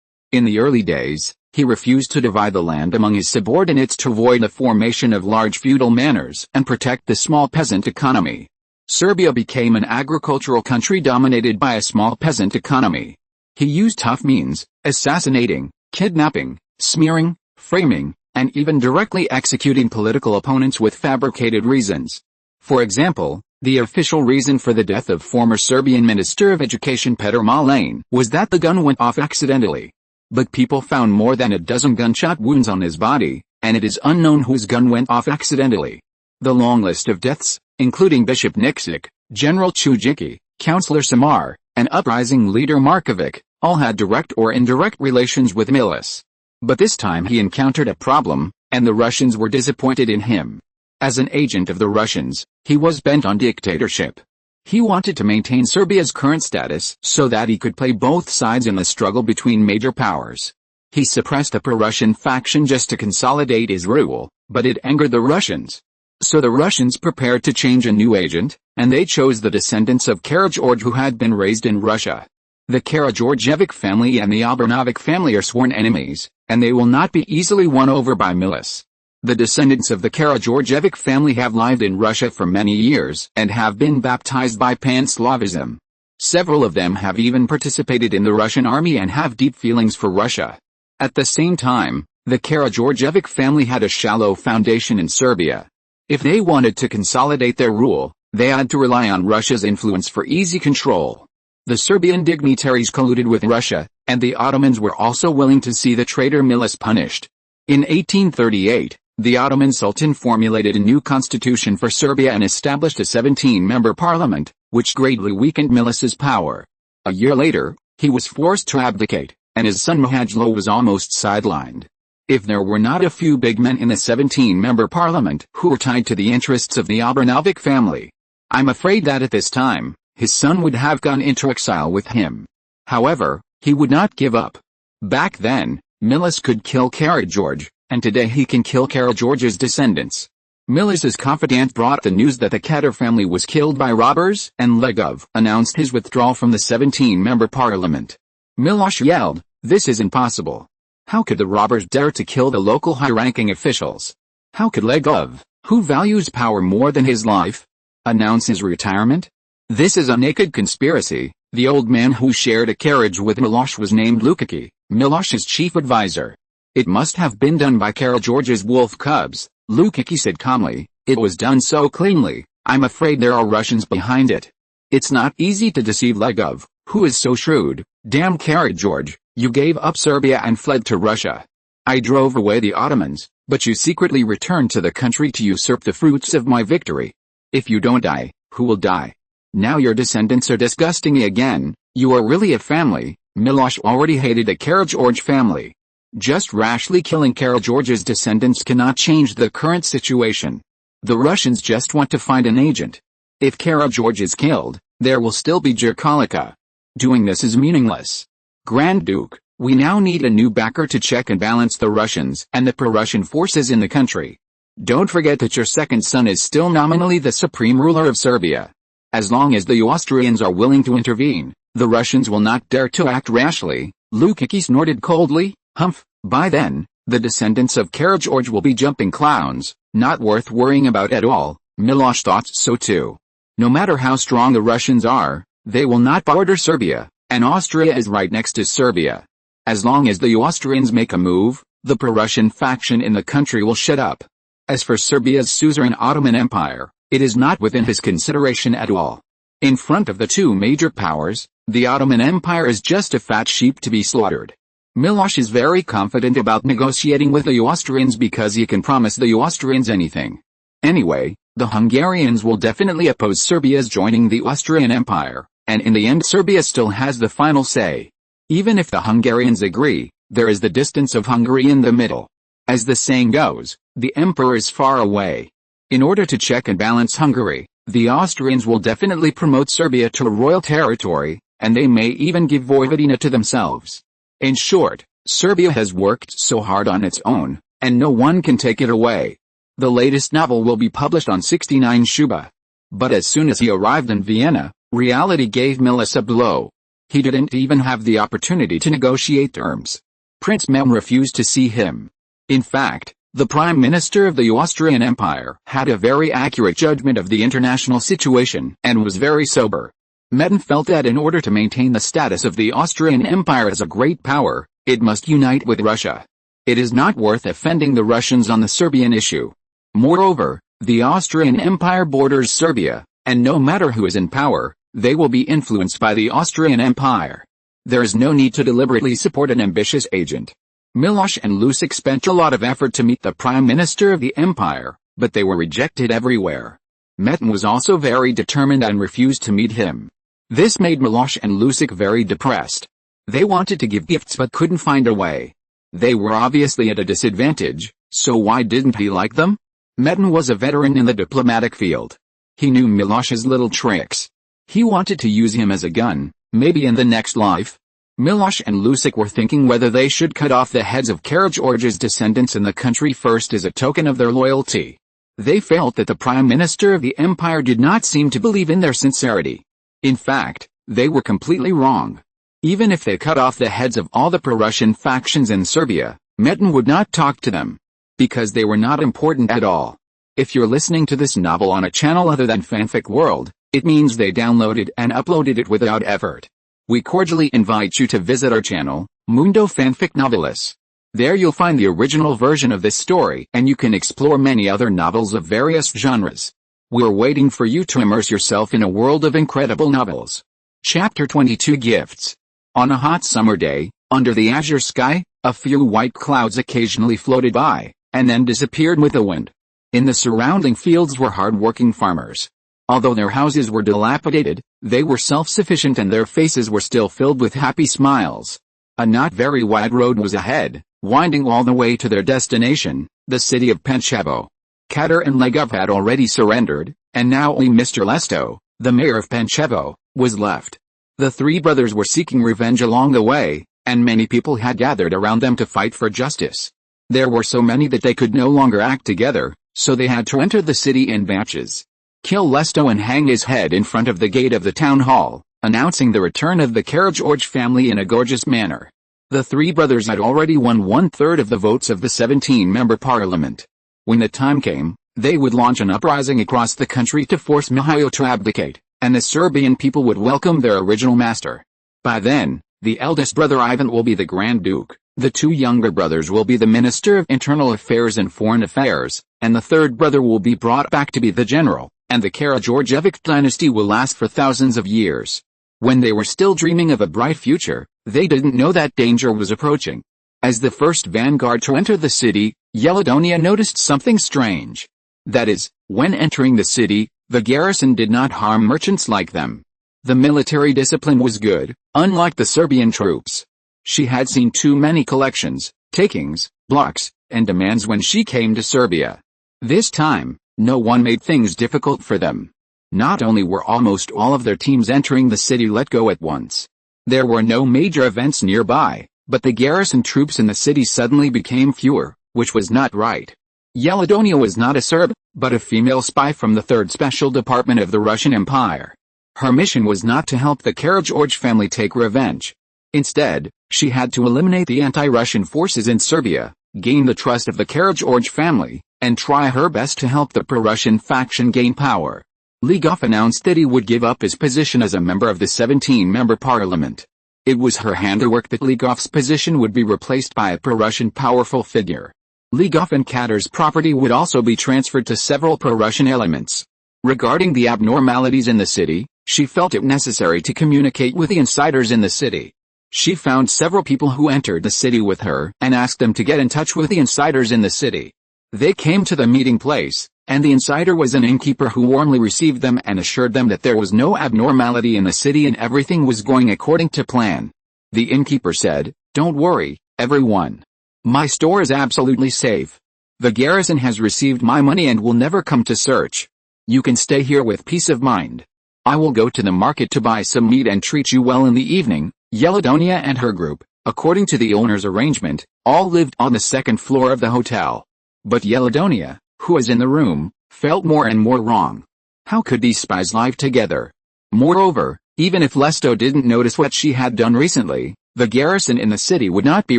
In the early days, he refused to divide the land among his subordinates to avoid the formation of large feudal manors and protect the small peasant economy. Serbia became an agricultural country dominated by a small peasant economy. He used tough means, assassinating, kidnapping, smearing, framing, and even directly executing political opponents with fabricated reasons. For example, the official reason for the death of former Serbian Minister of Education Petar Malane was that the gun went off accidentally. But people found more than a dozen gunshot wounds on his body, and it is unknown whose gun went off accidentally. The long list of deaths, including Bishop Nikšić, General Chujicki, Councillor Samar, and uprising leader Marković, all had direct or indirect relations with Miloš. But this time he encountered a problem, and the Russians were disappointed in him. As an agent of the Russians, he was bent on dictatorship. He wanted to maintain Serbia's current status so that he could play both sides in the struggle between major powers. He suppressed the pro-Russian faction just to consolidate his rule, but it angered the Russians. So the Russians prepared to change a new agent, and they chose the descendants of Karageorge who had been raised in Russia. The Karageorgevic family and the Obranovic family are sworn enemies, and they will not be easily won over by Milis. The descendants of the Karageorgevic family have lived in Russia for many years and have been baptized by Pan-Slavism. Several of them have even participated in the Russian army and have deep feelings for Russia. At the same time, the Karageorgevic family had a shallow foundation in Serbia. If they wanted to consolidate their rule, they had to rely on Russia's influence for easy control. The Serbian dignitaries colluded with Russia, and the Ottomans were also willing to see the traitor Milis punished. In 1838, the Ottoman Sultan formulated a new constitution for Serbia and established a 17-member parliament, which greatly weakened Milis's power. A year later, he was forced to abdicate, and his son Mihajlo was almost sidelined. If there were not a few big men in the 17-member parliament who were tied to the interests of the Obranovic family, I'm afraid that at this time, his son would have gone into exile with him. However, he would not give up. Back then, Milis could kill Karageorge, and today he can kill Karageorge's descendants. Milis's confidant brought the news that the Kadar family was killed by robbers, and Legov announced his withdrawal from the 17-member parliament. Miloš yelled, "This is impossible. How could the robbers dare to kill the local high-ranking officials? How could Legov, who values power more than his life, announce his retirement? This is a naked conspiracy." The old man who shared a carriage with Miloš was named Lukic, Miloš's chief advisor. "It must have been done by Karageorge's wolf cubs," Lukic said calmly. "It was done so cleanly, I'm afraid there are Russians behind it. It's not easy to deceive Legov, who is so shrewd. Damn Karageorge, you gave up Serbia and fled to Russia. I drove away the Ottomans, but you secretly returned to the country to usurp the fruits of my victory. If you don't die, who will die? Now your descendants are disgusting me again. You are really a family." Miloš already hated the Karageorge family. Just rashly killing Karageorge's descendants cannot change the current situation. The Russians just want to find an agent. If Karageorge is killed, there will still be Jerkalica. Doing this is meaningless. Grand Duke, we now need a new backer to check and balance the Russians and the pro-Russian forces in the country. Don't forget that your second son is still nominally the supreme ruler of Serbia. As long as the Austrians are willing to intervene, the Russians will not dare to act rashly. Lukic snorted coldly. Humph, by then, the descendants of Karageorge will be jumping clowns, not worth worrying about at all. Miloš thought so too. No matter how strong the Russians are, they will not border Serbia, and Austria is right next to Serbia. As long as the Austrians make a move, the pro-Russian faction in the country will shut up. As for Serbia's suzerain Ottoman Empire, it is not within his consideration at all. In front of the two major powers, the Ottoman Empire is just a fat sheep to be slaughtered. Miloš is very confident about negotiating with the Austrians because he can promise the Austrians anything. Anyway, the Hungarians will definitely oppose Serbia's joining the Austrian Empire, and in the end Serbia still has the final say. Even if the Hungarians agree, there is the distance of Hungary in the middle. As the saying goes, the emperor is far away. In order to check and balance Hungary, the Austrians will definitely promote Serbia to a royal territory, and they may even give Vojvodina to themselves. In short, Serbia has worked so hard on its own, and no one can take it away. The latest novel will be published on 69 Shuba. But as soon as he arrived in Vienna, reality gave Milis a blow. He didn't even have the opportunity to negotiate terms. Prince Mem refused to see him. In fact, the Prime Minister of the Austrian Empire had a very accurate judgment of the international situation and was very sober. Metten felt that in order to maintain the status of the Austrian Empire as a great power, it must unite with Russia. It is not worth offending the Russians on the Serbian issue. Moreover, the Austrian Empire borders Serbia, and no matter who is in power, they will be influenced by the Austrian Empire. There is no need to deliberately support an ambitious agent. Miloš and Lukic spent a lot of effort to meet the Prime Minister of the Empire, but they were rejected everywhere. Metten was also very determined and refused to meet him. This made Miloš and Lukic very depressed. They wanted to give gifts but couldn't find a way. They were obviously at a disadvantage, so why didn't he like them? Metten was a veteran in the diplomatic field. He knew Miloš's little tricks. He wanted to use him as a gun, maybe in the next life. Miloš and Lukic were thinking whether they should cut off the heads of Karageorge's descendants in the country first as a token of their loyalty. They felt that the Prime Minister of the Empire did not seem to believe in their sincerity. In fact, they were completely wrong. Even if they cut off the heads of all the pro-Russian factions in Serbia, Metin would not talk to them. Because they were not important at all. If you're listening to this novel on a channel other than Fanfic World, it means they downloaded and uploaded it without effort. We cordially invite you to visit our channel, Mundo Fanfic Novelis. There you'll find the original version of this story and you can explore many other novels of various genres. We're waiting for you to immerse yourself in a world of incredible novels. Chapter 22 Gifts. On a hot summer day, under the azure sky, a few white clouds occasionally floated by, and then disappeared with the wind. In the surrounding fields were hard-working farmers. Although their houses were dilapidated, they were self-sufficient and their faces were still filled with happy smiles. A not very wide road was ahead, winding all the way to their destination, the city of Pančevo. Katar and Legov had already surrendered, and now only Mr. Lesto, the mayor of Pančevo, was left. The three brothers were seeking revenge along the way, and many people had gathered around them to fight for justice. There were so many that they could no longer act together, so they had to enter the city in batches. Kill Lesto and hang his head in front of the gate of the town hall, announcing the return of the Karageorge family in a gorgeous manner. The three brothers had already won 1/3 of the votes of the 17-member parliament. When the time came, they would launch an uprising across the country to force Mihail to abdicate, and the Serbian people would welcome their original master. By then, the eldest brother Ivan will be the Grand Duke, the two younger brothers will be the Minister of Internal Affairs and Foreign Affairs, and the third brother will be brought back to be the general, and the Karageorgievic dynasty will last for thousands of years. When they were still dreaming of a bright future, they didn't know that danger was approaching. As the first vanguard to enter the city, Yelidonia noticed something strange. That is, when entering the city, the garrison did not harm merchants like them. The military discipline was good, unlike the Serbian troops. She had seen too many collections, takings, blocks, and demands when she came to Serbia. This time, no one made things difficult for them. Not only were almost all of their teams entering the city let go at once. There were no major events nearby, but the garrison troops in the city suddenly became fewer, which was not right. Yelidonia was not a Serb, but a female spy from the 3rd Special Department of the Russian Empire. Her mission was not to help the Karageorge family take revenge. Instead, she had to eliminate the anti-Russian forces in Serbia, gain the trust of the Karageorge family, and try her best to help the pro-Russian faction gain power. Legov announced that he would give up his position as a member of the 17-member parliament. It was her handiwork that Legov's position would be replaced by a pro-Russian powerful figure. Legov and Katar's property would also be transferred to several pro-Russian elements. Regarding the abnormalities in the city, she felt it necessary to communicate with the insiders in the city. She found several people who entered the city with her and asked them to get in touch with the insiders in the city. They came to the meeting place, and the insider was an innkeeper who warmly received them and assured them that there was no abnormality in the city and everything was going according to plan. The innkeeper said, "Don't worry, everyone. My store is absolutely safe. The garrison has received my money and will never come to search. You can stay here with peace of mind. I will go to the market to buy some meat and treat you well in the evening." Yelidonia and her group, according to the owner's arrangement, all lived on the 2nd floor of the hotel. But Yelidonia, who was in the room, felt more and more wrong. How could these spies live together? Moreover, even if Lesto didn't notice what she had done recently, the garrison in the city would not be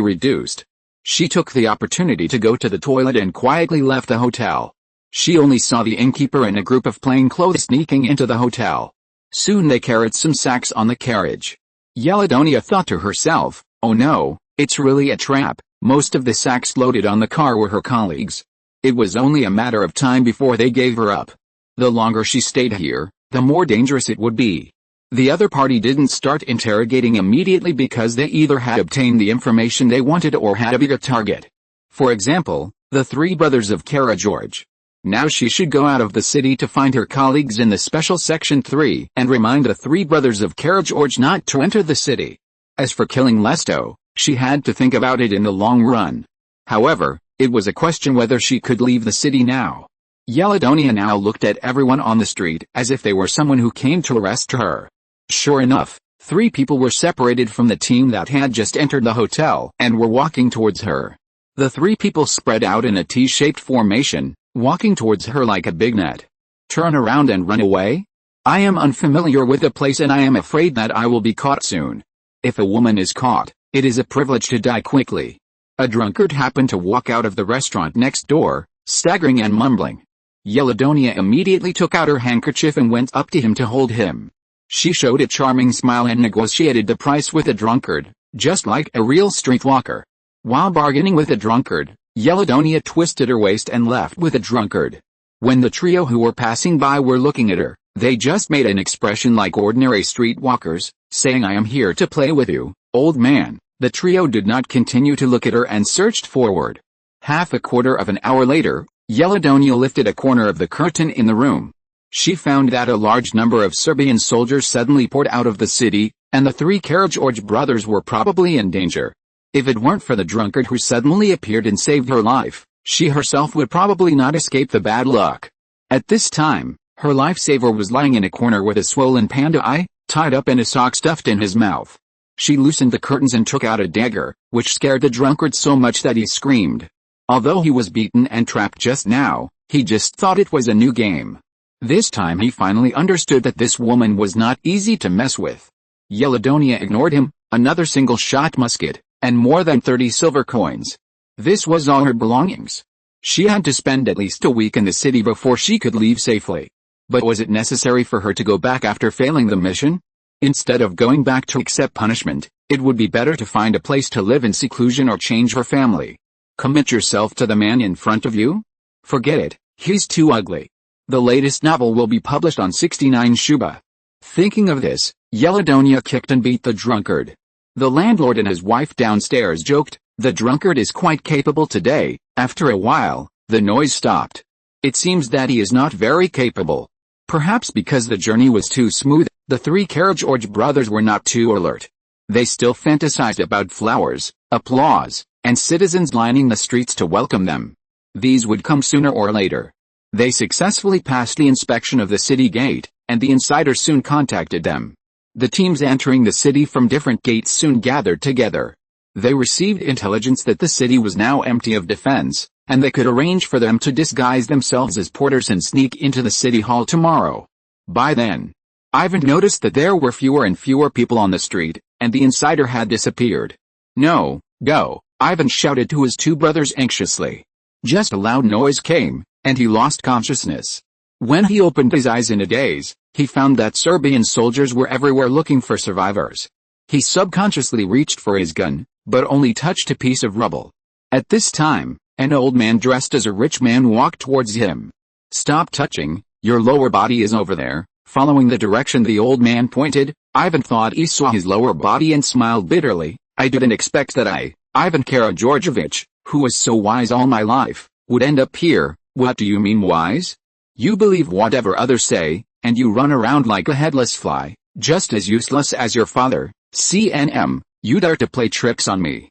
reduced. She took the opportunity to go to the toilet and quietly left the hotel. She only saw the innkeeper and a group of plainclothes sneaking into the hotel. Soon they carried some sacks on the carriage. Yelidonia thought to herself, "Oh no, it's really a trap." Most of the sacks loaded on the car were her colleagues. It was only a matter of time before they gave her up. The longer she stayed here, the more dangerous it would be. The other party didn't start interrogating immediately because they either had obtained the information they wanted or had a bigger target. For example, the three brothers of Karageorge. Now she should go out of the city to find her colleagues in the Special Section 3 and remind the three brothers of Karageorge not to enter the city. As for killing Lesto, she had to think about it in the long run. However, it was a question whether she could leave the city now. Yelidonia now looked at everyone on the street as if they were someone who came to arrest her. Sure enough, 3 people were separated from the team that had just entered the hotel and were walking towards her. The 3 people spread out in a T-shaped formation, walking towards her like a big net. Turn around and run away? I am unfamiliar with the place and I am afraid that I will be caught soon. If a woman is caught, it is a privilege to die quickly. A drunkard happened to walk out of the restaurant next door, staggering and mumbling. Yeladonia immediately took out her handkerchief and went up to him to hold him. She showed a charming smile and negotiated the price with the drunkard, just like a real streetwalker. While bargaining with the drunkard, Yeladonia twisted her waist and left with the drunkard. When the trio who were passing by were looking at her, they just made an expression like ordinary streetwalkers, saying I am here to play with you, old man. The trio did not continue to look at her and searched forward. Half a quarter of an hour later, Yeladonia lifted a corner of the curtain in the room. She found that a large number of Serbian soldiers suddenly poured out of the city, and the three Karađorđe brothers were probably in danger. If it weren't for the drunkard who suddenly appeared and saved her life, she herself would probably not escape the bad luck. At this time, her lifesaver was lying in a corner with a swollen panda eye, tied up and a sock stuffed in his mouth. She loosened the curtains and took out a dagger, which scared the drunkard so much that he screamed. Although he was beaten and trapped just now, he just thought it was a new game. This time he finally understood that this woman was not easy to mess with. Yeladonia ignored him, another single-shot musket, and more than 30 silver coins. This was all her belongings. She had to spend at least a week in the city before she could leave safely. But was it necessary for her to go back after failing the mission? Instead of going back to accept punishment, it would be better to find a place to live in seclusion or change her family. Commit yourself to the man in front of you? Forget it, he's too ugly. The latest novel will be published on 69 Shuba. Thinking of this, Yeladonia kicked and beat the drunkard. The landlord and his wife downstairs joked, the drunkard is quite capable today. After a while, the noise stopped. It seems that he is not very capable. Perhaps because the journey was too smooth, the three Karađorđe brothers were not too alert. They still fantasized about flowers, applause, and citizens lining the streets to welcome them. These would come sooner or later. They successfully passed the inspection of the city gate, and the insider soon contacted them. The teams entering the city from different gates soon gathered together. They received intelligence that the city was now empty of defense, and they could arrange for them to disguise themselves as porters and sneak into the city hall tomorrow. By then, Ivan noticed that there were fewer and fewer people on the street, and the insider had disappeared. No, go, Ivan shouted to his two brothers anxiously. Just a loud noise came, and he lost consciousness. When he opened his eyes in a daze, he found that Serbian soldiers were everywhere looking for survivors. He subconsciously reached for his gun, but only touched a piece of rubble. At this time, an old man dressed as a rich man walked towards him. Stop touching, your lower body is over there. Following the direction the old man pointed, Ivan thought he saw his lower body and smiled bitterly. I didn't expect that Ivan Karađorđević, who was so wise all my life, would end up here. What do you mean wise? You believe whatever others say, and you run around like a headless fly, just as useless as your father. CNM, you dare to play tricks on me.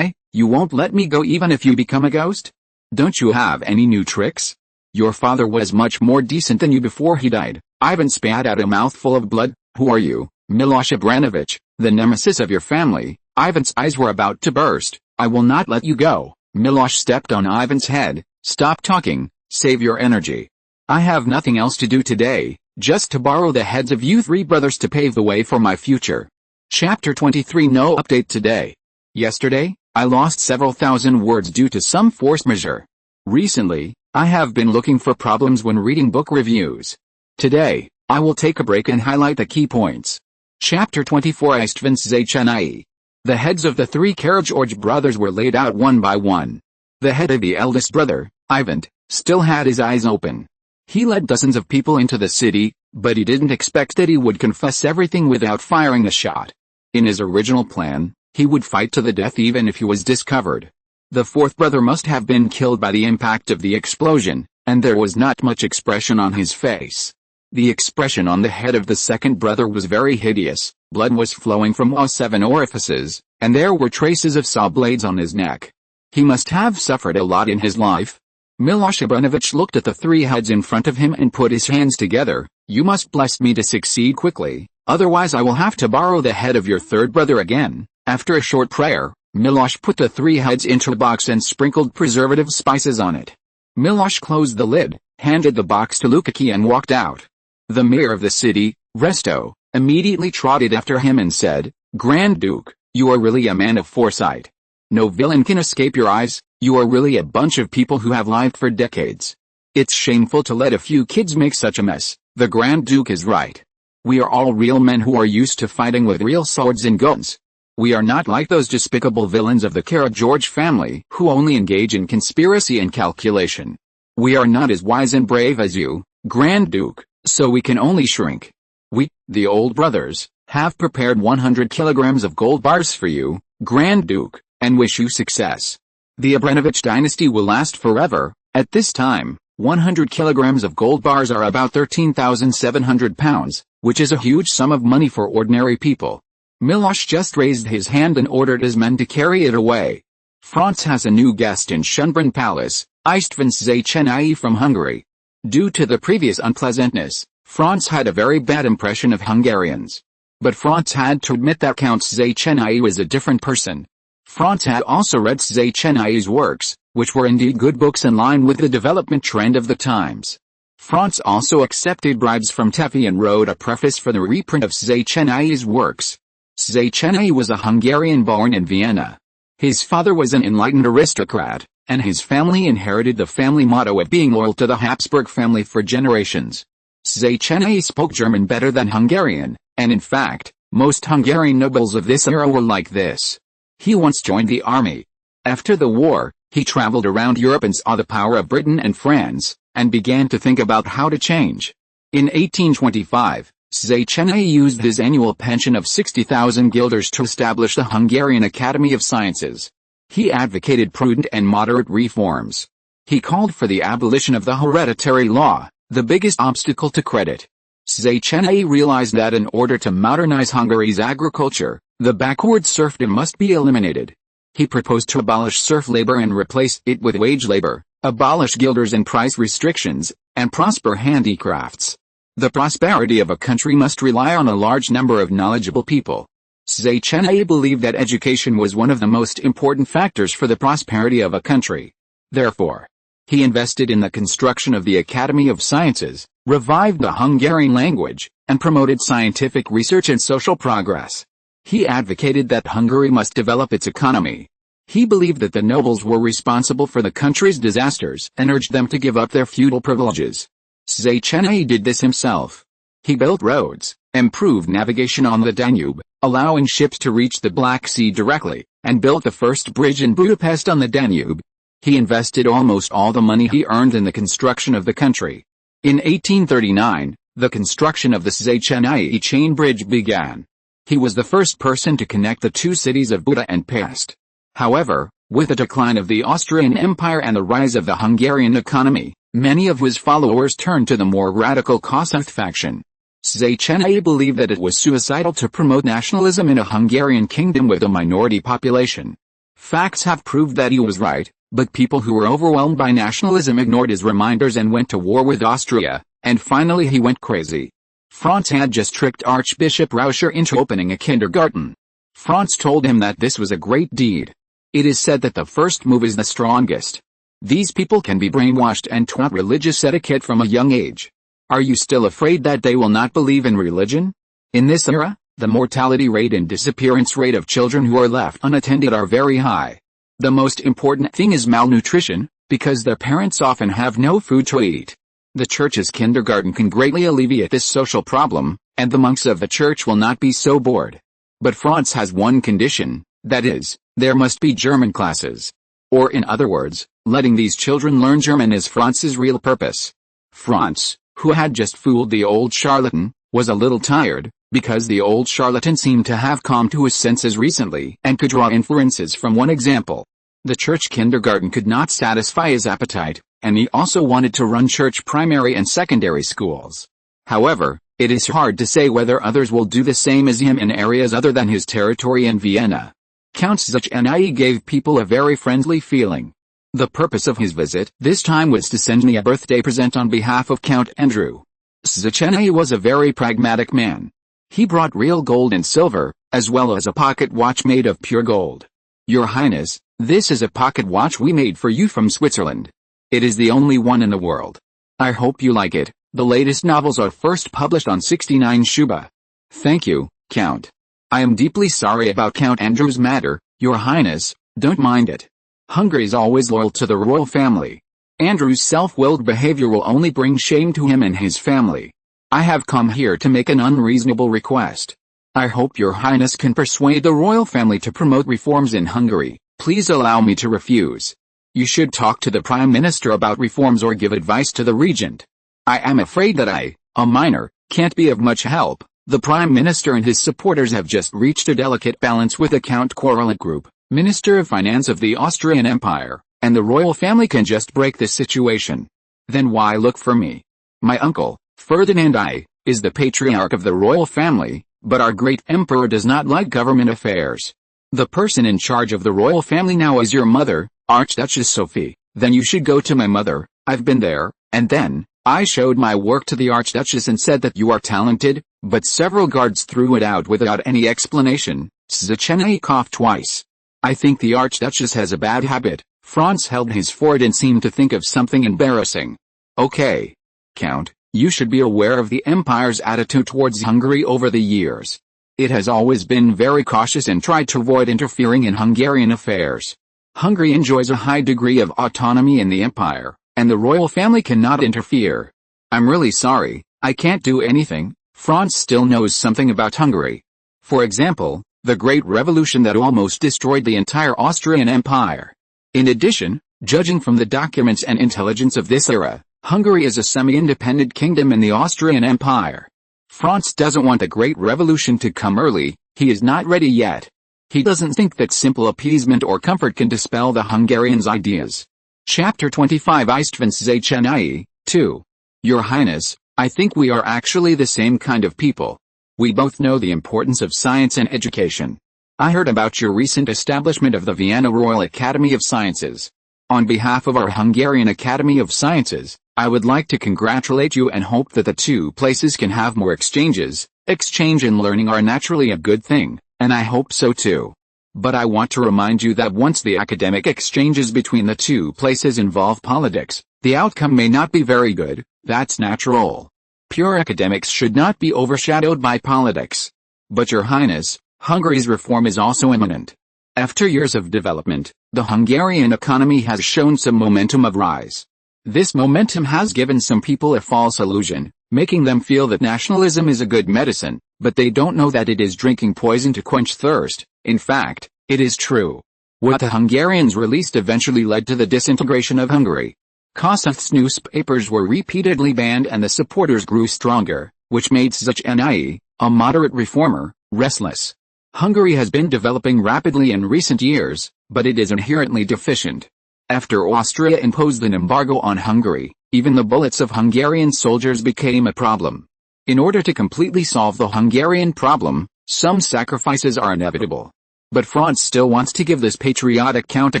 You won't let me go even if you become a ghost? Don't you have any new tricks? Your father was much more decent than you before he died. Ivan spat out a mouthful of blood. Who are you, Miloš Abranovich, the nemesis of your family? Ivan's eyes were about to burst. I will not let you go. Miloš stepped on Ivan's head. Stop talking, save your energy. I have nothing else to do today, just to borrow the heads of you three brothers to pave the way for my future. Chapter 23. No update today. Yesterday, I lost several thousand words due to some force majeure. Recently, I have been looking for problems when reading book reviews. Today, I will take a break and highlight the key points. Chapter 24. Istvinčenai. The heads of the three Karađorđe brothers were laid out one by one. The head of the eldest brother, Ivan, still had his eyes open. He led dozens of people into the city, but he didn't expect that he would confess everything without firing a shot. In his original plan, he would fight to the death even if he was discovered. The fourth brother must have been killed by the impact of the explosion, and there was not much expression on his face. The expression on the head of the second brother was very hideous. Blood was flowing from all 7 orifices, and there were traces of saw blades on his neck. He must have suffered a lot in his life. Miloš Abranovich looked at the three heads in front of him and put his hands together. You must bless me to succeed quickly, otherwise I will have to borrow the head of your third brother again. After a short prayer, Miloš put the three heads into a box and sprinkled preservative spices on it. Miloš closed the lid, handed the box to Lukács and walked out. The mayor of the city, Resto, immediately trotted after him and said, "Grand Duke, you are really a man of foresight. No villain can escape your eyes, you are really a bunch of people who have lived for decades. It's shameful to let a few kids make such a mess. The Grand Duke is right. We are all real men who are used to fighting with real swords and guns. We are not like those despicable villains of the Kara-George family who only engage in conspiracy and calculation. We are not as wise and brave as you, Grand Duke, so we can only shrink. We, the old brothers, have prepared 100 kilograms of gold bars for you, Grand Duke, and wish you success. The Abramovich dynasty will last forever. At this time, 100 kilograms of gold bars are about 13,700 pounds, which is a huge sum of money for ordinary people." Miloš just raised his hand and ordered his men to carry it away. "Franz has a new guest in Schönbrunn Palace, István Széchenyi from Hungary." Due to the previous unpleasantness, Franz had a very bad impression of Hungarians. But Franz had to admit that Count Széchenyi was a different person. Franz had also read Széchenyi's works, which were indeed good books in line with the development trend of the times. Franz also accepted bribes from Tepe and wrote a preface for the reprint of Széchenyi's works. Széchenyi was a Hungarian born in Vienna. His father was an enlightened aristocrat, and his family inherited the family motto of being loyal to the Habsburg family for generations. Széchenyi spoke German better than Hungarian, and in fact, most Hungarian nobles of this era were like this. He once joined the army. After the war, he traveled around Europe and saw the power of Britain and France, and began to think about how to change. In 1825, Széchenyi used his annual pension of 60,000 guilders to establish the Hungarian Academy of Sciences. He advocated prudent and moderate reforms. He called for the abolition of the hereditary law, the biggest obstacle to credit. Széchenyi realized that in order to modernize Hungary's agriculture, the backward serfdom must be eliminated. He proposed to abolish serf labor and replace it with wage labor, abolish guilders and price restrictions, and prosper handicrafts. The prosperity of a country must rely on a large number of knowledgeable people. Széchenyi believed that education was one of the most important factors for the prosperity of a country. Therefore, he invested in the construction of the Academy of Sciences, revived the Hungarian language, and promoted scientific research and social progress. He advocated that Hungary must develop its economy. He believed that the nobles were responsible for the country's disasters and urged them to give up their feudal privileges. Széchenyi did this himself. He built roads, improved navigation on the Danube, allowing ships to reach the Black Sea directly, and built the first bridge in Budapest on the Danube. He invested almost all the money he earned in the construction of the country. In 1839, the construction of the Széchenyi chain bridge began. He was the first person to connect the two cities of Buda and Pest. However, with the decline of the Austrian Empire and the rise of the Hungarian economy, many of his followers turned to the more radical Kossuth faction. Széchenyi believed that it was suicidal to promote nationalism in a Hungarian kingdom with a minority population. Facts have proved that he was right, but people who were overwhelmed by nationalism ignored his reminders and went to war with Austria, and finally he went crazy. Franz had just tricked Archbishop Rauscher into opening a kindergarten. Franz told him that this was a great deed. It is said that the first move is the strongest. These people can be brainwashed and taught religious etiquette from a young age. Are you still afraid that they will not believe in religion? In this era, the mortality rate and disappearance rate of children who are left unattended are very high. The most important thing is malnutrition, because their parents often have no food to eat. The church's kindergarten can greatly alleviate this social problem, and the monks of the church will not be so bored. But Franz has one condition, that is, there must be German classes. Or in other words, letting these children learn German is Franz's real purpose. Franz, who had just fooled the old charlatan, was a little tired, because the old charlatan seemed to have come to his senses recently and could draw inferences from one example. The church kindergarten could not satisfy his appetite, and he also wanted to run church primary and secondary schools. However, it is hard to say whether others will do the same as him in areas other than his territory in Vienna. Count Széchenyi gave people a very friendly feeling. The purpose of his visit this time was to send me a birthday present on behalf of Count Andrew. Széchenyi was a very pragmatic man. He brought real gold and silver, as well as a pocket watch made of pure gold. Your Highness, this is a pocket watch we made for you from Switzerland. It is the only one in the world. I hope you like it. The latest novels are first published on 69 Shuba. Thank you, Count. I am deeply sorry about Count Andrew's matter, Your Highness, don't mind it. Hungary is always loyal to the royal family. Andrew's self-willed behavior will only bring shame to him and his family. I have come here to make an unreasonable request. I hope Your Highness can persuade the royal family to promote reforms in Hungary. Please allow me to refuse. You should talk to the Prime Minister about reforms or give advice to the Regent. I am afraid that I, a minor, can't be of much help. The Prime Minister and his supporters have just reached a delicate balance with the Count Korolik Group, Minister of Finance of the Austrian Empire, and the royal family can just break this situation. Then why look for me? My uncle, Ferdinand I, is the patriarch of the royal family, but our great emperor does not like government affairs. The person in charge of the royal family now is your mother, Archduchess Sophie. Then you should go to my mother. I've been there, and then I showed my work to the Archduchess and said that you are talented, but several guards threw it out without any explanation. Szechenyi coughed twice. I think the Archduchess has a bad habit. Franz held his forehead and seemed to think of something embarrassing. Okay. Count, you should be aware of the Empire's attitude towards Hungary over the years. It has always been very cautious and tried to avoid interfering in Hungarian affairs. Hungary enjoys a high degree of autonomy in the Empire, and the royal family cannot interfere. I'm really sorry, I can't do anything. Franz still knows something about Hungary. For example, the Great Revolution that almost destroyed the entire Austrian Empire. In addition, judging from the documents and intelligence of this era, Hungary is a semi-independent kingdom in the Austrian Empire. Franz doesn't want the Great Revolution to come early, he is not ready yet. He doesn't think that simple appeasement or comfort can dispel the Hungarians' ideas. Chapter 25 Istvan Szechenyi, 2. Your Highness, I think we are actually the same kind of people. We both know the importance of science and education. I heard about your recent establishment of the Vienna Royal Academy of Sciences. On behalf of our Hungarian Academy of Sciences, I would like to congratulate you and hope that the two places can have more exchanges. Exchange and learning are naturally a good thing, and I hope so too. But I want to remind you that once the academic exchanges between the two places involve politics, the outcome may not be very good. That's natural. Pure academics should not be overshadowed by politics. But Your Highness, Hungary's reform is also imminent. After years of development, the Hungarian economy has shown some momentum of rise. This momentum has given some people a false illusion, making them feel that nationalism is a good medicine, but they don't know that it is drinking poison to quench thirst. In fact, it is true. What the Hungarians released eventually led to the disintegration of Hungary. Kossuth's newspapers were repeatedly banned and the supporters grew stronger, which made Szechenyi, a moderate reformer, restless. Hungary has been developing rapidly in recent years, but it is inherently deficient. After Austria imposed an embargo on Hungary, even the bullets of Hungarian soldiers became a problem. In order to completely solve the Hungarian problem, some sacrifices are inevitable. But Franz still wants to give this patriotic count a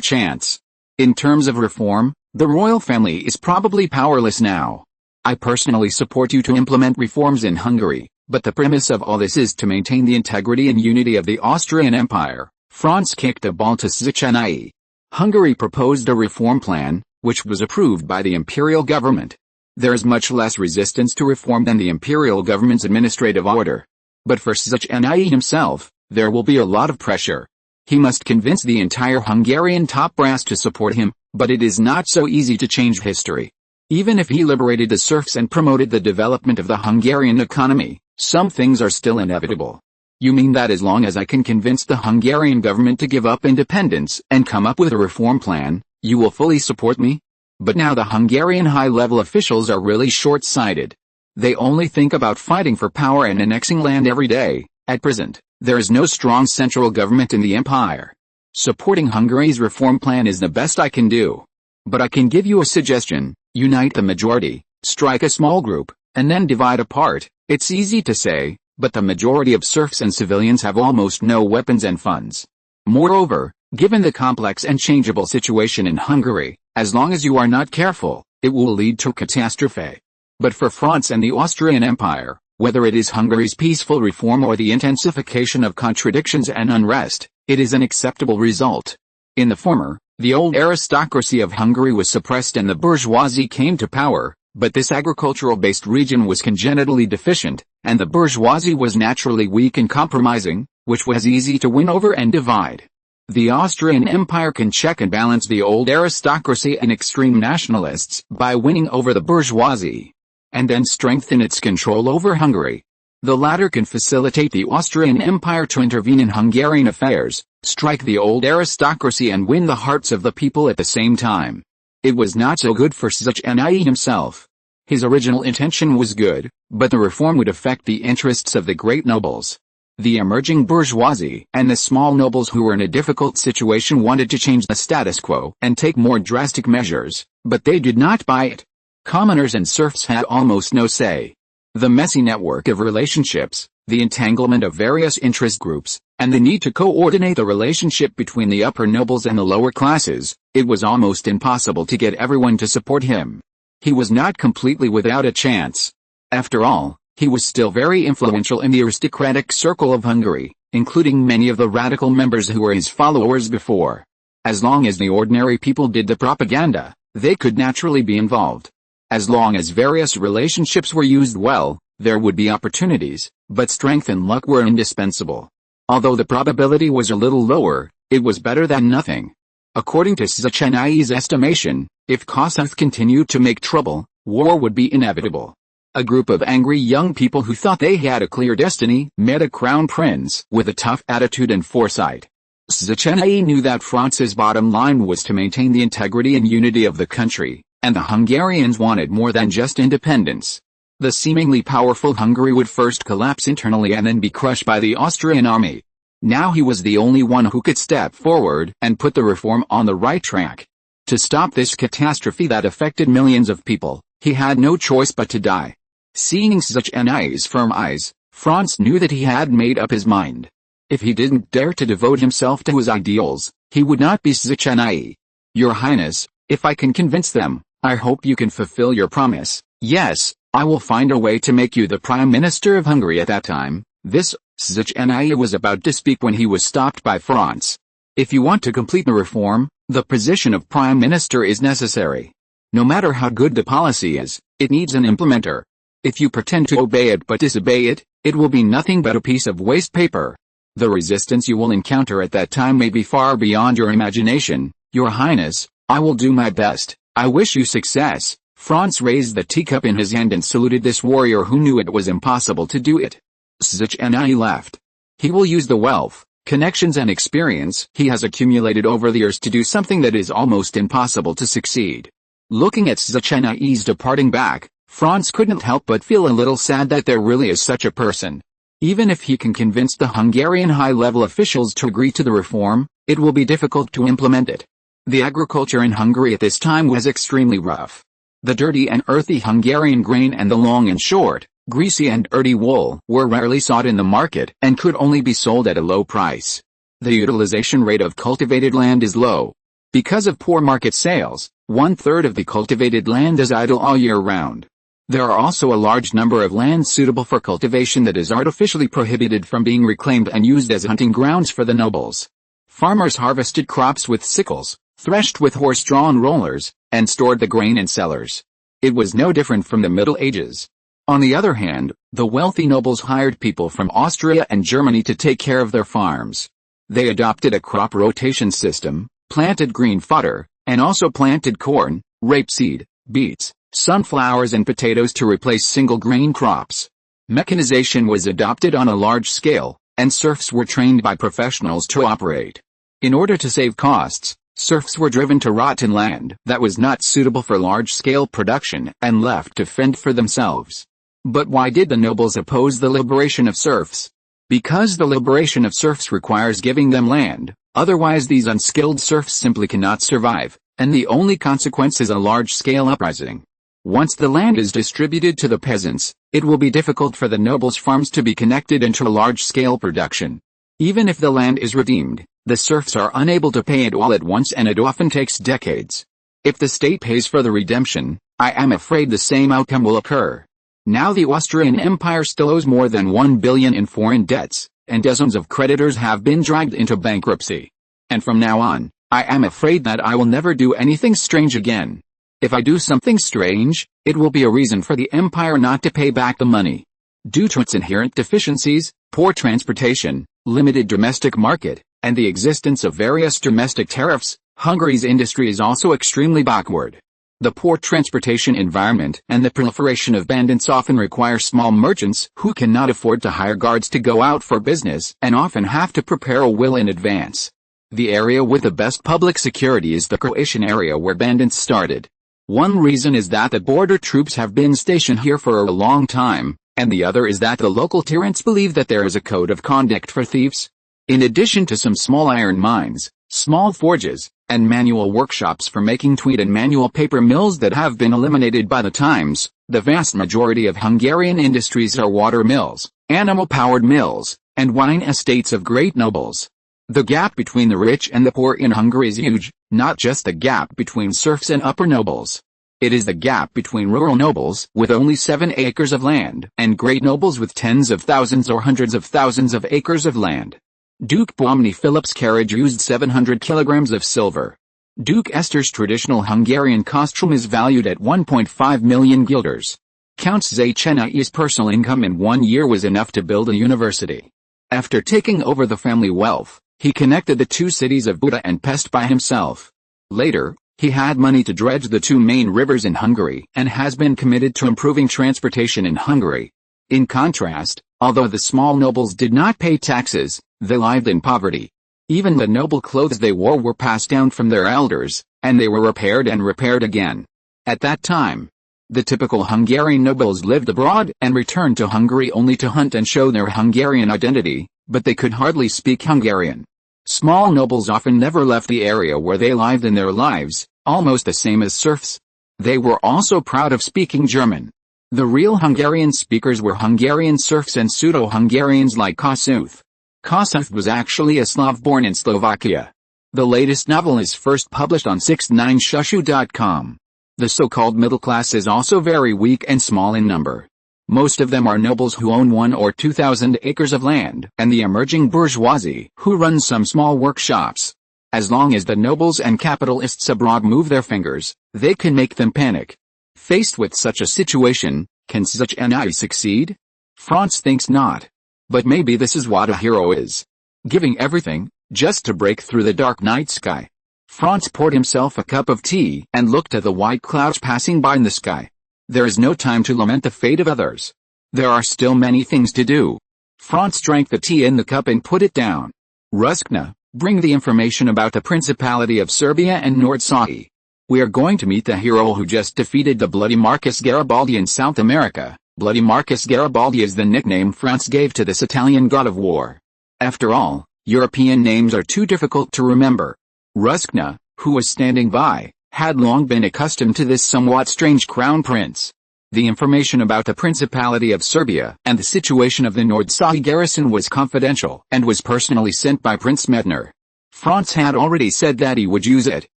chance. In terms of reform, the royal family is probably powerless now. I personally support you to implement reforms in Hungary, but the premise of all this is to maintain the integrity and unity of the Austrian Empire. Franz kicked the ball to Szechenyi. Hungary proposed a reform plan, which was approved by the imperial government. There is much less resistance to reform than the imperial government's administrative order. But for Szechenyi himself, there will be a lot of pressure. He must convince the entire Hungarian top brass to support him, but it is not so easy to change history. Even if he liberated the serfs and promoted the development of the Hungarian economy, some things are still inevitable. You mean that as long as I can convince the Hungarian government to give up independence and come up with a reform plan, you will fully support me? But now the Hungarian high-level officials are really short-sighted. They only think about fighting for power and annexing land every day. At present, there is no strong central government in the empire. Supporting Hungary's reform plan is the best I can do. But I can give you a suggestion: unite the majority, strike a small group, and then divide apart. It's easy to say, but the majority of serfs and civilians have almost no weapons and funds. Moreover, given the complex and changeable situation in Hungary, as long as you are not careful, it will lead to catastrophe. But for France and the Austrian Empire, whether it is Hungary's peaceful reform or the intensification of contradictions and unrest, it is an acceptable result. In the former, The old aristocracy of Hungary was suppressed and the bourgeoisie came to power, but this agricultural-based region was congenitally deficient, and the bourgeoisie was naturally weak and compromising, which was easy to win over and divide. The Austrian Empire can check and balance the old aristocracy and extreme nationalists by winning over the bourgeoisie, and then strengthen its control over Hungary. The latter can facilitate the Austrian Empire to intervene in Hungarian affairs, strike the old aristocracy and win the hearts of the people at the same time. It was not so good for Széchenyi himself. His original intention was good, but the reform would affect the interests of the great nobles. The emerging bourgeoisie and the small nobles who were in a difficult situation wanted to change the status quo and take more drastic measures, but they did not buy it. Commoners and serfs had almost no say. The messy network of relationships, the entanglement of various interest groups, and the need to coordinate the relationship between the upper nobles and the lower classes, it was almost impossible to get everyone to support him. He was not completely without a chance. After all, he was still very influential in the aristocratic circle of Hungary, including many of the radical members who were his followers before. As long as the ordinary people did the propaganda, they could naturally be involved. As long as various relationships were used well, there would be opportunities, but strength and luck were indispensable. Although the probability was a little lower, it was better than nothing. According to Széchenyi's estimation, if Kossuth continued to make trouble, war would be inevitable. A group of angry young people who thought they had a clear destiny met a crown prince with a tough attitude and foresight. Széchenyi knew that Franz's bottom line was to maintain the integrity and unity of the country, and the Hungarians wanted more than just independence. The seemingly powerful Hungary would first collapse internally and then be crushed by the Austrian army. Now he was the only one who could step forward and put the reform on the right track. To stop this catastrophe that affected millions of people, he had no choice but to die. Seeing Széchenyi's firm eyes, Franz knew that he had made up his mind. If he didn't dare to devote himself to his ideals, he would not be Széchenyi. Your Highness, if I can convince them, I hope you can fulfill your promise. Yes, I will find a way to make you the Prime Minister of Hungary at that time. This, Széchenyi was about to speak when he was stopped by Franz. If you want to complete the reform, the position of Prime Minister is necessary. No matter how good the policy is, it needs an implementer. If you pretend to obey it but disobey it, it will be nothing but a piece of waste paper. The resistance you will encounter at that time may be far beyond your imagination. Your Highness, I will do my best. I wish you success. Franz raised the teacup in his hand and saluted this warrior who knew it was impossible to do it. Széchenyi laughed. He will use the wealth, connections and experience he has accumulated over the years to do something that is almost impossible to succeed. Looking at Széchenyi's departing back, Franz couldn't help but feel a little sad that there really is such a person. Even if he can convince the Hungarian high-level officials to agree to the reform, it will be difficult to implement it. The agriculture in Hungary at this time was extremely rough. The dirty and earthy Hungarian grain and the long and short, greasy and dirty wool were rarely sought in the market and could only be sold at a low price. The utilization rate of cultivated land is low. Because of poor market sales, 1/3 of the cultivated land is idle all year round. There are also a large number of lands suitable for cultivation that is artificially prohibited from being reclaimed and used as hunting grounds for the nobles. Farmers harvested crops with sickles, threshed with horse-drawn rollers, and stored the grain in cellars. It was no different from the Middle Ages. On the other hand, the wealthy nobles hired people from Austria and Germany to take care of their farms. They adopted a crop rotation system, planted green fodder, and also planted corn, rapeseed, beets, sunflowers and potatoes to replace single-grain crops. Mechanization was adopted on a large scale, and serfs were trained by professionals to operate. In order to save costs, serfs were driven to rotten land that was not suitable for large-scale production and left to fend for themselves. But why did the nobles oppose the liberation of serfs? Because the liberation of serfs requires giving them land, otherwise these unskilled serfs simply cannot survive, and the only consequence is a large-scale uprising. Once the land is distributed to the peasants, it will be difficult for the nobles' farms to be connected into a large-scale production. Even if the land is redeemed, the serfs are unable to pay it all at once and it often takes decades. If the state pays for the redemption, I am afraid the same outcome will occur. Now the Austrian Empire still owes more than 1 billion in foreign debts, and dozens of creditors have been dragged into bankruptcy. And from now on, I am afraid that I will never do anything strange again. If I do something strange, it will be a reason for the empire not to pay back the money. Due to its inherent deficiencies, poor transportation, limited domestic market, and the existence of various domestic tariffs, Hungary's industry is also extremely backward. The poor transportation environment and the proliferation of bandits often require small merchants who cannot afford to hire guards to go out for business and often have to prepare a will in advance. The area with the best public security is the Croatian area where bandits started. One reason is that the border troops have been stationed here for a long time, and the other is that the local tyrants believe that there is a code of conduct for thieves. In addition to some small iron mines, small forges, and manual workshops for making tweed and manual paper mills that have been eliminated by the times, the vast majority of Hungarian industries are water mills, animal-powered mills, and wine estates of great nobles. The gap between the rich and the poor in Hungary is huge, not just the gap between serfs and upper nobles. It is the gap between rural nobles with only 7 acres of land and great nobles with tens of thousands or hundreds of thousands of acres of land. Duke Bohumny Philip's carriage used 700 kilograms of silver. Duke Esther's traditional Hungarian costume is valued at 1.5 million guilders. Count Széchenyé's personal income in 1 year was enough to build a university. After taking over the family wealth, he connected the 2 cities of Buda and Pest by himself. Later, he had money to dredge the 2 main rivers in Hungary and has been committed to improving transportation in Hungary. In contrast, although the small nobles did not pay taxes, they lived in poverty. Even the noble clothes they wore were passed down from their elders, and they were repaired and repaired again. At that time, the typical Hungarian nobles lived abroad and returned to Hungary only to hunt and show their Hungarian identity, but they could hardly speak Hungarian. Small nobles often never left the area where they lived in their lives, almost the same as serfs. They were also proud of speaking German. The real Hungarian speakers were Hungarian serfs and pseudo-Hungarians like Kossuth. Kossuth was actually a Slav born in Slovakia. The latest novel is first published on 69shushu.com. The so-called middle class is also very weak and small in number. Most of them are nobles who own 1 or 2,000 acres of land, and the emerging bourgeoisie, who run some small workshops. As long as the nobles and capitalists abroad move their fingers, they can make them panic. Faced with such a situation, can such an eye succeed? Franz thinks not. But maybe this is what a hero is. Giving everything, just to break through the dark night sky. Franz poured himself a cup of tea and looked at the white clouds passing by in the sky. There is no time to lament the fate of others. There are still many things to do. Franz drank the tea in the cup and put it down. Ruskna, bring the information about the Principality of Serbia and North Sahi. We are going to meet the hero who just defeated the bloody Marcus Garibaldi in South America. Bloody Marcus Garibaldi is the nickname Franz gave to this Italian god of war. After all, European names are too difficult to remember. Ruskna, who was standing by, had long been accustomed to this somewhat strange crown prince. The information about the Principality of Serbia and the situation of the Nordsahi garrison was confidential and was personally sent by Prince Metner. Franz had already said that he would use it,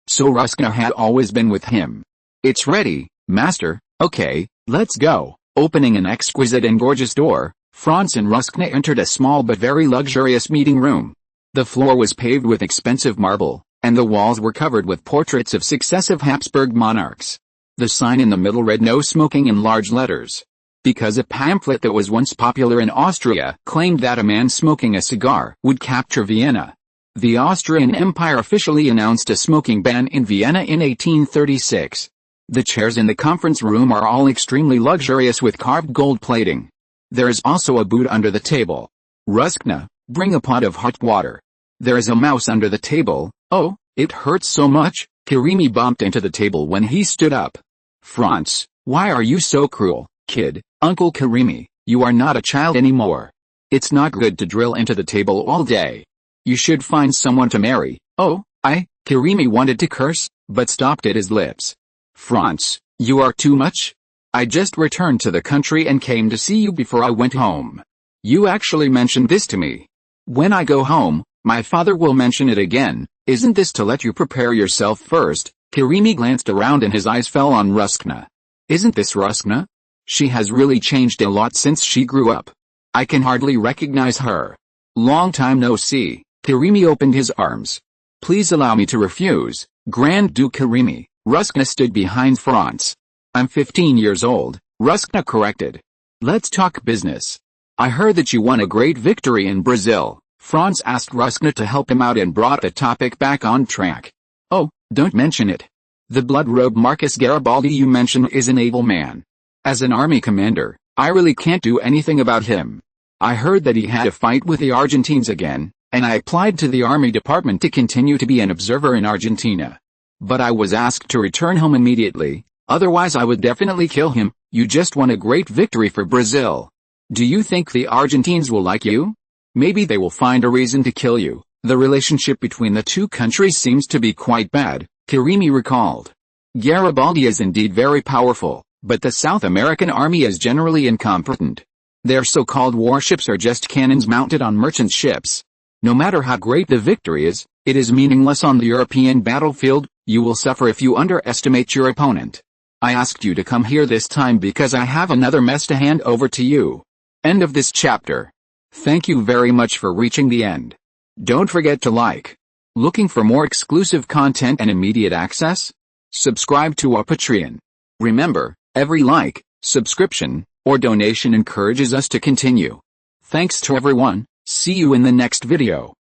so Ruskna had always been with him. It's ready, master. Okay, let's go. Opening an exquisite and gorgeous door, Franz and Ruskna entered a small but very luxurious meeting room. The floor was paved with expensive marble, and the walls were covered with portraits of successive Habsburg monarchs. The sign in the middle read "No Smoking" in large letters. Because a pamphlet that was once popular in Austria claimed that a man smoking a cigar would capture Vienna. The Austrian Empire officially announced a smoking ban in Vienna in 1836. The chairs in the conference room are all extremely luxurious with carved gold plating. There is also a boot under the table. Ruskna, bring a pot of hot water. There is a mouse under the table. Oh, it hurts so much. Karimi bumped into the table when he stood up. Franz, why are you so cruel, kid? Uncle Karimi, you are not a child anymore. It's not good to drill into the table all day. You should find someone to marry. Oh, Karimi wanted to curse, but stopped at his lips. Franz, you are too much. I just returned to the country and came to see you before I went home. You actually mentioned this to me. When I go home, my father will mention it again. Isn't this to let you prepare yourself first? Karimi glanced around and his eyes fell on Ruskna. Isn't this Ruskna? She has really changed a lot since she grew up. I can hardly recognize her. Long time no see. Karimi opened his arms. Please allow me to refuse. Grand Duke Karimi, Ruskna stood behind Franz. I'm 15 years old, Ruskna corrected. Let's talk business. I heard that you won a great victory in Brazil. Franz asked Ruskna to help him out and brought the topic back on track. Oh, don't mention it. The blood-robed Marcus Garibaldi you mentioned is an able man. As an army commander, I really can't do anything about him. I heard that he had a fight with the Argentines again, and I applied to the army department to continue to be an observer in Argentina. But I was asked to return home immediately, otherwise I would definitely kill him. You just won a great victory for Brazil. Do you think the Argentines will like you? Maybe they will find a reason to kill you. The relationship between the two countries seems to be quite bad, Karimi recalled. Garibaldi is indeed very powerful, but the South American army is generally incompetent. Their so-called warships are just cannons mounted on merchant ships. No matter how great the victory is, it is meaningless on the European battlefield. You will suffer if you underestimate your opponent. I asked you to come here this time because I have another mess to hand over to you. End of this chapter. Thank you very much for reaching the end. Don't forget to like. Looking for more exclusive content and immediate access? Subscribe to our Patreon. Remember, every like, subscription, or donation encourages us to continue. Thanks to everyone. See you in the next video.